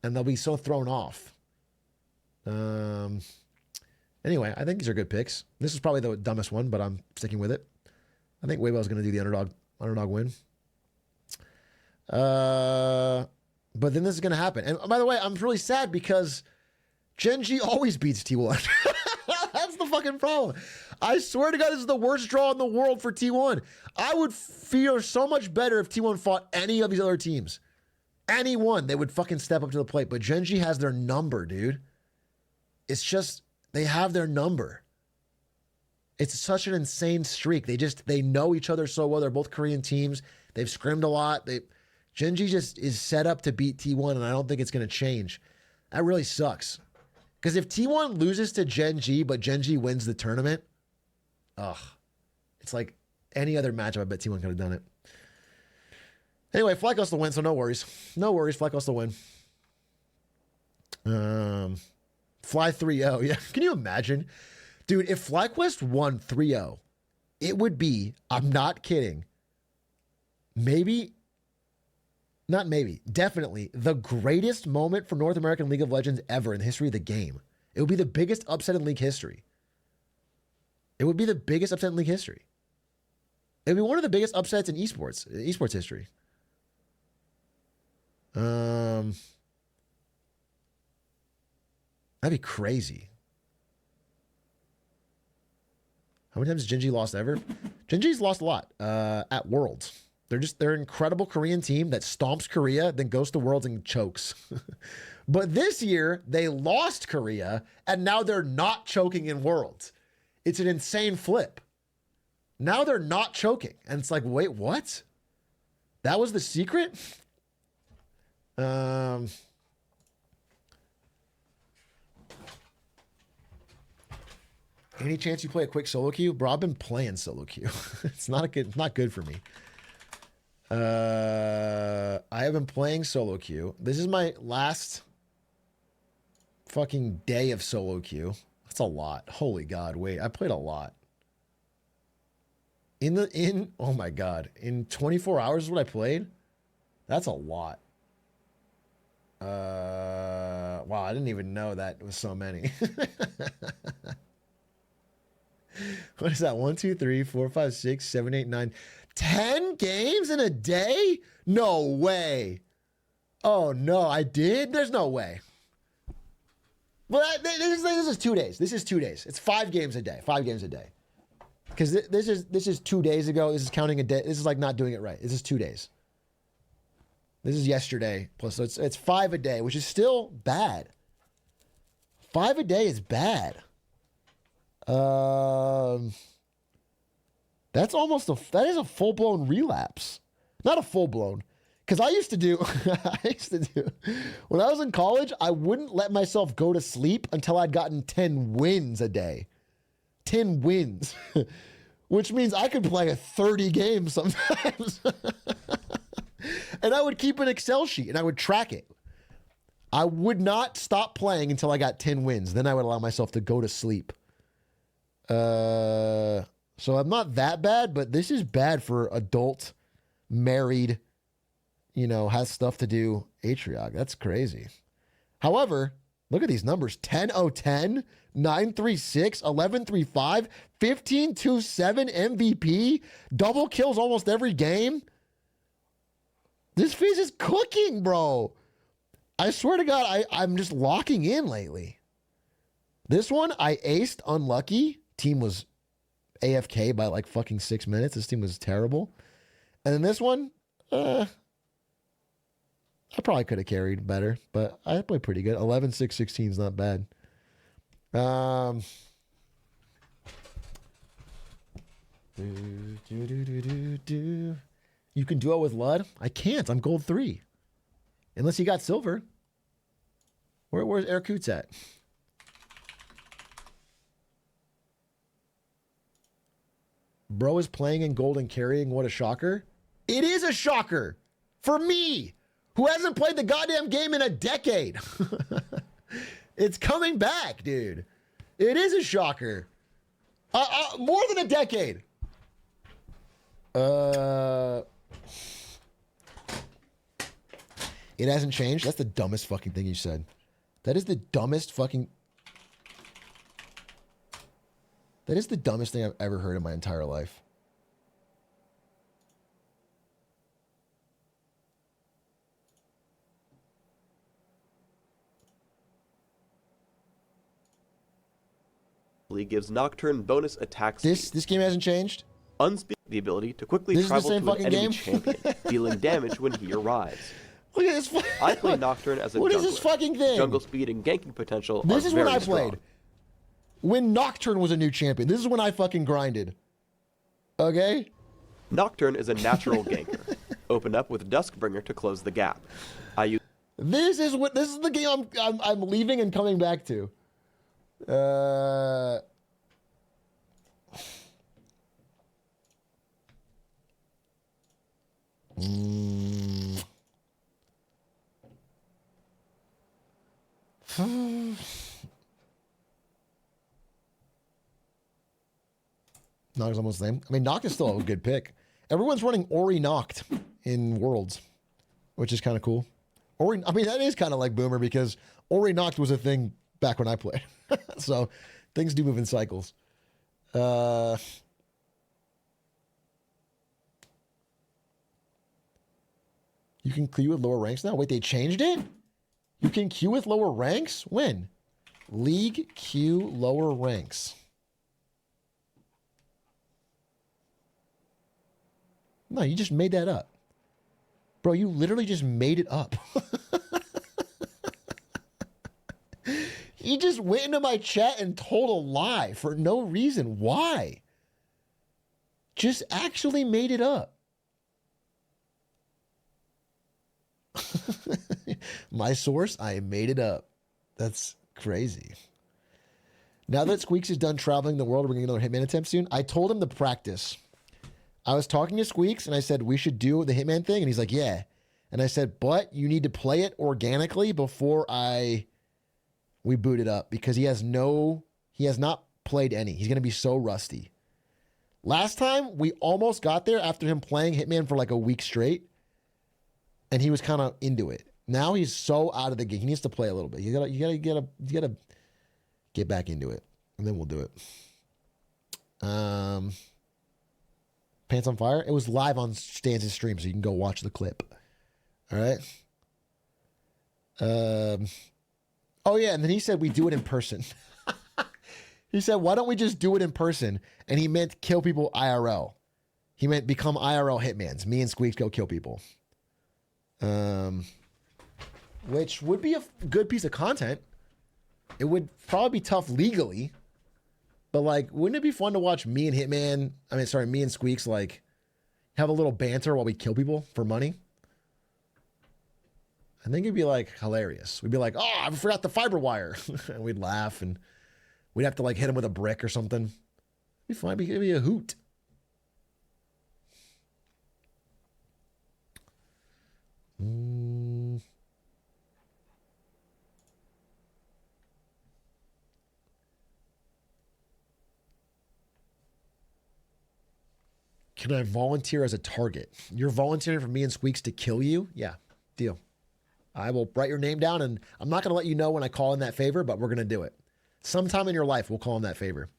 And they'll be so thrown off. Anyway, I think these are good picks. This is probably the dumbest one, but I'm sticking with it. I think Weibo's going to do the underdog win. But then this is going to happen. And by the way, I'm really sad because Gen G always beats T1. That's the fucking problem. I swear to God, this is the worst draw in the world for T1. I would feel so much better if T1 fought any of these other teams. Anyone, they would fucking step up to the plate. But Gen G has their number, dude. It's just, they have their number. It's such an insane streak. They know each other so well. They're both Korean teams. They've scrimmed a lot. Gen G just is set up to beat T1, and I don't think it's going to change. That really sucks. Because if T1 loses to Gen G, but Gen G wins the tournament, it's like any other matchup. I bet T1 could have done it. Anyway, FlyQuest will win, so no worries. No worries, FlyQuest will win. Fly 3-0. Yeah, can you imagine? Dude, if FlyQuest won 3-0, it would be, I'm not kidding, definitely the greatest moment for North American League of Legends ever in the history of the game. It would be the biggest upset in league history. It would be the biggest upset in league history. It would be one of the biggest upsets in esports history. That'd be crazy. How many times has Gen G lost ever? Gen G's lost a lot at Worlds. They're an incredible Korean team that stomps Korea, then goes to Worlds and chokes. But this year, they lost Korea, and now they're not choking in Worlds. It's an insane flip. Now they're not choking. And it's like, wait, what? That was the secret? Any chance you play a quick solo queue? Bro, I've been playing solo queue. It's not good for me. I have been playing solo queue. This is my last fucking day of solo queue. That's a lot. Holy God, wait, I played a lot. Oh my God, in 24 hours is what I played? That's a lot. Wow, I didn't even know that was so many. What is that? 1, 2, 3, 4, 5, 6, 7, 8, 9, 10 games in a day? No way. Oh no, I did? There's no way. Well, this is 2 days. This is 2 days. It's 5 games a day. 5 games a day. Because this is 2 days ago. This is counting a day. This is like not doing it right. This is 2 days. This is yesterday plus. So it's 5 a day, which is still bad. 5 a day is bad. That is a full blown relapse. Not a full blown. Because I used to do, when I was in college, I wouldn't let myself go to sleep until I'd gotten 10 wins a day. 10 wins. Which means I could play 30 games sometimes. And I would keep an Excel sheet and I would track it. I would not stop playing until I got 10 wins. Then I would allow myself to go to sleep. So I'm not that bad, but this is bad for adult, married, has stuff to do Atrioc. That's crazy. However, Look at these numbers. 10-0-10, 9-3-6, 11-3-5, 15-2-7 MVP, double kills almost every game. This Fizz is cooking, bro. I swear to God, I'm just locking in lately. This one, I aced unlucky. Team was AFK by like fucking 6 minutes. This team was terrible. And then this one, I probably could have carried better, but I played pretty good. 11-6-16 is not bad. You can duo with Lud? I can't. I'm gold 3. Unless you got silver. Where's Erkut's at? Bro is playing in gold and carrying. What a shocker. It is a shocker for me, who hasn't played the goddamn game in a decade. It's coming back, dude. It is a shocker. More than a decade. It hasn't changed? That's the dumbest fucking thing you said. That is the dumbest fucking... That is the dumbest thing I've ever heard in my entire life. Gives Nocturne bonus attack This speed. game hasn't changed? Unspeak the ability to quickly This is the travel same to an fucking enemy game? champion, dealing damage when he arrives. Look at this. I play Nocturne as a What jungler. is this fucking thing? Jungle speed and ganking potential This are is when very I played. strong. When Nocturne was a new champion. This is when I fucking grinded. Okay? Nocturne is a natural ganker. Open up with Duskbringer to close the gap. I use This is the game I'm leaving and coming back to. Noct is almost the same. I mean, Noct is still a good pick. Everyone's running Ori Noct in Worlds, which is kind of cool. Ori, I mean, that is kind of like Boomer because Ori Noct was a thing back when I played. So things do move in cycles. You can queue with lower ranks now? Wait, they changed it? You can queue with lower ranks? When? League queue lower ranks. No, you just made that up. Bro, you literally just made it up. You just went into my chat and told a lie for no reason. Why? Just actually made it up. My source, I made it up. That's crazy. Now that Squeaks is done traveling the world, we're going to get another Hitman attempt soon. I told him to practice. I was talking to Squeaks and I said, we should do the Hitman thing. And he's like, yeah. And I said, but you need to play it organically before we boot it up because he has not played any. He's going to be so rusty. Last time we almost got there after him playing Hitman for like a week straight. And he was kind of into it. Now he's so out of the game. He needs to play a little bit. You gotta get back into it. And then we'll do it. Pants on Fire. It was live on Stan's stream, so you can go watch the clip. All right. Oh yeah, and then he said we do it in person. He said, why don't we just do it in person? And he meant kill people IRL. He meant become IRL hitmans. Me and Squeaks go kill people. Which would be a good piece of content. It would probably be tough legally. But like, wouldn't it be fun to watch me and me and Squeaks like have a little banter while we kill people for money? I think it'd be like hilarious. We'd be like, oh, I forgot the fiber wire. And we'd laugh and we'd have to like hit him with a brick or something. It'd be fun. It'd be a hoot. Can I volunteer as a target? You're volunteering for me and Squeaks to kill you? Yeah, deal. I will write your name down, and I'm not going to let you know when I call in that favor, but we're going to do it. Sometime in your life, we'll call in that favor.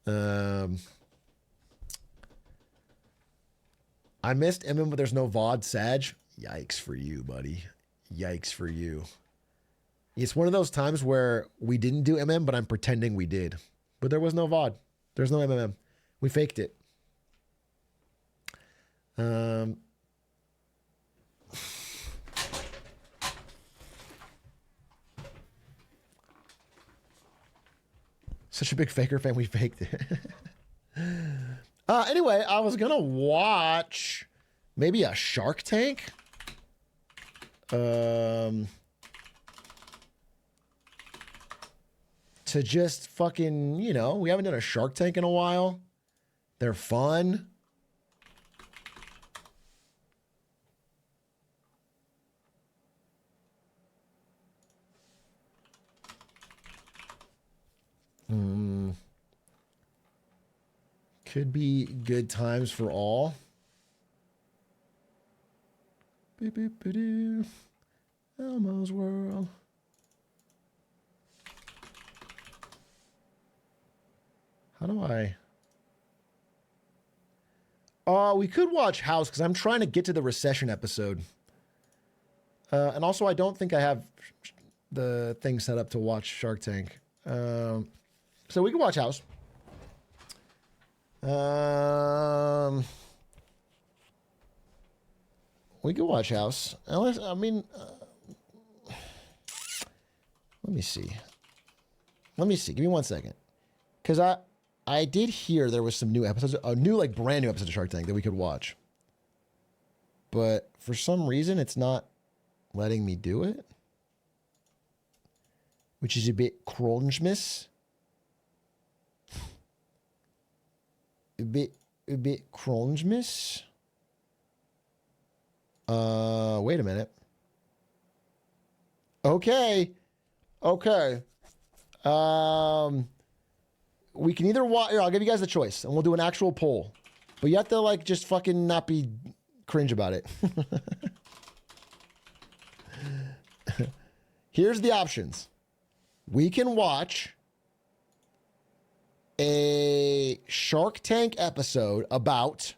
I missed MM, but there's no VOD. Sag. Yikes for you, buddy. Yikes for you. It's one of those times where we didn't do MM, but I'm pretending we did. But there was no VOD. There's no MMM. We faked it. Such a big Faker fan, we faked it. Anyway, I was gonna watch maybe a Shark Tank. To just fucking, you know, we haven't done a Shark Tank in a while. They're fun. Could be good times for all. Boop, boop, ba-doo. Elmo's World. How do I? We could watch House because I'm trying to get to the recession episode. And also, I don't think I have the thing set up to watch Shark Tank. So we can watch House. We can watch House. Unless, I mean, let me see. Let me see. Give me 1 second. Because I did hear there was some new episodes, a new, like, brand new episode of Shark Tank that we could watch. But for some reason, it's not letting me do it. Which is a bit crongemas. A bit crongemas. Wait a minute. Okay. We can either watch. Here, I'll give you guys the choice, and we'll do an actual poll. But you have to, like, just fucking not be cringe about it. Here's the options. We can watch a Shark Tank episode about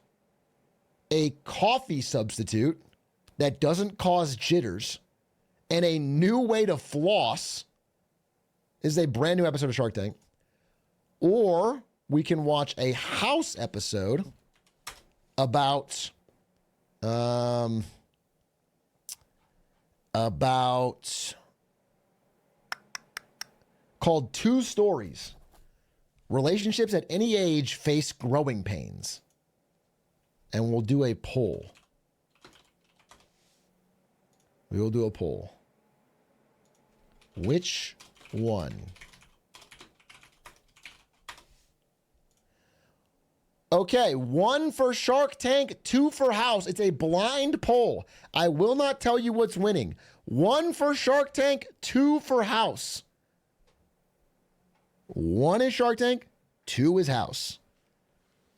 a coffee substitute that doesn't cause jitters and a new way to floss. This is a brand new episode of Shark Tank. Or we can watch a House episode about called Two Stories. Relationships at any age face growing pains. And we'll do a poll. We will do a poll. Which one? Okay, 1 for Shark Tank, 2 for House. It's a blind poll. I will not tell you what's winning. 1 for Shark Tank, 2 for House. 1 is Shark Tank, 2 is House.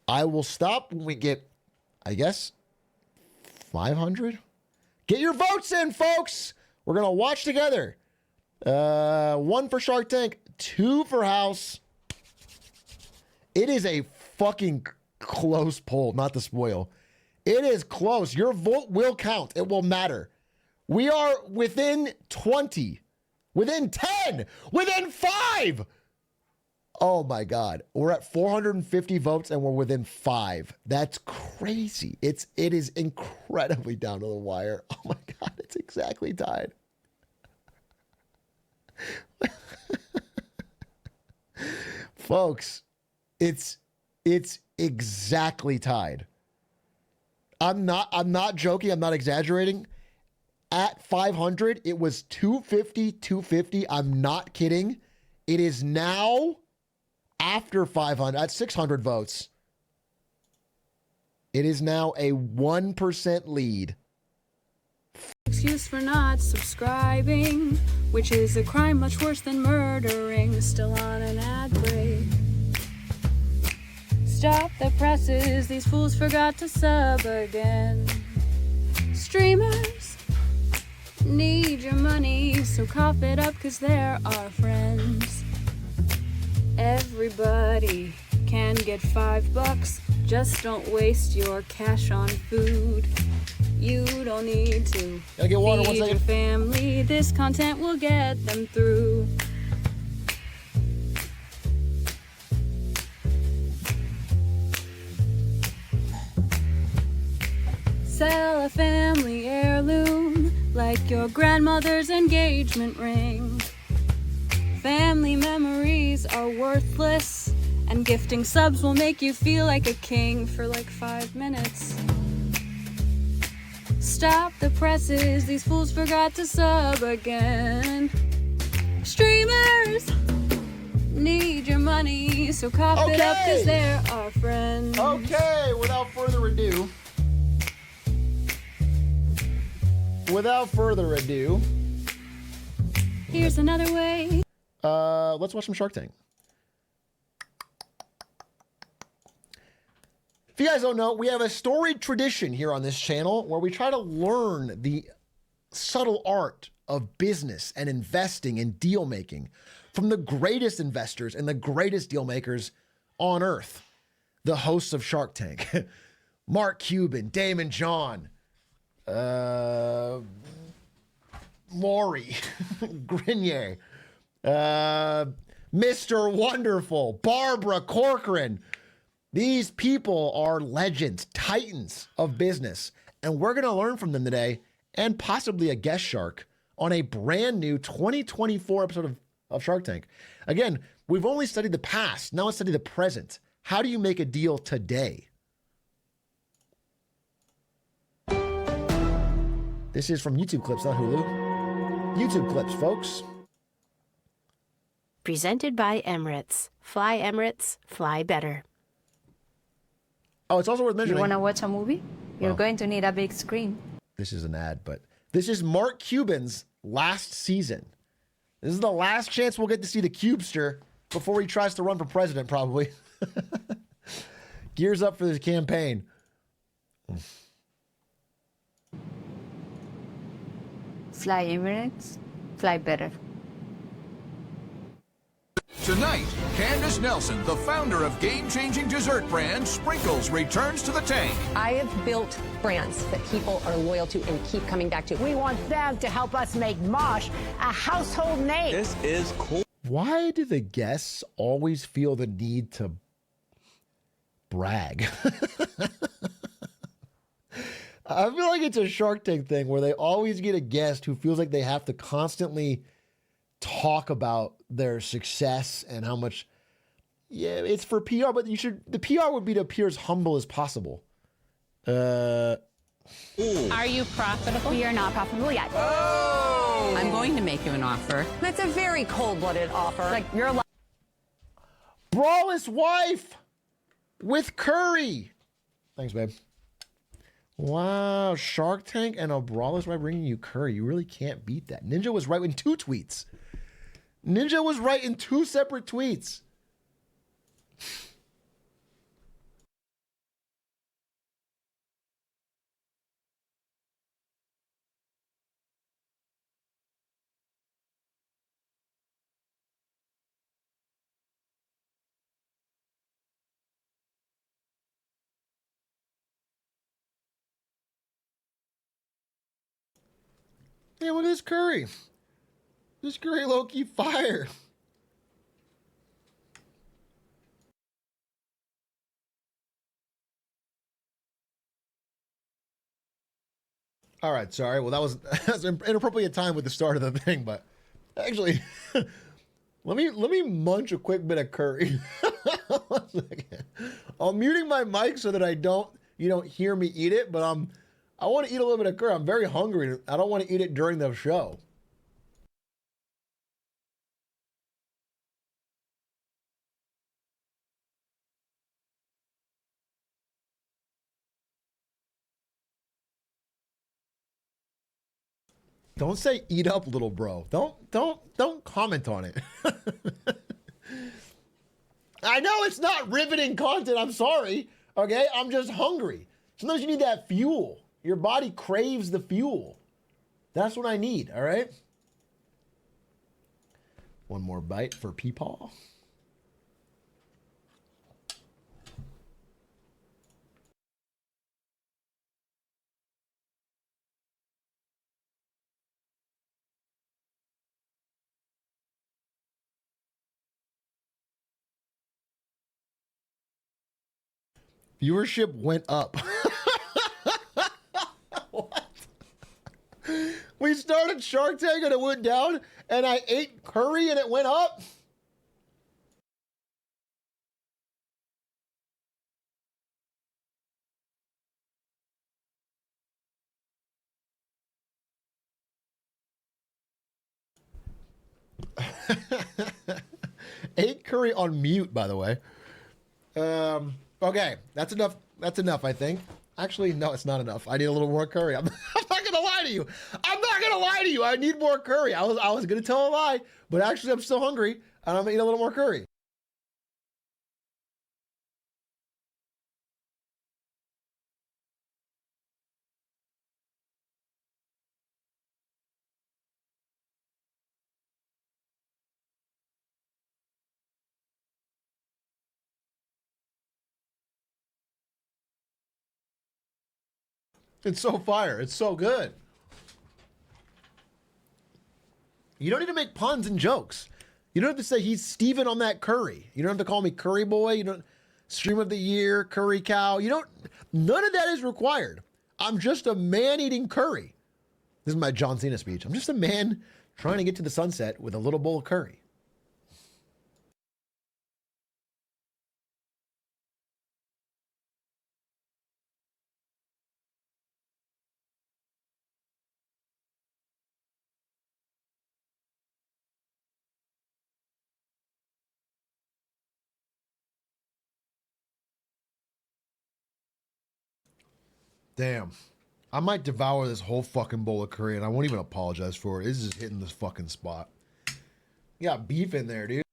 I will stop when we get, I guess, 500. Get your votes in, folks. We're going to watch together. 1 for Shark Tank, 2 for House. It is a fucking close poll, not to spoil. It is close. Your vote will count. It will matter. We are within 20, within 10, within 5. Oh my God. We're at 450 votes and we're within 5. That's crazy. It is incredibly down to the wire. Oh my God. It's exactly tied. Folks, it's exactly tied. I'm not joking. I'm not exaggerating. At 500, it was 250. I'm not kidding. It is now after 500 at 600 votes. It is now a 1% lead. Excuse for not subscribing, which is a crime much worse than murdering. Still on an ad break. Stop the presses, these fools forgot to sub again. Streamers, need your money, so cough it up, 'cause they're our friends. Everybody can get $5, just don't waste your cash on food. You don't need to Gotta get water, 1 feed your second. family, this content will get them through. Sell a family heirloom like your grandmother's engagement ring. Family memories are worthless, and gifting subs will make you feel like a king for like 5 minutes. Stop the presses, these fools forgot to sub again. Streamers need your money, so cough it up, 'cause they're our friends. Okay, without further ado. Here's another way. Let's watch some Shark Tank. If you guys don't know, we have a storied tradition here on this channel where we try to learn the subtle art of business and investing and deal making from the greatest investors and the greatest deal makers on earth. The hosts of Shark Tank, Mark Cuban, Damon John, Lori Grenier, Mr. Wonderful, Barbara Corcoran. These people are legends, titans of business, and we're going to learn from them today and possibly a guest shark on a brand new 2024 episode of Shark Tank. Again, we've only studied the past. Now let's study the present. How do you make a deal today? This is from YouTube Clips, not Hulu. YouTube Clips, folks. Presented by Emirates. Fly Emirates, fly better. Oh, it's also worth mentioning. You want to watch a movie? You're going to need a big screen. This is an ad, but this is Mark Cuban's last season. This is the last chance we'll get to see the Cubester before he tries to run for president, probably. Gears up for this campaign. Fly Emirates, fly better. Tonight, Candace Nelson, the founder of game-changing dessert brand Sprinkles, returns to the tank. I have built brands that people are loyal to and keep coming back to. We want them to help us make Mosh a household name. This is cool. Why do the guests always feel the need to brag? I feel like it's a Shark Tank thing where they always get a guest who feels like they have to constantly talk about their success and how much, yeah, it's for PR, but the PR would be to appear as humble as possible. Are you profitable? We are not profitable yet. Oh! I'm going to make you an offer. That's a very cold-blooded offer. Like, you're allowed. Brawless wife with curry. Thanks, babe. Wow, Shark Tank and a brawless wife bringing you curry. You really can't beat that. Ninja was right in 2 tweets. Ninja was right in 2 separate tweets. Yeah, look at this curry. This curry low-key fire. All right, sorry. Well, that was an inappropriate time with the start of the thing, but actually, let me munch a quick bit of curry. 1 second. I'm muting my mic so that you don't hear me eat it, but I want to eat a little bit of curry. I'm very hungry. I don't want to eat it during the show. Don't say eat up, little bro. Don't comment on it. I know it's not riveting content. I'm sorry. Okay, I'm just hungry. Sometimes you need that fuel. Your body craves the fuel. That's what I need, all right? One more bite for Peepaw. Viewership went up. What? We started Shark Tank and it went down, and I ate curry and it went up? Ate curry on mute, by the way. Okay, that's enough. That's enough, I think. Actually, no, it's not enough. I need a little more curry. I'm not gonna lie to you. I'm not gonna lie to you. I need more curry. I was gonna tell a lie, but actually, I'm still hungry, and I'm gonna eat a little more curry. It's so fire. It's so good. You don't need to make puns and jokes. You don't have to say he's Steven on that curry. You don't have to call me Curry Boy. You don't Stream of the Year, Curry Cow. You don't. None of that is required. I'm just a man eating curry. This is my John Cena speech. I'm just a man trying to get to the sunset with a little bowl of curry. Damn. I might devour this whole fucking bowl of curry and I won't even apologize for it. It's just hitting this fucking spot. You got beef in there, dude.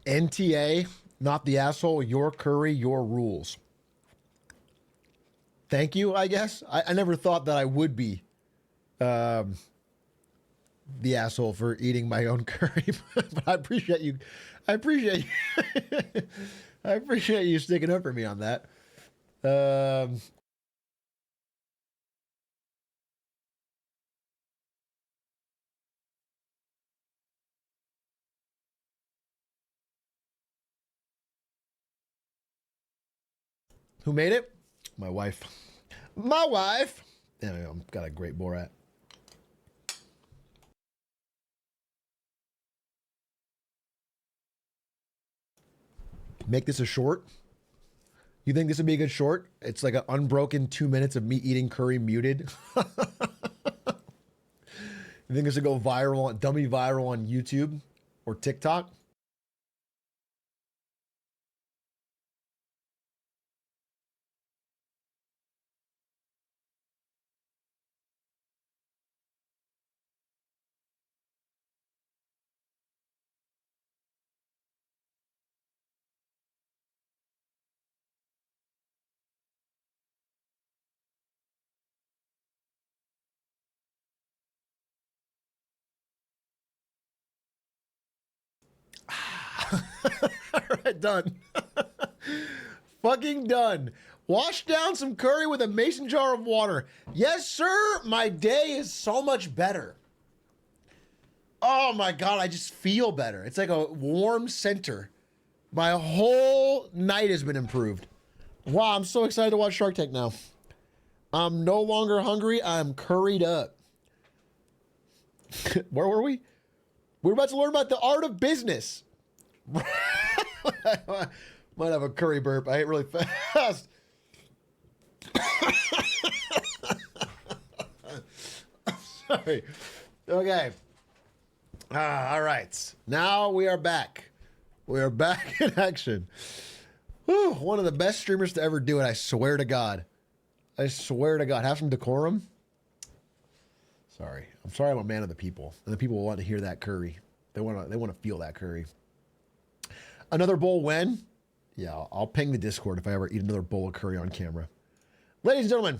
NTA, not the asshole, your curry, your rules. Thank you, I guess. I never thought that I would be the asshole for eating my own curry, but I appreciate you. I appreciate you. I appreciate you sticking up for me on that. Who made it? My wife. My wife. Anyway, I've got a great Borat. Make this a short. You think this would be a good short? It's like an unbroken 2 minutes of me eating curry muted. You think this would go viral, dummy viral on YouTube or TikTok? All right, done. Fucking done. Wash down some curry with a mason jar of water. Yes, sir. My day is so much better. Oh my God, I just feel better. It's like a warm center. My whole night has been improved. Wow, I'm so excited to watch Shark Tank now. I'm no longer hungry. I'm curried up. Where were we? We're about to learn about the art of business. Might have a curry burp. I ate really fast. Sorry. Okay. All right. Now we are back. We are back in action. Whew, one of the best streamers to ever do it. I swear to God. I swear to God. Have some decorum. Sorry. I'm sorry I'm a man of the people. And the people want to hear that curry. They want to feel that curry. Another bowl when? Yeah, I'll ping the Discord if I ever eat another bowl of curry on camera. Ladies and gentlemen,